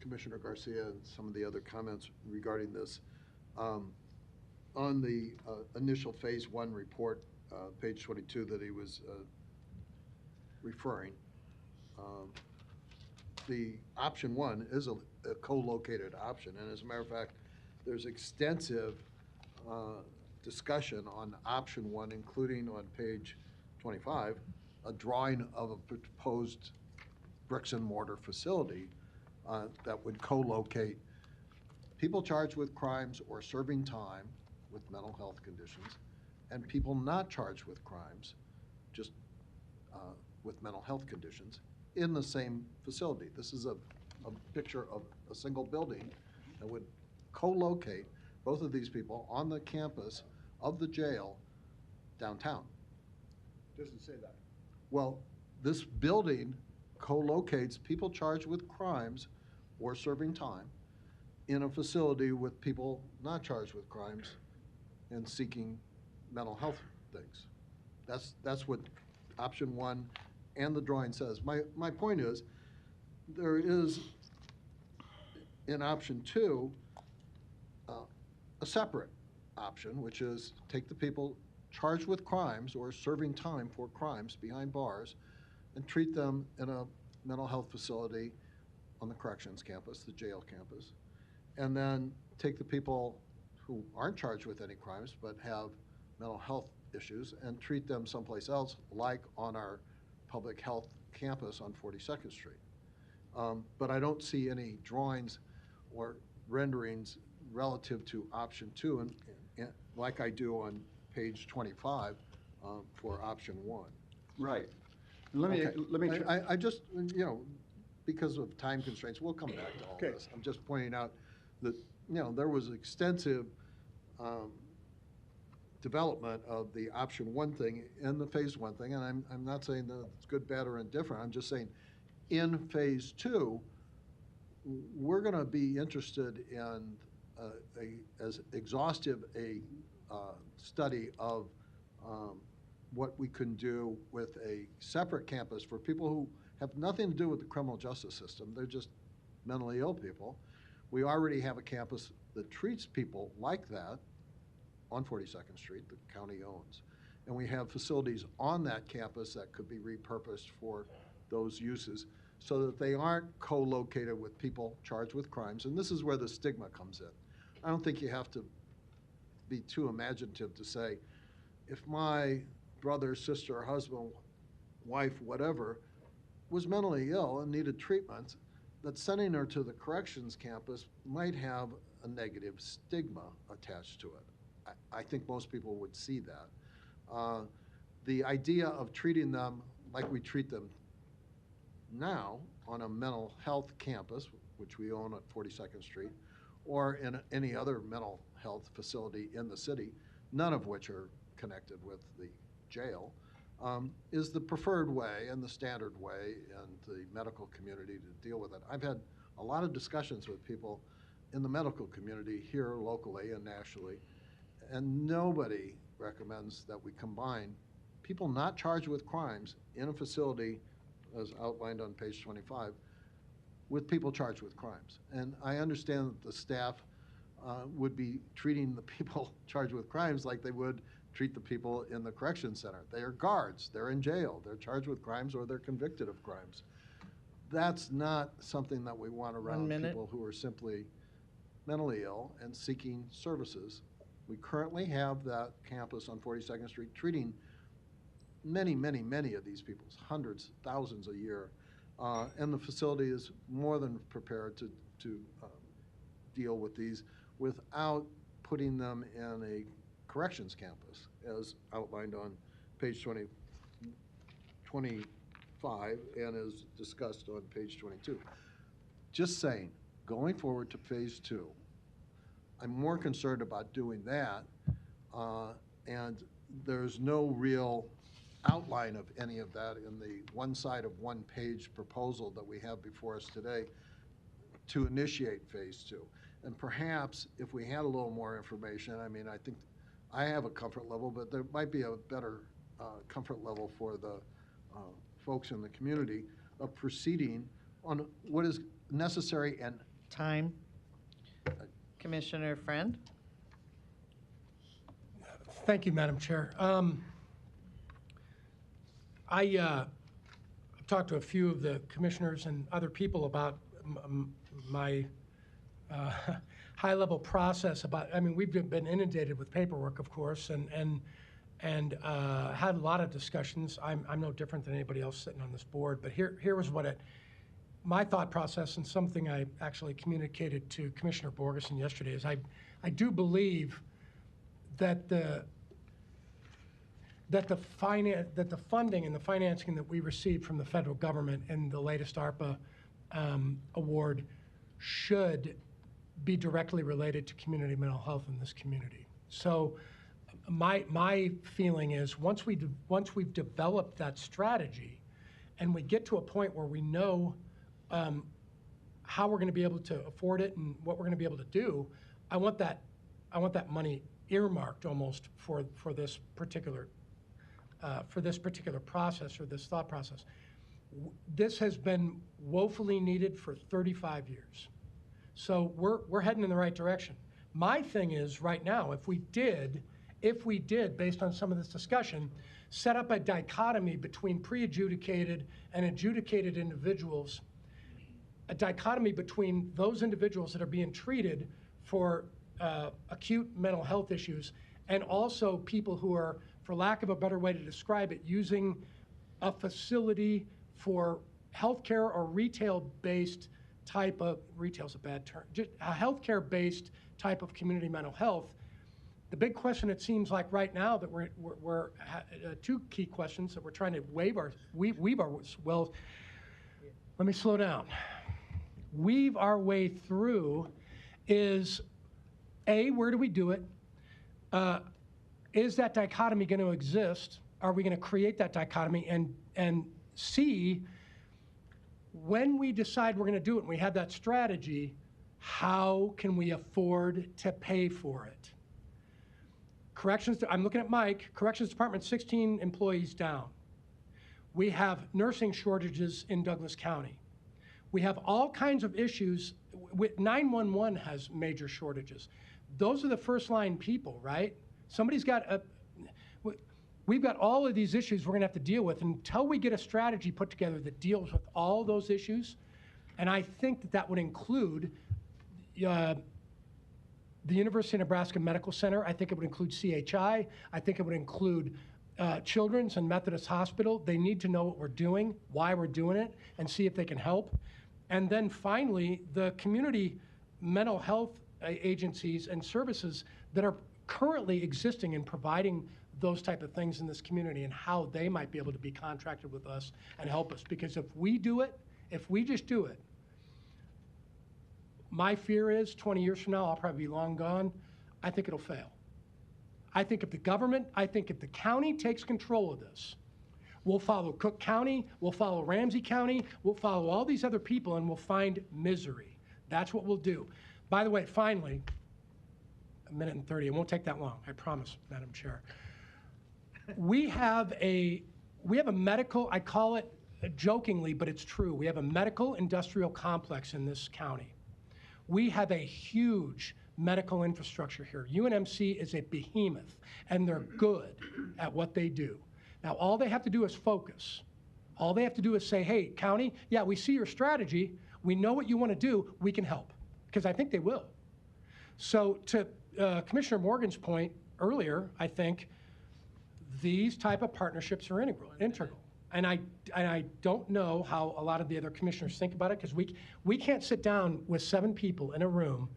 Commissioner Garcia and some of the other comments regarding this. On the initial phase 1 report, page 22 that he was referring, the option 1 is a co-located option. And as a matter of fact, there's extensive discussion on option 1, including on page 25, a drawing of a proposed bricks and mortar facility that would co-locate people charged with crimes or serving time with mental health conditions and people not charged with crimes, just with mental health conditions, in the same facility. This is a picture of a single building that would co-locate both of these people on the campus of the jail downtown. Doesn't say that. Well, this building co-locates people charged with crimes or serving time in a facility with people not charged with crimes and seeking mental health things. That's what option 1 and the drawing says. My point is, there is in option 2 a separate option, which is take the people charged with crimes or serving time for crimes behind bars and treat them in a mental health facility on the corrections campus, the jail campus, and then take the people who aren't charged with any crimes but have mental health issues and treat them someplace else, like on our public health campus on 42nd Street. But I don't see any drawings or renderings relative to option 2, and like I do on page 25 for option 1. Right. Let me I just, you know, because of time constraints, we'll come back to all this. I'm just pointing out that, you know, there was extensive development of the option 1 thing and the phase 1 thing, and I'm not saying that it's good, bad, or indifferent. I'm just saying in phase 2, we're going to be interested in as exhaustive a study of what we can do with a separate campus for people who have nothing to do with the criminal justice system. They're just mentally ill people. We already have a campus that treats people like that on 42nd Street, the county owns. And we have facilities on that campus that could be repurposed for those uses so that they aren't co-located with people charged with crimes. And this is where the stigma comes in. I don't think you have to be too imaginative to say, if my brother, sister, husband, wife, whatever, was mentally ill and needed treatment, that sending her to the corrections campus might have a negative stigma attached to it. I think most people would see that. The idea of treating them like we treat them now on a mental health campus, which we own at 42nd Street, or in any other mental health facility in the city, none of which are connected with the jail, is the preferred way and the standard way in the medical community to deal with it. I've had a lot of discussions with people in the medical community here locally and nationally, and nobody recommends that we combine people not charged with crimes in a facility, as outlined on page 25, with people charged with crimes. And I understand that the staff would be treating the people charged with crimes like they would treat the people in the correction center. They are guards, they're in jail, they're charged with crimes or they're convicted of crimes. That's not something that we want around people who are simply mentally ill and seeking services. We currently have that campus on 42nd Street treating many, many, many of these people, hundreds, thousands a year. And the facility is more than prepared to deal with these without putting them in a corrections campus, as outlined on page 25 and as discussed on page 22. Just saying, going forward to phase 2, I'm more concerned about doing that, and there's no real outline of any of that in the one side of one page proposal that we have before us today to initiate phase 2. And perhaps if we had a little more information, I mean, I think I have a comfort level, but there might be a better comfort level for the folks in the community of proceeding on what is necessary and time. Commissioner Friend? Thank you, Madam Chair. I've talked to a few of the commissioners and other people about my high-level process about, I mean, we've been inundated with paperwork, of course, and had a lot of discussions. I'm no different than anybody else sitting on this board, but here was what my thought process, and something I actually communicated to Commissioner Borgeson yesterday, is I do believe that the funding and the financing that we received from the federal government in the latest ARPA award should be directly related to community mental health in this community. So my feeling is once we've developed that strategy and we get to a point where we know how we're going to be able to afford it and what we're going to be able to do, I want that money earmarked almost for this particular process or this thought process. This has been woefully needed for 35 years. So we're heading in the right direction. My thing is right now, if we did, based on some of this discussion, set up a dichotomy between pre-adjudicated and adjudicated individuals, a dichotomy between those individuals that are being treated for acute mental health issues, and also people who are, for lack of a better way to describe it, using a facility for healthcare or retail-based type of, retail's a bad term, just a healthcare-based type of community mental health. The big question, it seems like right now that we're two key questions that we're trying to weave our, well, let me slow down. Weave our way through is, A, where do we do it? Is that dichotomy going to exist? Are we going to create that dichotomy? And C, when we decide we're going to do it and we have that strategy, how can we afford to pay for it? Corrections, I'm looking at Mike, Corrections Department, 16 employees down. We have nursing shortages in Douglas County. We have all kinds of issues. 911 has major shortages. Those are the first line people, right? Somebody's got a, we've got all of these issues we're gonna have to deal with until we get a strategy put together that deals with all those issues. And I think that that would include the University of Nebraska Medical Center. I think it would include CHI. I think it would include Children's and Methodist Hospital. They need to know what we're doing, why we're doing it, and see if they can help. And then finally, the community mental health agencies and services that are currently existing and providing those type of things in this community, and how they might be able to be contracted with us and help us. Because if we do it, if we just do it, my fear is 20 years from now, I'll probably be long gone. I think it'll fail. I think if the government, I think if the county takes control of this, we'll follow Cook County, we'll follow Ramsey County, we'll follow all these other people, and we'll find misery. That's what we'll do. By the way, finally, 1:30, it won't take that long, I promise, Madam Chair. We have a medical, I call it jokingly, but it's true. We have a medical industrial complex in this county. We have a huge medical infrastructure here. UNMC is a behemoth, and they're good at what they do. Now, all they have to do is focus. All they have to do is say, hey, county, yeah, we see your strategy. We know what you want to do. We can help, because I think they will. So to Commissioner Morgan's point earlier, I think these type of partnerships are integral. And I don't know how a lot of the other commissioners think about it, because we can't sit down with 7 people in a room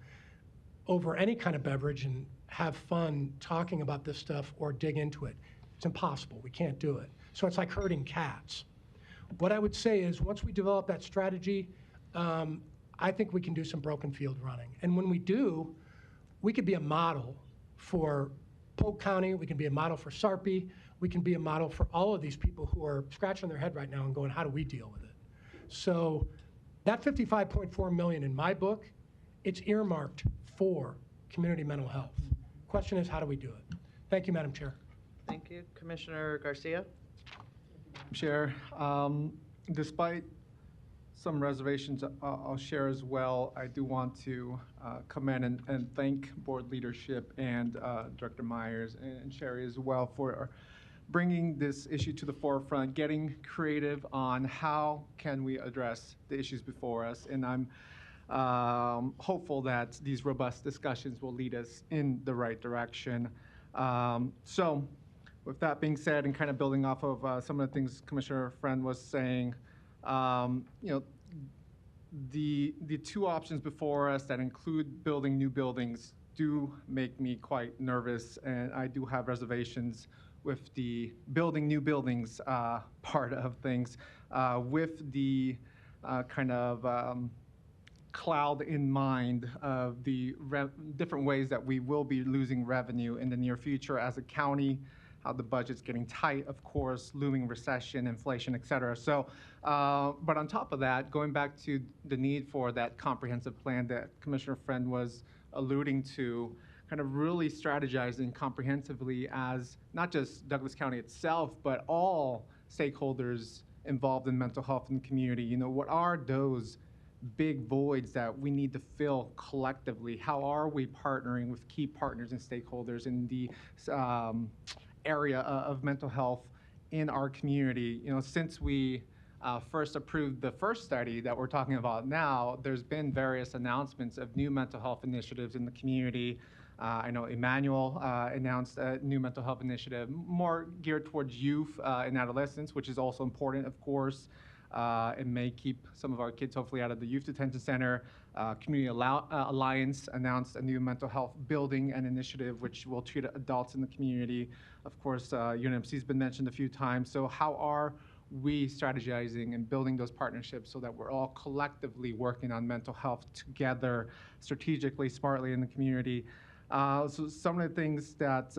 over any kind of beverage and have fun talking about this stuff or dig into it. It's impossible. We can't do it. So it's like herding cats. What I would say is, once we develop that strategy, I think we can do some broken field running. And when we do, we could be a model for Polk County. We can be a model for Sarpy. We can be a model for all of these people who are scratching their head right now and going, how do we deal with it? So that $55.4 million in my book, it's earmarked for community mental health. Question is, how do we do it? Thank you, Madam Chair. Thank you. Commissioner Garcia? Chair, despite some reservations I'll share as well, I do want to commend and thank board leadership and Director Myers and Sherry as well for bringing this issue to the forefront, getting creative on how can we address the issues before us. And I'm hopeful that these robust discussions will lead us in the right direction. So with that being said, and kind of building off of some of the things Commissioner Friend was saying, the 2 options before us that include building new buildings do make me quite nervous, and I do have reservations with the building new buildings part of things, with the kind of cloud in mind of the different ways that we will be losing revenue in the near future as a county, how the budget's getting tight, of course, looming recession, inflation, et cetera. So, but on top of that, going back to the need for that comprehensive plan that Commissioner Friend was alluding to, kind of really strategizing comprehensively as not just Douglas County itself, but all stakeholders involved in mental health in the community. You know, what are those big voids that we need to fill collectively? How are we partnering with key partners and stakeholders in the area of mental health in our community? You know, since we first approved the first study that we're talking about now, there's been various announcements of new mental health initiatives in the community. I know Emmanuel announced a new mental health initiative more geared towards youth and adolescents, which is also important, of course. It may keep some of our kids hopefully out of the youth detention center. Community Alliance announced a new mental health building and initiative which will treat adults in the community. Of course, UNMC has been mentioned a few times. So how are we strategizing and building those partnerships so that we're all collectively working on mental health together, strategically, smartly in the community? So some of the things that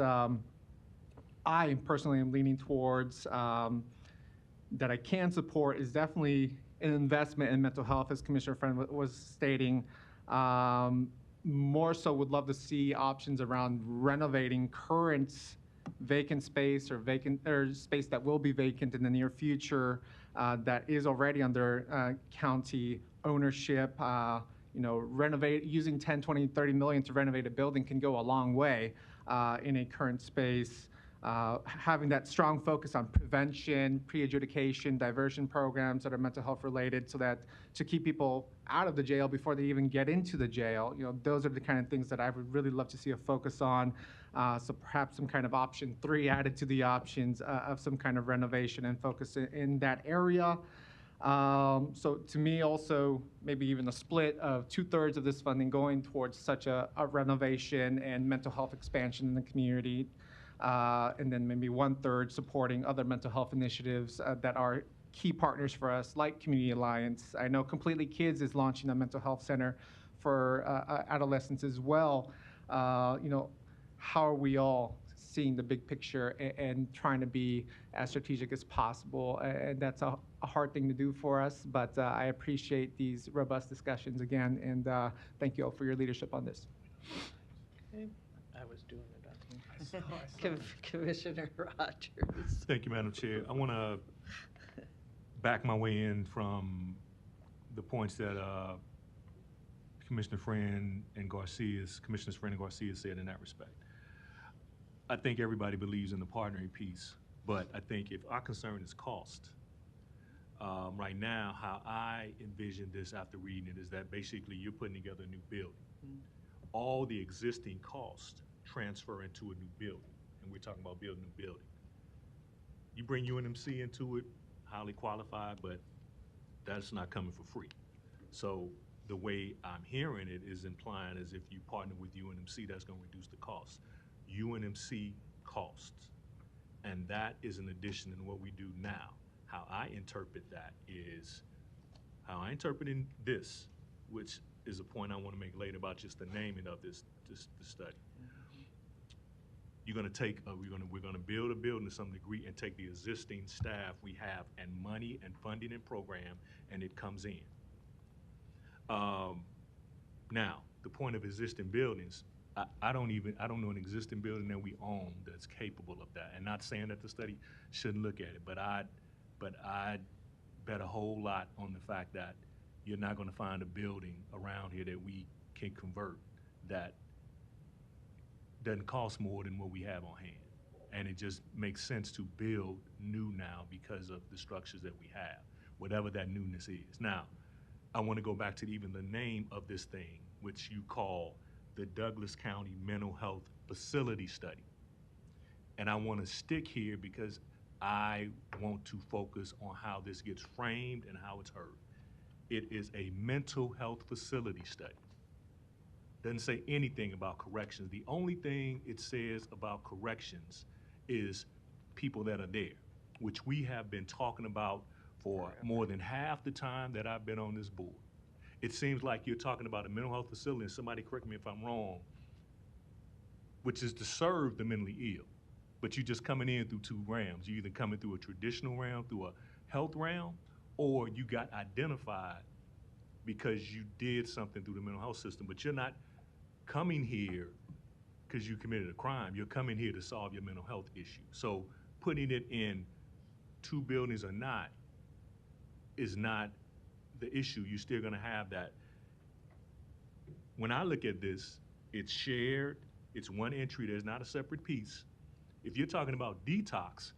I personally am leaning towards that I can support is definitely an investment in mental health, as Commissioner Friend was stating. More so would love to see options around renovating current vacant space or space that will be vacant in the near future that is already under county ownership. Using 10, 20, 30 million to renovate a building can go a long way in a current space. Having that strong focus on prevention, pre-adjudication, diversion programs that are mental health related, so that to keep people out of the jail before they even get into the jail. Those are the kind of things that I would really love to see a focus on. So perhaps some kind of option 3 added to the options of some kind of renovation and focus in that area. So to me also, maybe even a split of 2/3 of this funding going towards such a renovation and mental health expansion in the community. And then maybe 1/3 supporting other mental health initiatives that are key partners for us, like Community Alliance. I know Completely Kids is launching a mental health center for adolescents as well. How are we all seeing the big picture and trying to be as strategic as possible? And that's a hard thing to do for us, but I appreciate these robust discussions again, and thank you all for your leadership on this. Okay. I was doing it. Commissioner Rogers. Thank you, Madam Chair. I want to back my way in from the points that Commissioners Friend and Garcia said in that respect. I think everybody believes in the partnering piece, but I think if our concern is cost, right now, how I envision this after reading it is that basically you're putting together a new building. All the existing costs transfer into a new building, and we're talking about building a building. You bring UNMC into it, highly qualified, but that's not coming for free. So the way I'm hearing it is implying as if you partner with UNMC, that's going to reduce the cost. UNMC costs, and that is an addition to what we do now. How I interpret that is, how I interpret in this, which is a point I want to make later about just the naming of this study. You're going to take, we're going to build a building to some degree and take the existing staff we have and money and funding and program, and it comes in. Now, the point of existing buildings, I don't know an existing building that we own that's capable of that. And not saying that the study shouldn't look at it, but I'd bet a whole lot on the fact that you're not going to find a building around here that we can convert that doesn't cost more than what we have on hand. And it just makes sense to build new now because of the structures that we have, whatever that newness is. Now, I want to go back to even the name of this thing, which you call the Douglas County Mental Health Facility Study. And I want to stick here because I want to focus on how this gets framed and how it's heard. It is a mental health facility study. Doesn't say anything about corrections. The only thing it says about corrections is people that are there, which we have been talking about for more than half the time that I've been on this board. It seems like you're talking about a mental health facility, and somebody correct me if I'm wrong, which is to serve the mentally ill. But you're just coming in through 2 realms. You're either coming through a traditional realm, through a health realm, or you got identified because you did something through the mental health system. But you're not coming here because you committed a crime. You're coming here to solve your mental health issue. So putting it in 2 buildings or not is not the issue. You're still going to have that. When I look at this, it's shared. It's one entry. There's not a separate piece. If you're talking about detox,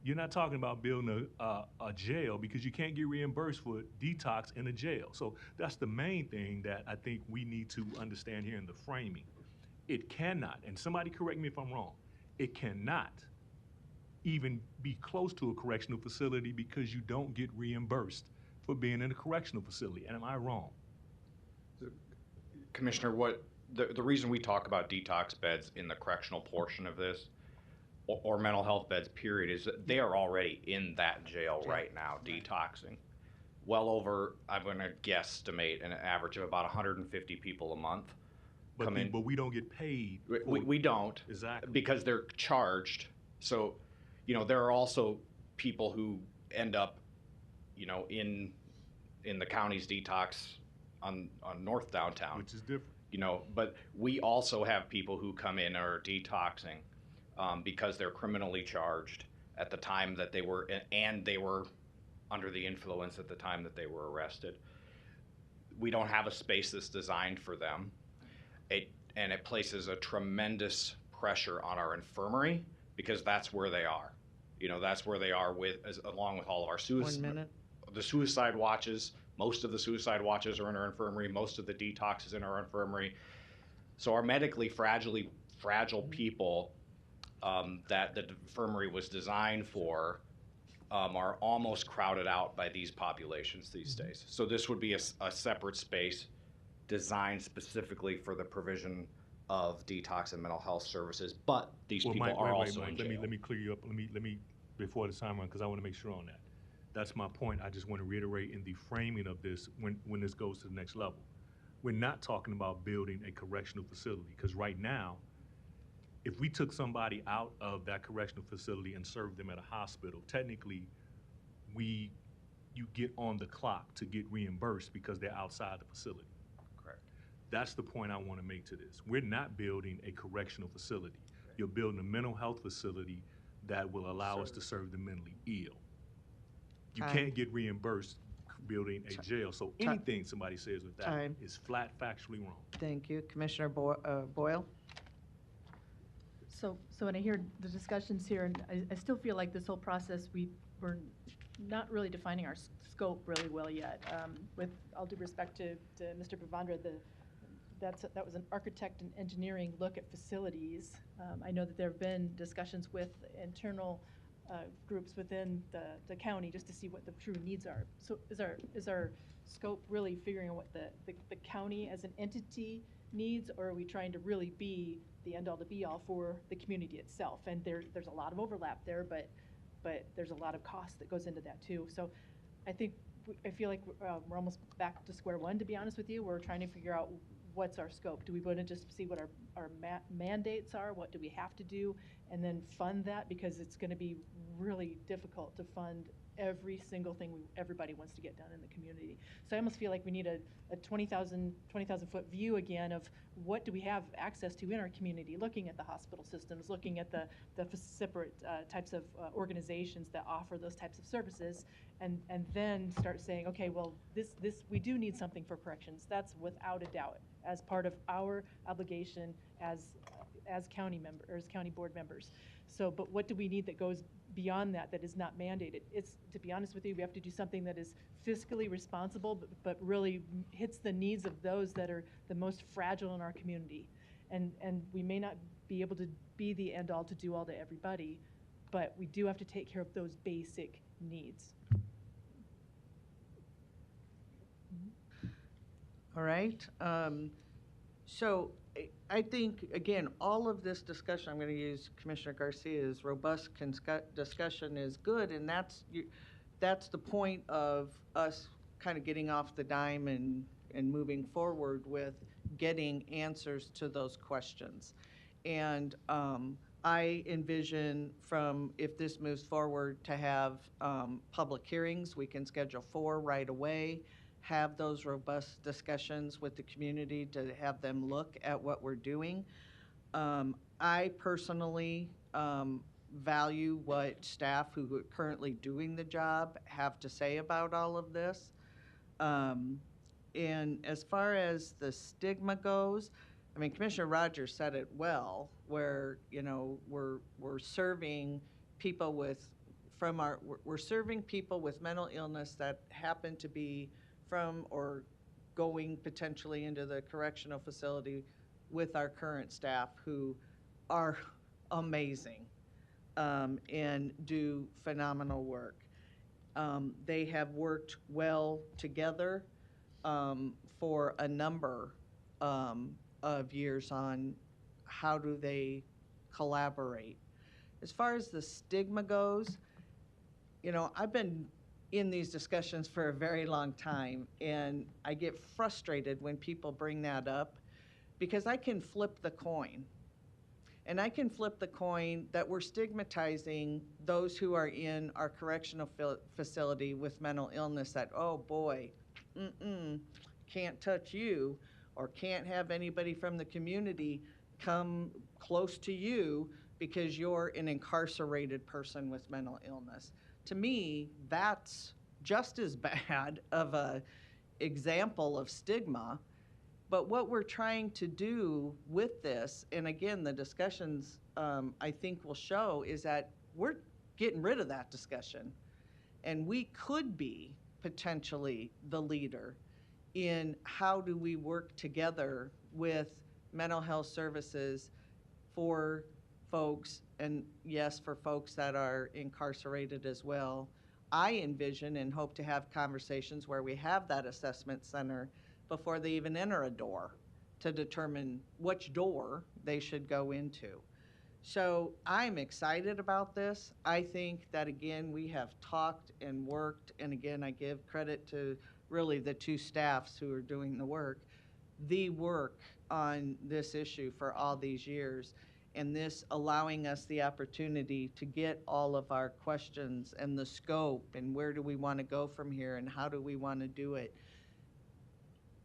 You're not talking about building a jail because you can't get reimbursed for detox in a jail. So that's the main thing that I think we need to understand here in the framing. It cannot, and somebody correct me if I'm wrong, it cannot even be close to a correctional facility because you don't get reimbursed for being in a correctional facility. And am I wrong? Commissioner, what the reason we talk about detox beds in the correctional portion of this, or mental health beds, period, is that they are already in that jail right now, detoxing. Well over, I'm going to guesstimate an average of about 150 people a month come in. But we don't get paid. We don't. Exactly. Because they're charged. So, you know, there are also people who end up, you know, in the county's detox on North Downtown. Which is different. You know, but we also have people who come in and are detoxing because they're criminally charged at the time that they were, and they were under the influence at the time that they were arrested. We don't have a space that's designed for them. And it places a tremendous pressure on our infirmary because that's where they are. You know, that's where they are along with all of our the suicide watches. Most of the suicide watches are in our infirmary. Most of the detox is in our infirmary. So our medically fragile people that the infirmary was designed for are almost crowded out by these populations these days. So this would be a separate space designed specifically for the provision of detox and mental health services, but these people are also in jail. Let me clear you up. Let me before the time run, because I want to make sure on that. That's my point. I just want to reiterate in the framing of this when this goes to the next level. We're not talking about building a correctional facility, because right now, if we took somebody out of that correctional facility and served them at a hospital, technically, you get on the clock to get reimbursed because they're outside the facility. Correct. That's the point I want to make to this. We're not building a correctional facility. You're building a mental health facility that will allow us to serve the mentally ill. You can't get reimbursed building a jail. So anything somebody says with that is flat factually wrong. Thank you. Commissioner Boyle? So when I hear the discussions here, and I still feel like this whole process, we're not really defining our scope really well yet. With all due respect to Mr. Pavandra, that was an architect and engineering look at facilities. I know that there have been discussions with internal groups within the county just to see what the true needs are. So is our scope really figuring out what the county as an entity needs, or are we trying to really be the end all to be all for the community itself? And there's a lot of overlap there, but there's a lot of cost that goes into that too. So I feel like we're almost back to square one, to be honest with you. We're trying to figure out what's our scope. Do we want to just see what our mandates are? What do we have to do? And then fund that, because it's going to be really difficult to fund every single thing everybody wants to get done in the community. So I almost feel like we need a 20,000 foot view again of what do we have access to in our community, looking at the hospital systems, looking at the separate types of organizations that offer those types of services, and then start saying, okay, well, this we do need something for corrections. That's without a doubt as part of our obligation as county members, county board members. So, but what do we need that goes beyond that is not mandated? It's, to be honest with you, we have to do something that is fiscally responsible, but really hits the needs of those that are the most fragile in our community. And we may not be able to be the end all to do all to everybody, but we do have to take care of those basic needs. All right. So I think, again, all of this discussion, I'm going to use Commissioner Garcia's robust discussion is good, and that's the point of us kind of getting off the dime and moving forward with getting answers to those questions. And I envision if this moves forward, to have public hearings. We can schedule 4 right away, have those robust discussions with the community to have them look at what we're doing. I personally value what staff who are currently doing the job have to say about all of this. And as far as the stigma goes, I mean, Commissioner Rogers said it well, where, you know, we're serving people with from we're serving people with mental illness that happen to be from or going potentially into the correctional facility with our current staff who are amazing and do phenomenal work. They have worked well together for a number of years on how do they collaborate. As far as the stigma goes, you know, I've been in these discussions for a very long time, and I get frustrated when people bring that up because I can flip the coin. And I can flip the coin that we're stigmatizing those who are in our correctional facility with mental illness that, oh boy, can't touch you, or can't have anybody from the community come close to you because you're an incarcerated person with mental illness. To me, that's just as bad of a example of stigma. But what we're trying to do with this, and again, the discussions I think will show, is that we're getting rid of that discussion. And we could be potentially the leader in how do we work together with mental health services for folks, and yes, for folks that are incarcerated as well. I envision and hope to have conversations where we have that assessment center before they even enter a door to determine which door they should go into. So I'm excited about this. I think that, again, we have talked and worked, and again, I give credit to really the two staffs who are doing the work on this issue for all these years, and this allowing us the opportunity to get all of our questions and the scope and where do we want to go from here and how do we want to do it.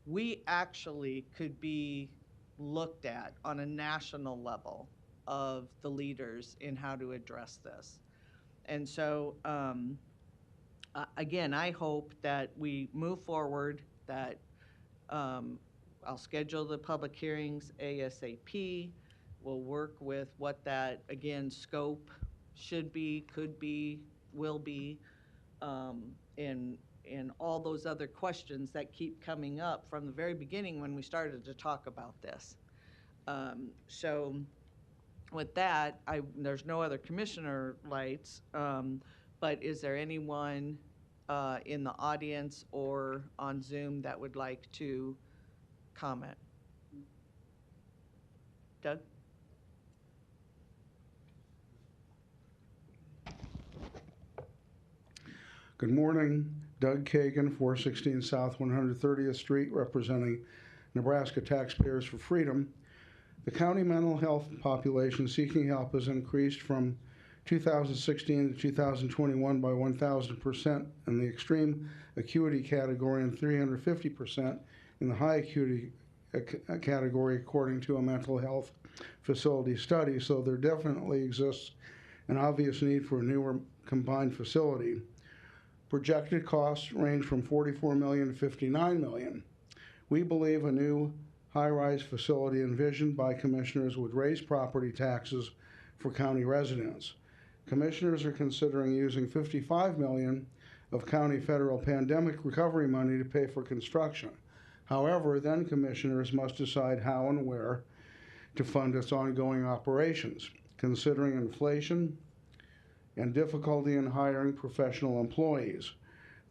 We actually could be looked at on a national level of the leaders in how to address this. And so, again, I hope that we move forward, that I'll schedule the public hearings ASAP. We'll work with what that, again, scope should be, could be, will be, and all those other questions that keep coming up from the very beginning when we started to talk about this. So with that, there's no other commissioner lights, but is there anyone in the audience or on Zoom that would like to comment? Doug? Good morning. Doug Kagan, 416 South 130th Street, representing Nebraska Taxpayers for Freedom. The county mental health population seeking help has increased from 2016 to 2021 by 1,000% in the extreme acuity category and 350% in the high acuity category, according to a mental health facility study. So there definitely exists an obvious need for a newer combined facility. Projected costs range from $44 million to $59 million. We believe a new high-rise facility envisioned by commissioners would raise property taxes for county residents. Commissioners are considering using $55 million of county federal pandemic recovery money to pay for construction. However, then commissioners must decide how and where to fund its ongoing operations, considering inflation and difficulty in hiring professional employees.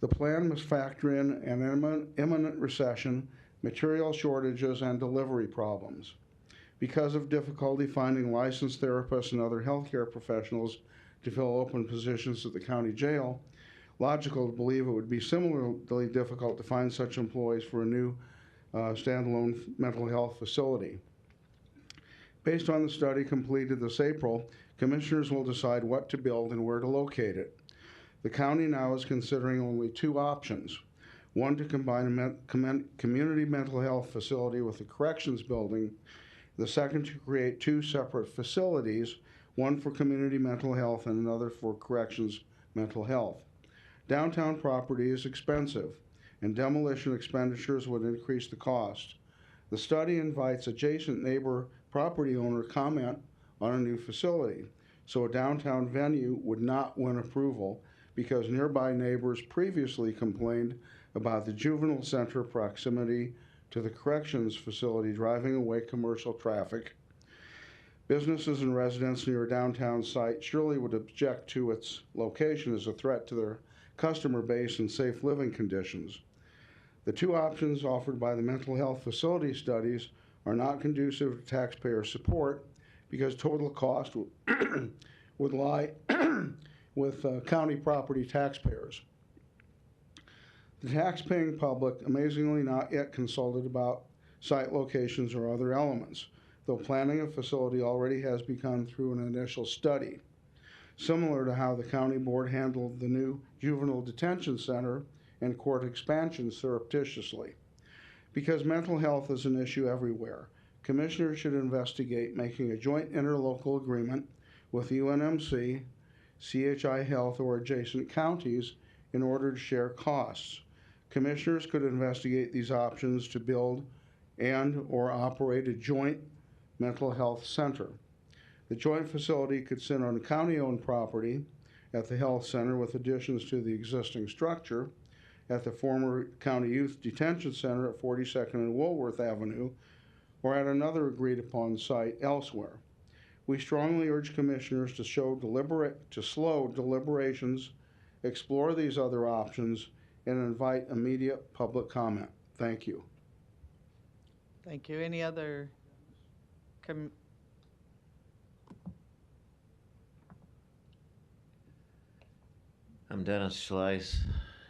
The plan must factor in an imminent recession, material shortages, and delivery problems. Because of difficulty finding licensed therapists and other healthcare professionals to fill open positions at the county jail, logical to believe it would be similarly difficult to find such employees for a new standalone mental health facility. Based on the study completed this April, commissioners will decide what to build and where to locate it. The county now is considering only two options. One, to combine a community mental health facility with a corrections building. The second, to create two separate facilities, one for community mental health and another for corrections mental health. Downtown property is expensive, and demolition expenditures would increase the cost. The study invites adjacent neighbor property owner comment on a new facility. so a downtown venue would not win approval because nearby neighbors previously complained about the juvenile center proximity to the corrections facility driving away commercial traffic. Businesses and residents near a downtown site surely would object to its location as a threat to their customer base and safe living conditions. The two options offered by the mental health facility studies are not conducive to taxpayer support because total cost would lie with county property taxpayers. The tax-paying public amazingly not yet consulted about site locations or other elements, though planning a facility already has begun through an initial study, similar to how the county board handled the new juvenile detention center and court expansion surreptitiously. Because mental health is an issue everywhere, commissioners should investigate making a joint interlocal agreement with UNMC, CHI Health, or adjacent counties in order to share costs. Commissioners could investigate these options to build and or operate a joint mental health center. The joint facility could sit on county-owned property at the health center with additions to the existing structure at the former County Youth Detention Center at 42nd and Woolworth Avenue, or at another agreed-upon site elsewhere. We strongly urge commissioners to slow deliberations, explore these other options, and invite immediate public comment. Thank you. Thank you. Any other I'm Dennis Schleiss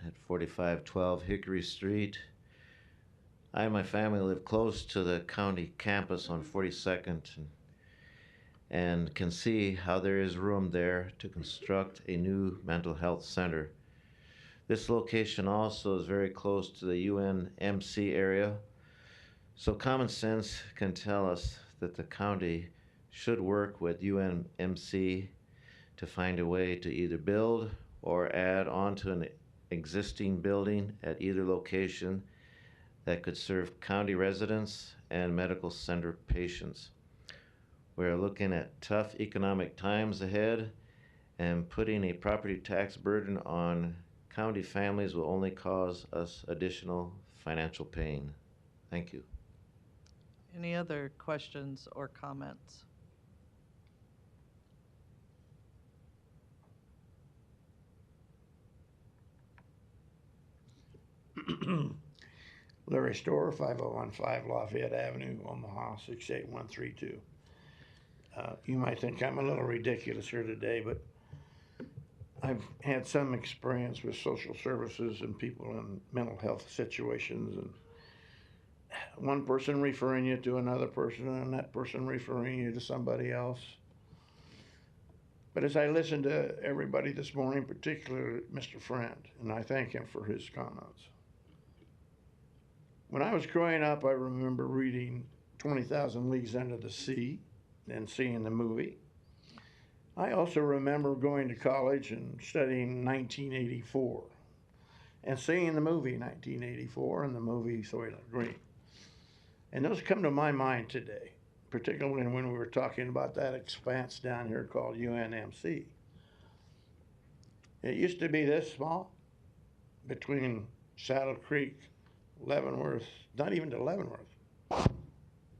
at 4512 Hickory Street. I and my family live close to the county campus on 42nd and can see how there is room there to construct a new mental health center. This location also is very close to the UNMC area, so common sense can tell us that the county should work with UNMC to find a way to either build or add on to an existing building at either location that could serve county residents and medical center patients. We're looking at tough economic times ahead, and putting a property tax burden on county families will only cause us additional financial pain. Thank you. Any other questions or comments? Larry Storr, 5015 Lafayette Avenue, Omaha, 68132. You might think I'm a little ridiculous here today, but I've had some experience with social services and people in mental health situations, and one person referring you to another person and that person referring you to somebody else. But as I listened to everybody this morning, particularly Mr. Friend, and I thank him for his comments. When I was growing up, I remember reading 20,000 Leagues Under the Sea and seeing the movie. I also remember going to college and studying 1984 and seeing the movie 1984 and the movie Soylent Green. And those come to my mind today, particularly when we were talking about that expanse down here called UNMC. It used to be this small between Saddle Creek, Leavenworth, not even to Leavenworth,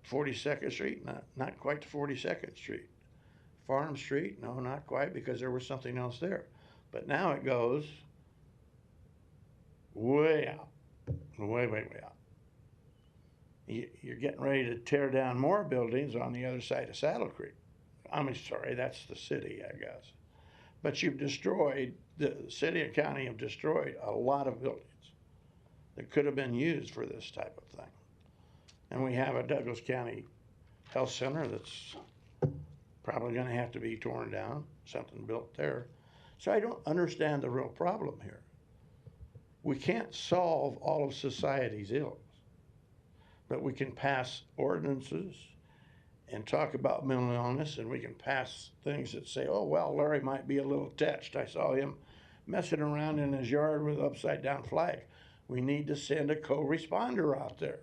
42nd Street, not quite to 42nd Street. Farm Street, no, not quite, because there was something else there. But now it goes way out, way out. You're getting ready to tear down more buildings on the other side of Saddle Creek. I'm sorry, that's the city, I guess. But you've destroyed, the city and county have destroyed a lot of buildings that could have been used for this type of thing. And we have a Douglas County Health Center that's probably going to have to be torn down, something built there. So I don't understand the real problem here. We can't solve all of society's ills, but we can pass ordinances and talk about mental illness, and we can pass things that say, oh, well, Larry might be a little touched. I saw him messing around in his yard with an upside-down flag. We need to send a co-responder out there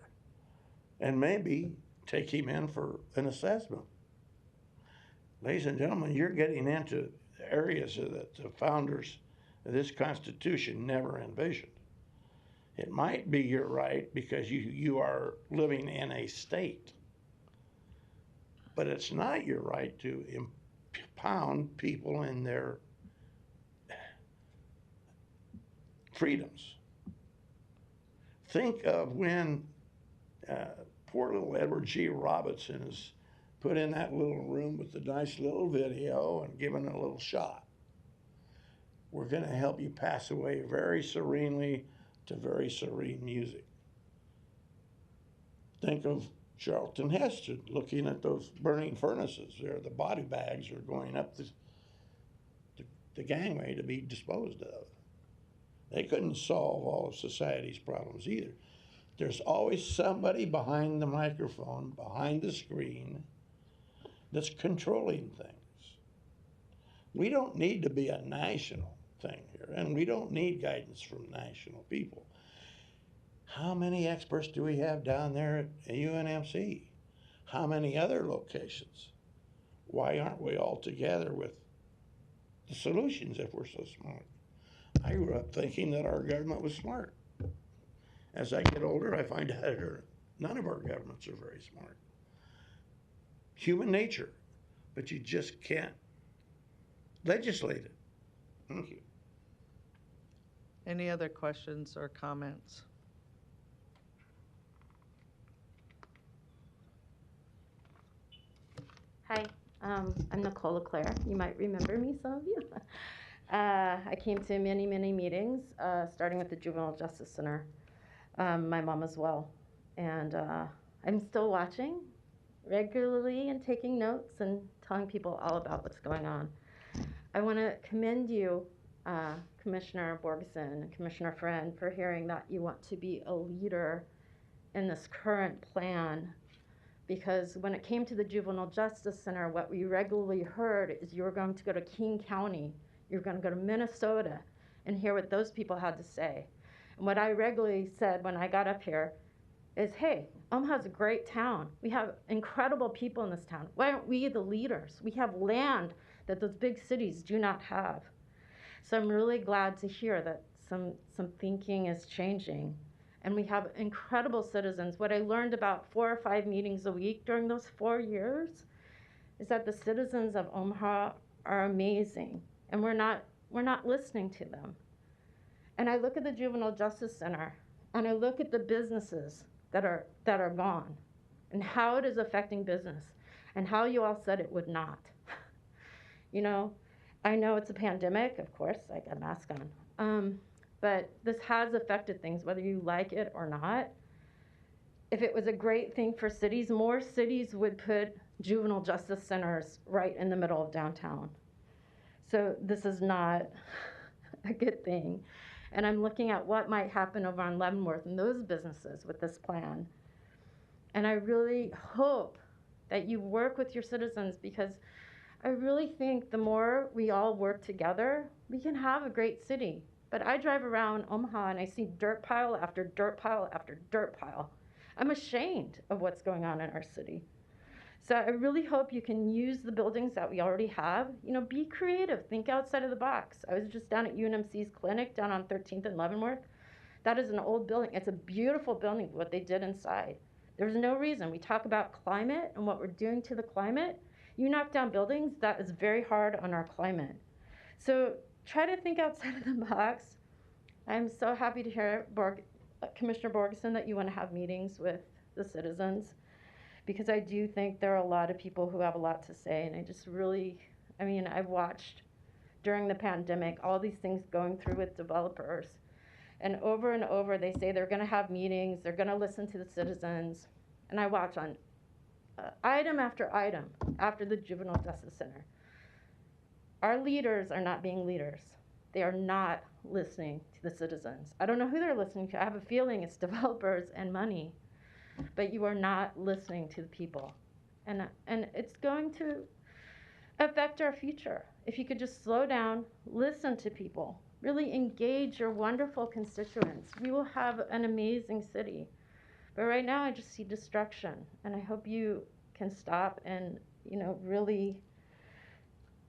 and maybe take him in for an assessment. Ladies and gentlemen, you're getting into areas that the founders of this Constitution never envisioned. It might be your right because you are living in a state, but it's not your right to impound people in their freedoms. Think of when poor little Edward G. Robinson is put in that little room with the nice little video and given a little shot. We're going to help you pass away very serenely to very serene music. Think of Charlton Heston looking at those burning furnaces there. The body bags are going up the gangway to be disposed of. They couldn't solve all of society's problems either. There's always somebody behind the microphone, behind the screen, that's controlling things. We don't need to be a national thing here, and we don't need guidance from national people. How many experts do we have down there at UNMC? How many other locations? Why aren't we all together with the solutions if we're so smart? I grew up thinking that our government was smart. As I get older, I find out none of our governments are very smart. Human nature, but you just can't legislate it. Thank you. Any other questions or comments? Hi, I'm Nicole LeClaire. You might remember me, some of you. I came to many, many meetings, starting with the Juvenile Justice Center, my mom as well. And I'm still watching regularly and taking notes and telling people all about what's going on. I want to commend you, Commissioner Borgeson and Commissioner Friend, for hearing that you want to be a leader in this current plan. Because when it came to the Juvenile Justice Center, what we regularly heard is you were going to go to King County, you're going to go to Minnesota, and hear what those people had to say. And what I regularly said when I got up here is, hey, Omaha's a great town. We have incredible people in this town. Why aren't we the leaders? We have land that those big cities do not have. So I'm really glad to hear that some thinking is changing. And we have incredible citizens. What I learned about 4 or 5 meetings a week during those 4 years is that the citizens of Omaha are amazing, and we're not listening to them. And I look at the Juvenile Justice Center, and I look at the businesses that are gone, and how it is affecting business, and how you all said it would not. You know, I know it's a pandemic, of course, I got a mask on. But this has affected things, whether you like it or not. If it was a great thing for cities, more cities would put juvenile justice centers right in the middle of downtown. So this is not a good thing. And I'm looking at what might happen over on Leavenworth and those businesses with this plan. And I really hope that you work with your citizens, because I really think the more we all work together, we can have a great city. But I drive around Omaha and I see dirt pile after dirt pile after dirt pile. I'm ashamed of what's going on in our city. So I really hope you can use the buildings that we already have. You know, be creative, think outside of the box. I was just down at UNMC's clinic down on 13th and Leavenworth. That is an old building. It's a beautiful building, what they did inside. There's no reason. We talk about climate and what we're doing to the climate. You knock down buildings, that is very hard on our climate. So try to think outside of the box. I'm so happy to hear, Commissioner Borgeson, that you want to have meetings with the citizens, because I do think there are a lot of people who have a lot to say. And I just really, I've watched during the pandemic all these things going through with developers. And over they say they're going to have meetings, they're going to listen to the citizens. And I watch on item after item after the Juvenile Justice Center. Our leaders are not being leaders. They are not listening to the citizens. I don't know who they're listening to. I have a feeling it's developers and money. But you are not listening to the people. And it's going to affect our future. If you could just slow down, listen to people, really engage your wonderful constituents, we will have an amazing city. But right now I just see destruction. And I hope you can stop and, really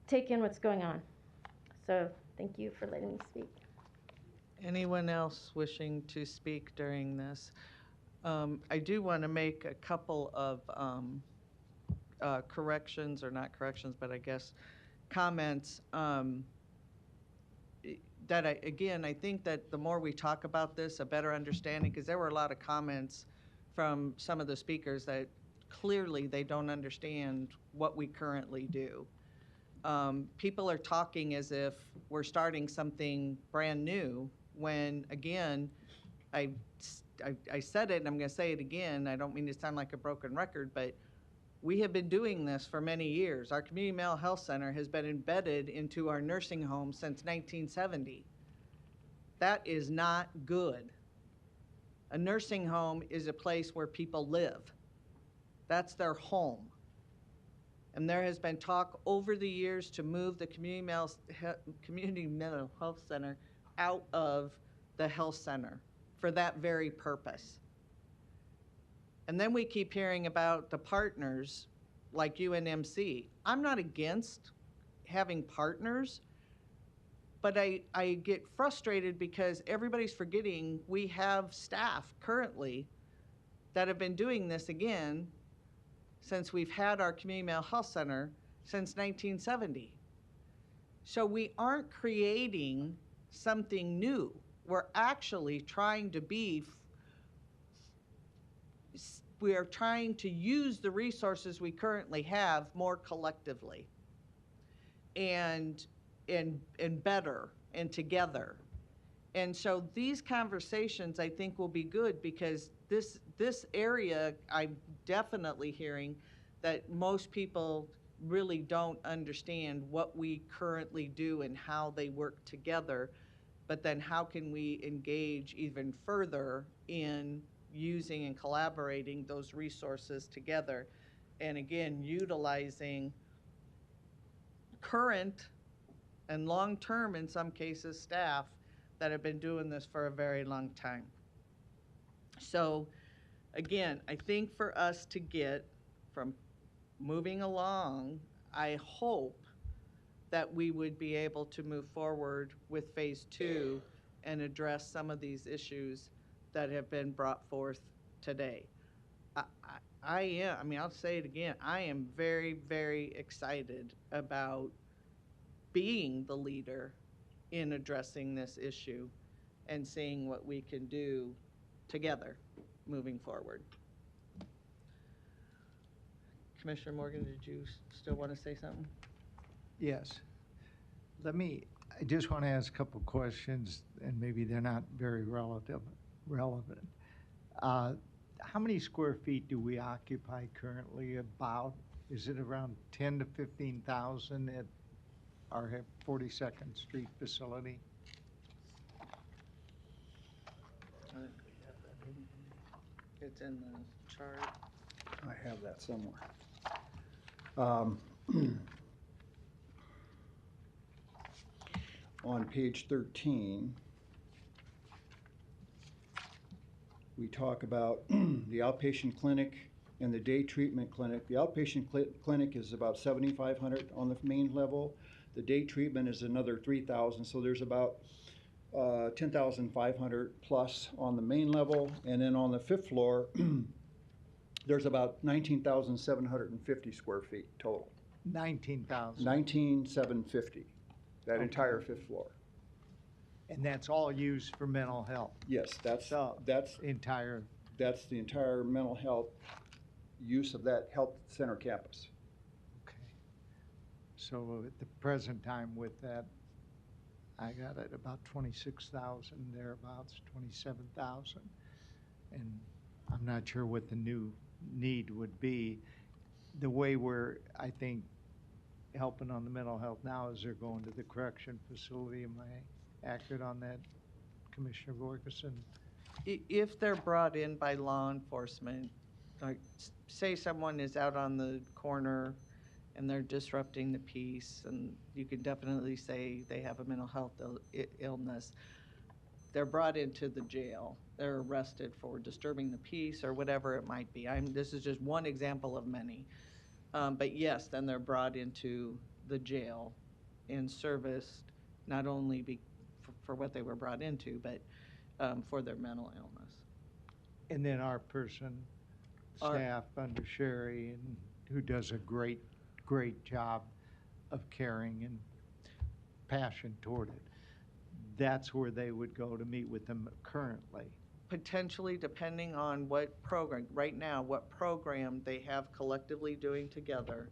take in what's going on. So thank you for letting me speak. Anyone else wishing to speak during this? I do want to make a couple of corrections, or not corrections, but I guess comments. That I think that the more we talk about this, a better understanding, because there were a lot of comments from some of the speakers that clearly they don't understand what we currently do. People are talking as if we're starting something brand new, when, again, I said it and I'm going to say it again. I don't mean to sound like a broken record, but we have been doing this for many years. Our community mental health center has been embedded into our nursing home since 1970. That is not good. A nursing home is a place where people live. That's their home. And there has been talk over the years to move the community mental health center out of the health center for that very purpose. And then we keep hearing about the partners like UNMC. I'm not against having partners, but I get frustrated because everybody's forgetting we have staff currently that have been doing this again since we've had our community mental health center since 1970. So we aren't creating something new. We're actually trying to we are trying to use the resources we currently have more collectively and better and together. And so these conversations, I think, will be good, because this area, I'm definitely hearing that most people really don't understand what we currently do and how they work together. But then how can we engage even further in using and collaborating those resources together? And again, utilizing current and long-term, in some cases, staff that have been doing this for a very long time. So again, I think for us to get from moving along, I hope that we would be able to move forward with phase 2 and address some of these issues that have been brought forth today. I'll say it again, I am very, very excited about being the leader in addressing this issue and seeing what we can do together moving forward. Commissioner Morgan, did you still want to say something? Yes. I just want to ask a couple questions, and maybe they're not very relevant. How many square feet do we occupy currently about? Is it around 10 to 15,000 at our 42nd Street facility? It's in the chart. I have that somewhere. On page 13, we talk about the outpatient clinic and the day treatment clinic. The outpatient clinic is about 7,500 on the main level. The day treatment is another 3,000, so there's about 10,500 plus on the main level. And then on the 5th floor, there's about 19,750 square feet total. 19,000. 19,750, that Okay. entire 5th floor. And that's all used for mental health? Yes, that's entire. That's the entire mental health use of that health center campus. Okay. So at the present time with that, I got it about 26,000 thereabouts, 27,000. And I'm not sure what the new need would be. The way we're, I think, helping on the mental health now is they're going to the correction facility. Am I accurate on that, Commissioner Borgeson? If they're brought in by law enforcement, like say someone is out on the corner and they're disrupting the peace, and you can definitely say they have a mental health illness, they're brought into the jail. They're arrested for disturbing the peace or whatever it might be. This is just one example of many. But yes, then they're brought into the jail and serviced not only for what they were brought into, but for their mental illness. And then our person, staff under Sherry, and who does a great job of caring and passion toward it. That's where they would go to meet with them currently. Potentially, depending on what program, right now, what program they have collectively doing together,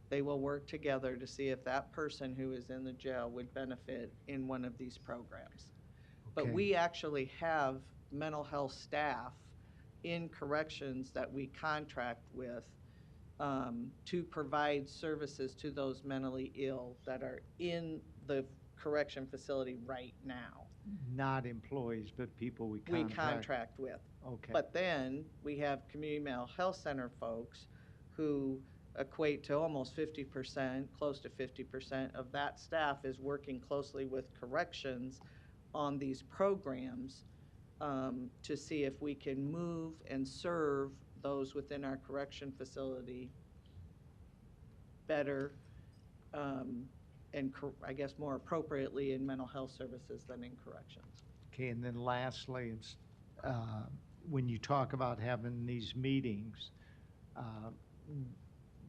they will work together to see if that person who is in the jail would benefit in one of these programs. But Okay. we actually have mental health staff in corrections that we contract with to provide services to those mentally ill that are in the correction facility right now. Not employees, but people we We contract. contract with. Okay. But then we have community mental health center folks who equate to almost 50%, close to 50% of that staff is working closely with corrections on these programs to see if we can move and serve those within our correction facility better and I guess more appropriately in mental health services than in corrections. Okay, and then lastly, it's, when you talk about having these meetings,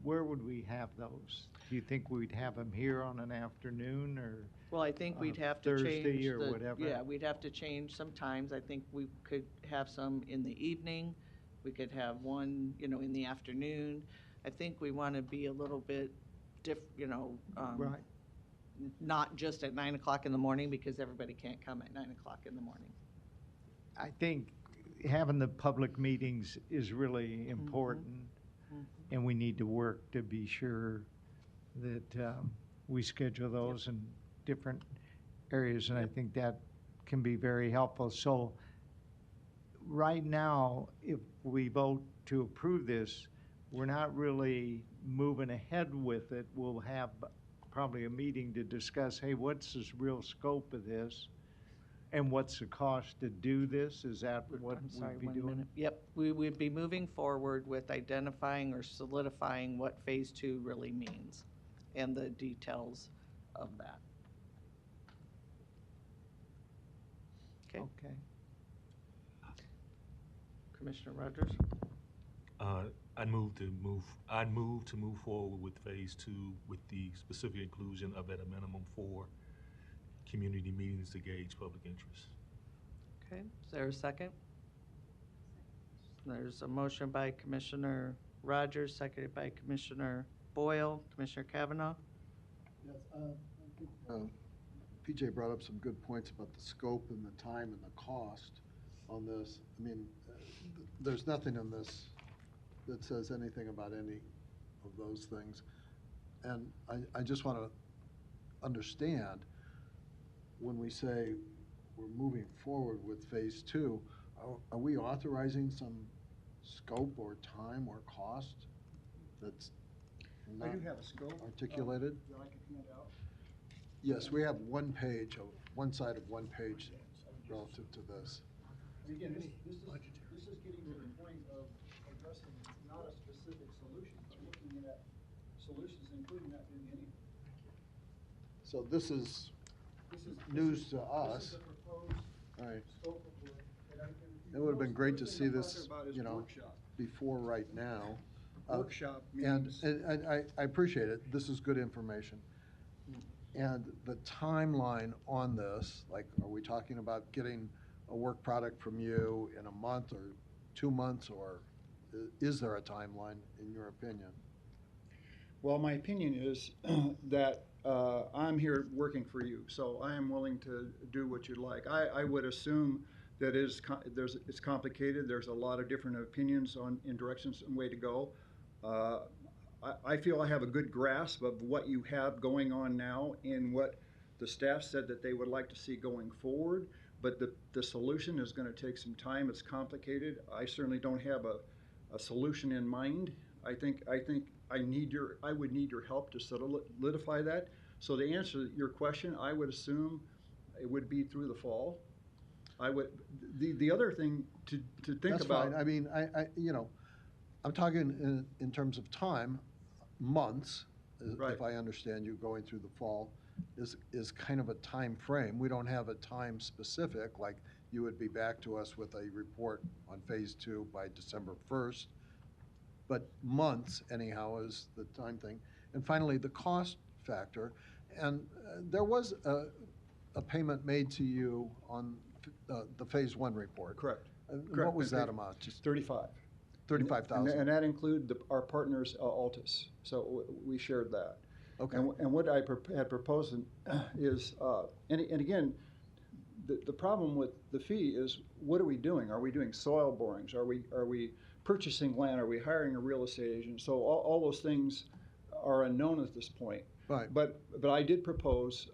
where would we have those? Do you think we'd have them here on an afternoon or? Well, I think we'd have to Thursday change or whatever? Yeah, we'd have to change some times. I think we could have some in the evening. We could have one, in the afternoon. I think we want to be a little bit Right. not just at 9 o'clock in the morning because everybody can't come at 9 o'clock in the morning. I think having the public meetings is really important, and we need to work to be sure that we schedule those in different areas, and I think that can be very helpful. So right now, if we vote to approve this, we're not really moving ahead with it. We'll have probably a meeting to discuss, hey, what's the real scope of this? And what's the cost to do this? Is that what I'm sorry, we'd be 1 doing? minute. Yep, we would be moving forward with identifying or solidifying what Phase 2 really means and the details of that. Okay. Commissioner Rogers? I'd move to move forward with Phase 2 with the specific inclusion of at a minimum 4 community meetings to gauge public interest. Okay, is there a second? There's a motion by Commissioner Rogers, seconded by Commissioner Boyle. Commissioner Kavanaugh? Yes, I think PJ brought up some good points about the scope and the time and the cost on this. I mean, there's nothing in this that says anything about any of those things. And I just want to understand, when we say we're moving forward with Phase 2, are we authorizing some scope or time or cost that's I not do have a scope. articulated? That I can hand out. Yes, we have one side of one page relative to this. And again, this is getting to the point of addressing not a specific solution, but looking at solutions, including that being any. So this is news to us. This is a proposed All right. scope of work. It would have been great to see this, What I'm talking about is workshop. before right now. Workshop And means. I appreciate it. This is good information. And the timeline on this, like, are we talking about getting a work product from you in a month or 2 months, or is there a timeline, in your opinion? Well, my opinion is that I'm here working for you, so I am willing to do what you'd like. I would assume that it's complicated. There's a lot of different opinions in directions and way to go. I feel I have a good grasp of what you have going on now and what the staff said that they would like to see going forward. But the solution is going to take some time. It's complicated. I certainly don't have a solution in mind. I think I would need your help to solidify that. So to answer your question, I would assume it would be through the fall. The other thing to think That's about. fine. I mean, I'm talking in terms of time, months, Right. if I understand you, going through the fall, is kind of a time frame. We don't have a time specific, like you would be back to us with a report on phase 2 by December 1st. But months anyhow is the time thing. And finally, the cost factor. And there was a payment made to you on the phase 1 report. Correct. What was that amount? Just 35. 35,000. And that included our partners, Altus. So we shared that. Okay. And what I had proposed is, and again, the problem with the fee is, what are we doing? Are we doing soil borings? Are we purchasing land? Are we hiring a real estate agent? So all those things are unknown at this point. Right. But I did propose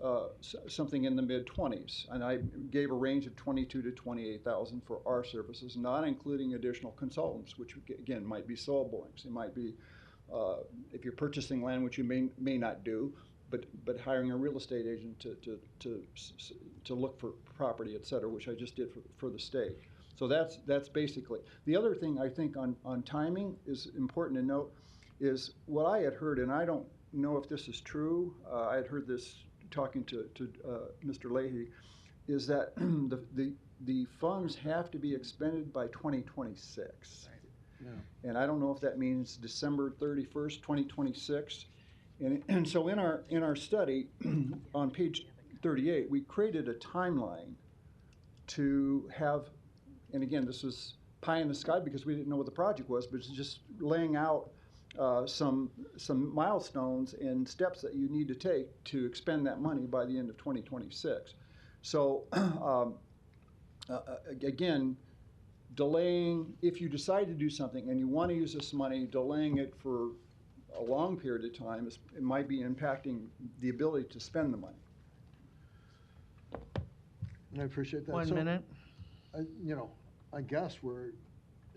something in the mid-20s, and I gave a range of 22 to 28,000 for our services, not including additional consultants, which again might be soil borings. It might be if you're purchasing land, which you may not do, but hiring a real estate agent to look for property, et cetera, which I just did for the state. So that's basically. The other thing I think on timing is important to note is what I had heard, and I don't know if this is true. I had heard this talking to Mr. Leahy, is that the funds have to be expended by 2026. Yeah. And I don't know if that means December 31st, 2026. And so in our study on page 38, we created a timeline to have, and again, this was pie in the sky because we didn't know what the project was, but it's just laying out some milestones and steps that you need to take to expend that money by the end of 2026. So again, delaying, if you decide to do something and you want to use this money, delaying it for a long period of time, it might be impacting the ability to spend the money. I appreciate that. 1 minute. I guess we're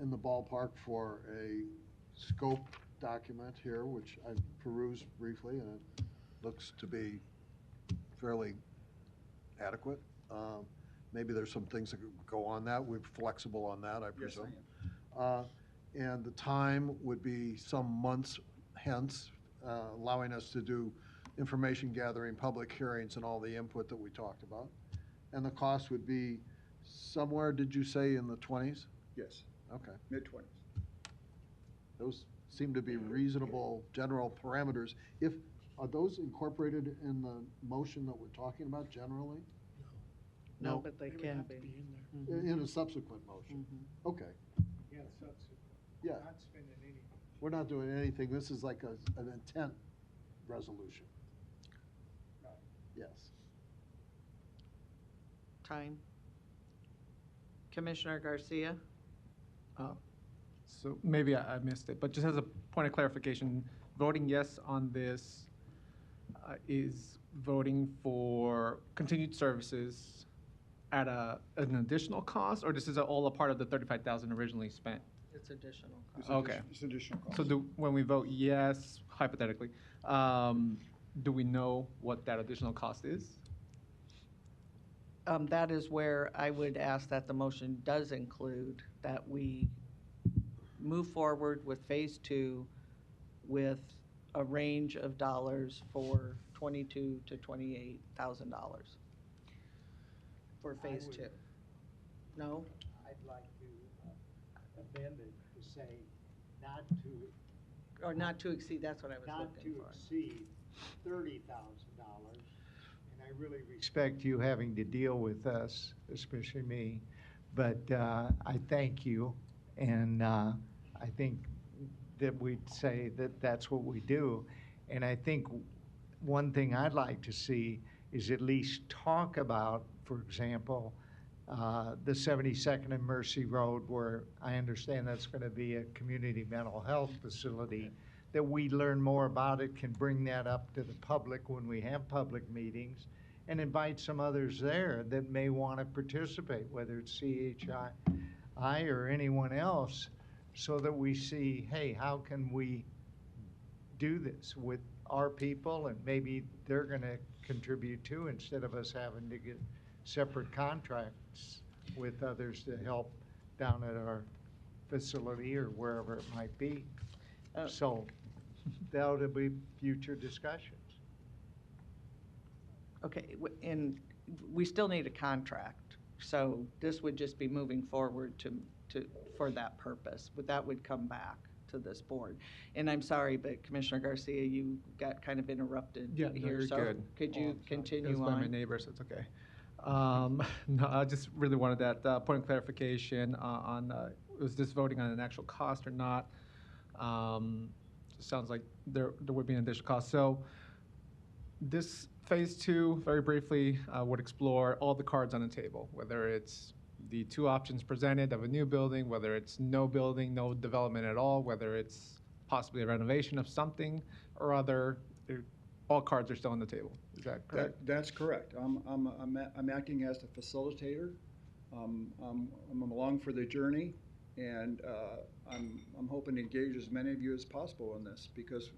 in the ballpark for a scope document here, which I perused briefly, and it looks to be fairly adequate. Maybe there's some things that could go on that. We're flexible on that, I presume. Yes, And the time would be some months hence, allowing us to do information gathering, public hearings, and all the input that we talked about. And the cost would be somewhere, did you say, in the 20s? Yes. Okay. Mid-20s. Those seem to be reasonable general parameters. Are those incorporated in the motion that we're talking about generally? No, but they can be. In a subsequent motion? Okay. Yeah, subsequent. Yeah. Not spending any. We're not doing anything. This is like an intent resolution. Yes. Time. Commissioner Garcia? So maybe I missed it, but just as a point of clarification, voting yes on this is voting for continued services at an additional cost, or this is all a part of the 35,000 originally spent? It's additional. Okay. It's additional cost. So when we vote yes, hypothetically, do we know what that additional cost is? That is where I would ask that the motion does include that we move forward with phase 2 with a range of dollars for $22,000 to $28,000 for phase 2. No? I'd like to amend it to say not to. Or not to exceed, that's what I was looking for. Not to exceed $30,000. And I really respect you having to deal with us, especially me. But I thank you, and I think that we'd say that that's what we do. And I think one thing I'd like to see is at least talk about, for example, the 72nd and Mercy Road, where I understand that's going to be a community mental health facility, that we learn more about it, can bring that up to the public when we have public meetings, and invite some others there that may want to participate, whether it's CHI or anyone else, so that we see, hey, how can we do this with our people, and maybe they're going to contribute too, instead of us having to get separate contracts with others to help down at our facility or wherever it might be. So there'll be future discussions. Okay, and we still need a contract, so this would just be moving forward for that purpose, but that would come back to this board. And I'm sorry, but Commissioner Garcia, you got kind of interrupted Yeah, no, here, you're so good. could you continue It's by my on? neighbors, it's okay. No, I just really wanted that point of clarification on, was this voting on an actual cost or not? Sounds like there would be an additional cost. So this phase two, very briefly, would explore all the cards on the table, whether it's the two options presented of a new building, whether it's no building, no development at all, whether it's possibly a renovation of something or other. All cards are still on the table. Is that correct? That's correct. I'm acting as the facilitator. I'm along for the journey, and I'm hoping to engage as many of you as possible in this because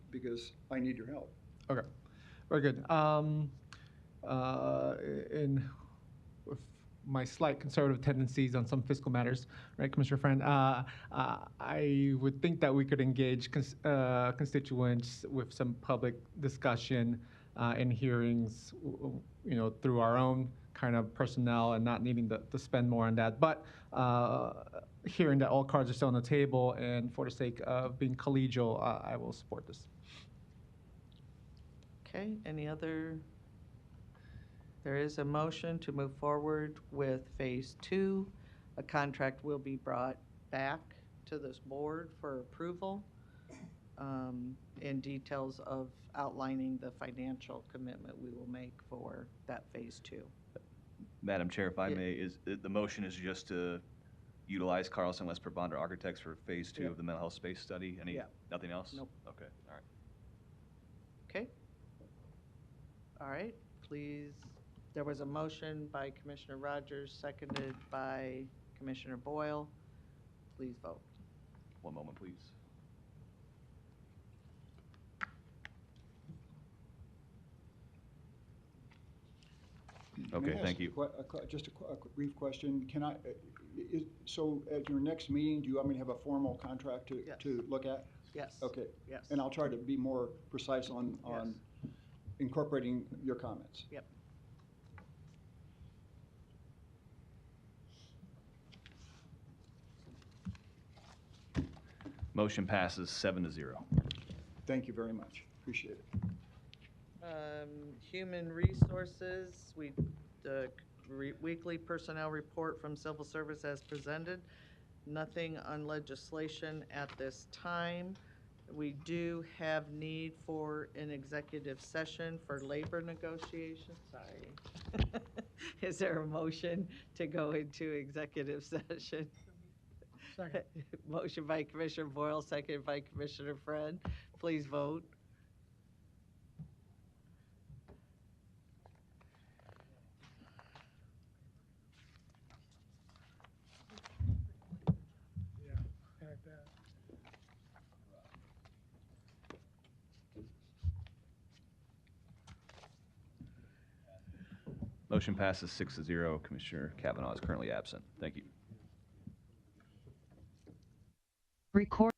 I need your help. Okay, very good. In with my slight conservative tendencies on some fiscal matters, right, Commissioner Friend, I would think that we could engage constituents with some public discussion and hearings, through our own kind of personnel and not needing to spend more on that. But hearing that all cards are still on the table and for the sake of being collegial, I will support this. Okay, any other? There is a motion to move forward with phase two. A contract will be brought back to this board for approval, and details of outlining the financial commitment we will make for that phase two. Madam Chair, if I Yeah. may, the motion is just to utilize Carlson West Bonder Architects for phase two Yeah. of the mental health space study? Yeah. Nothing else? Nope. Okay, all right. Okay. All right, please. There was a motion by Commissioner Rogers, seconded by Commissioner Boyle. Please vote. One moment, please. Okay, thank you. Just a brief question. Can I, so at your next meeting, do you want me to have a formal contract to look at? Yes. Okay. Yes. And I'll try to be more precise on incorporating your comments. Yep. Motion passes 7-0. Thank you very much. Appreciate it. Human Resources, the weekly personnel report from Civil Service as presented. Nothing on legislation at this time. We do have need for an executive session for labor negotiations. Sorry. Is there a motion to go into executive session? Second. Motion by Commissioner Boyle, seconded by Commissioner Friend. Please vote. Motion passes 6-0. Commissioner Kavanaugh is currently absent. Thank you. Record.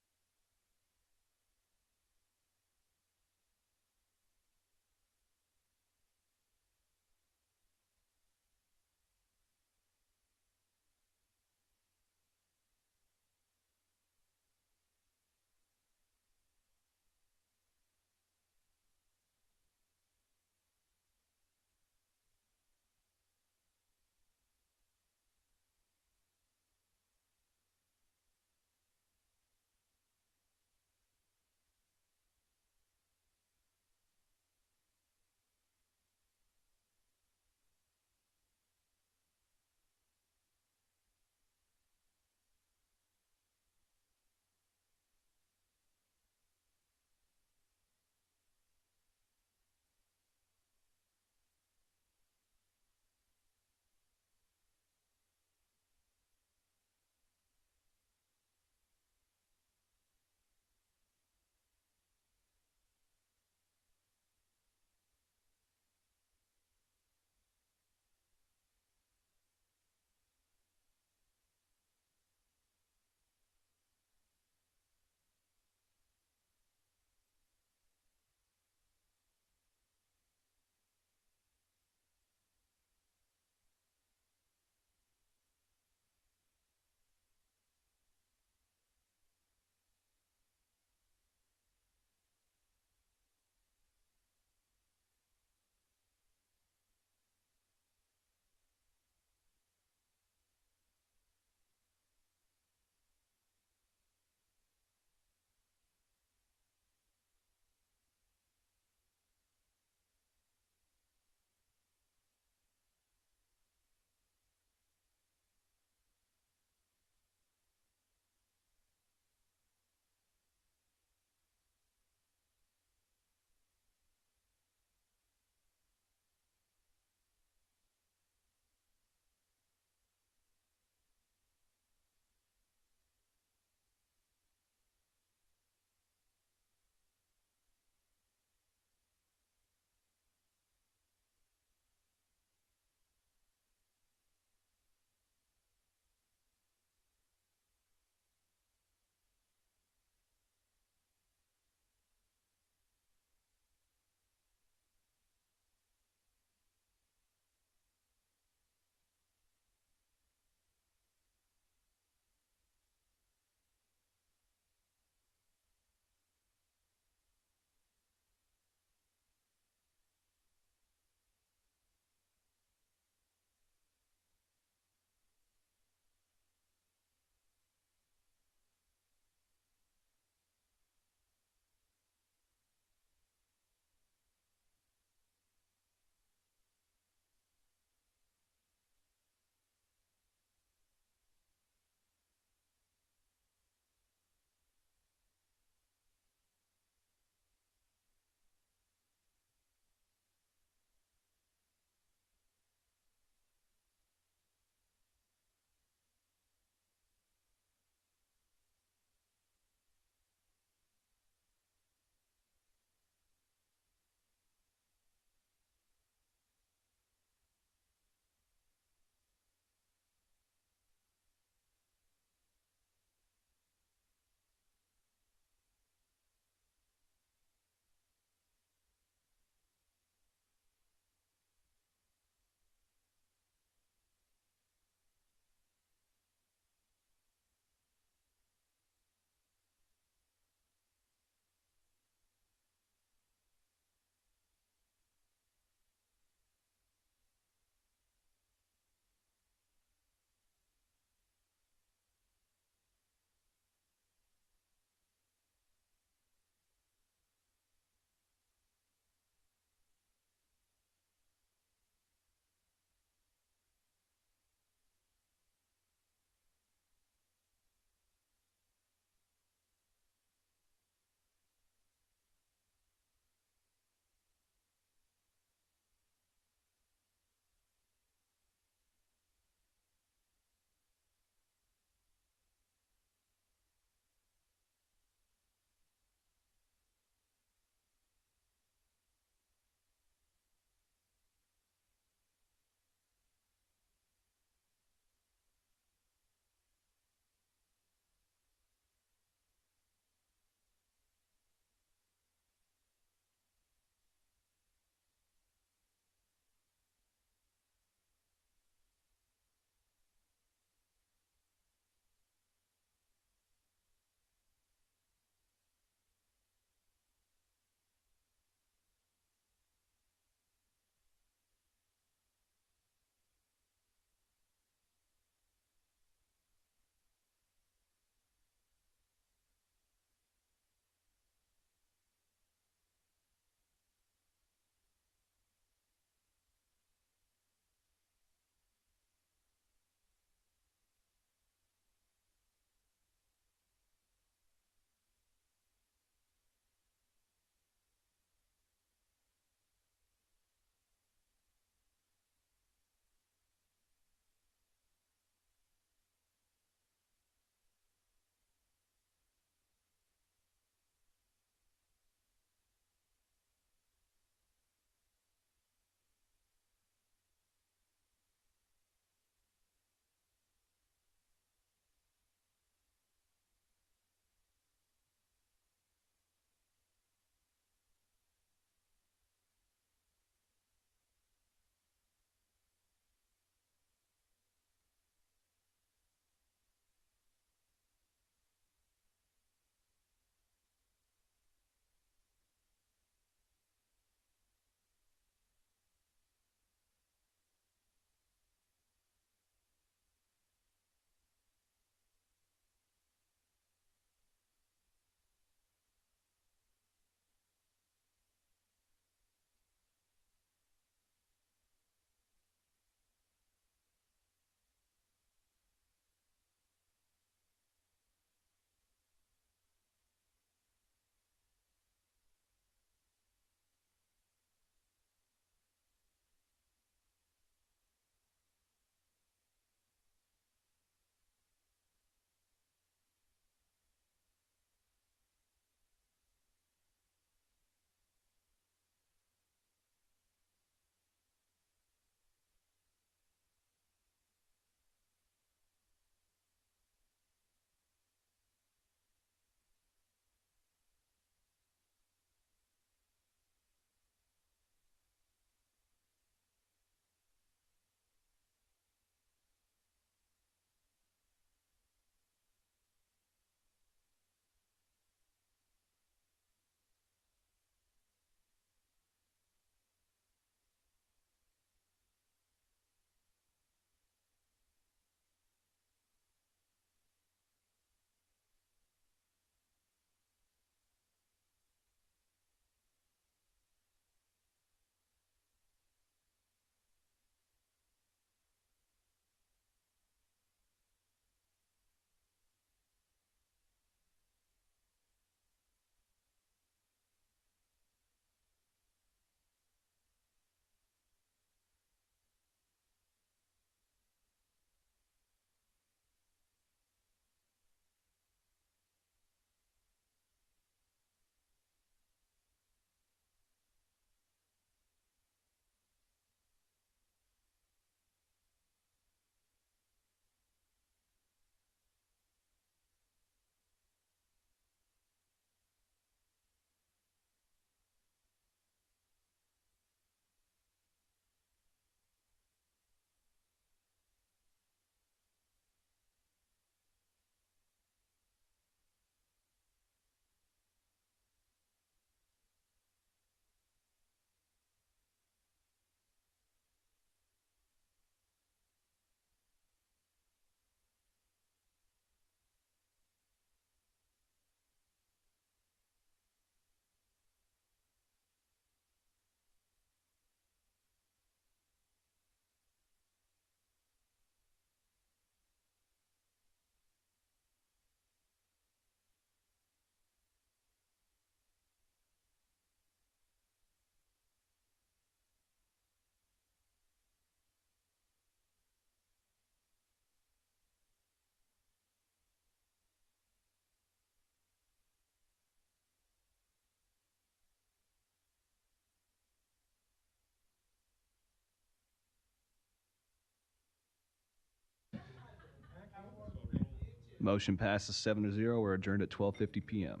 Motion passes 7-0. We're adjourned at 12:50 PM.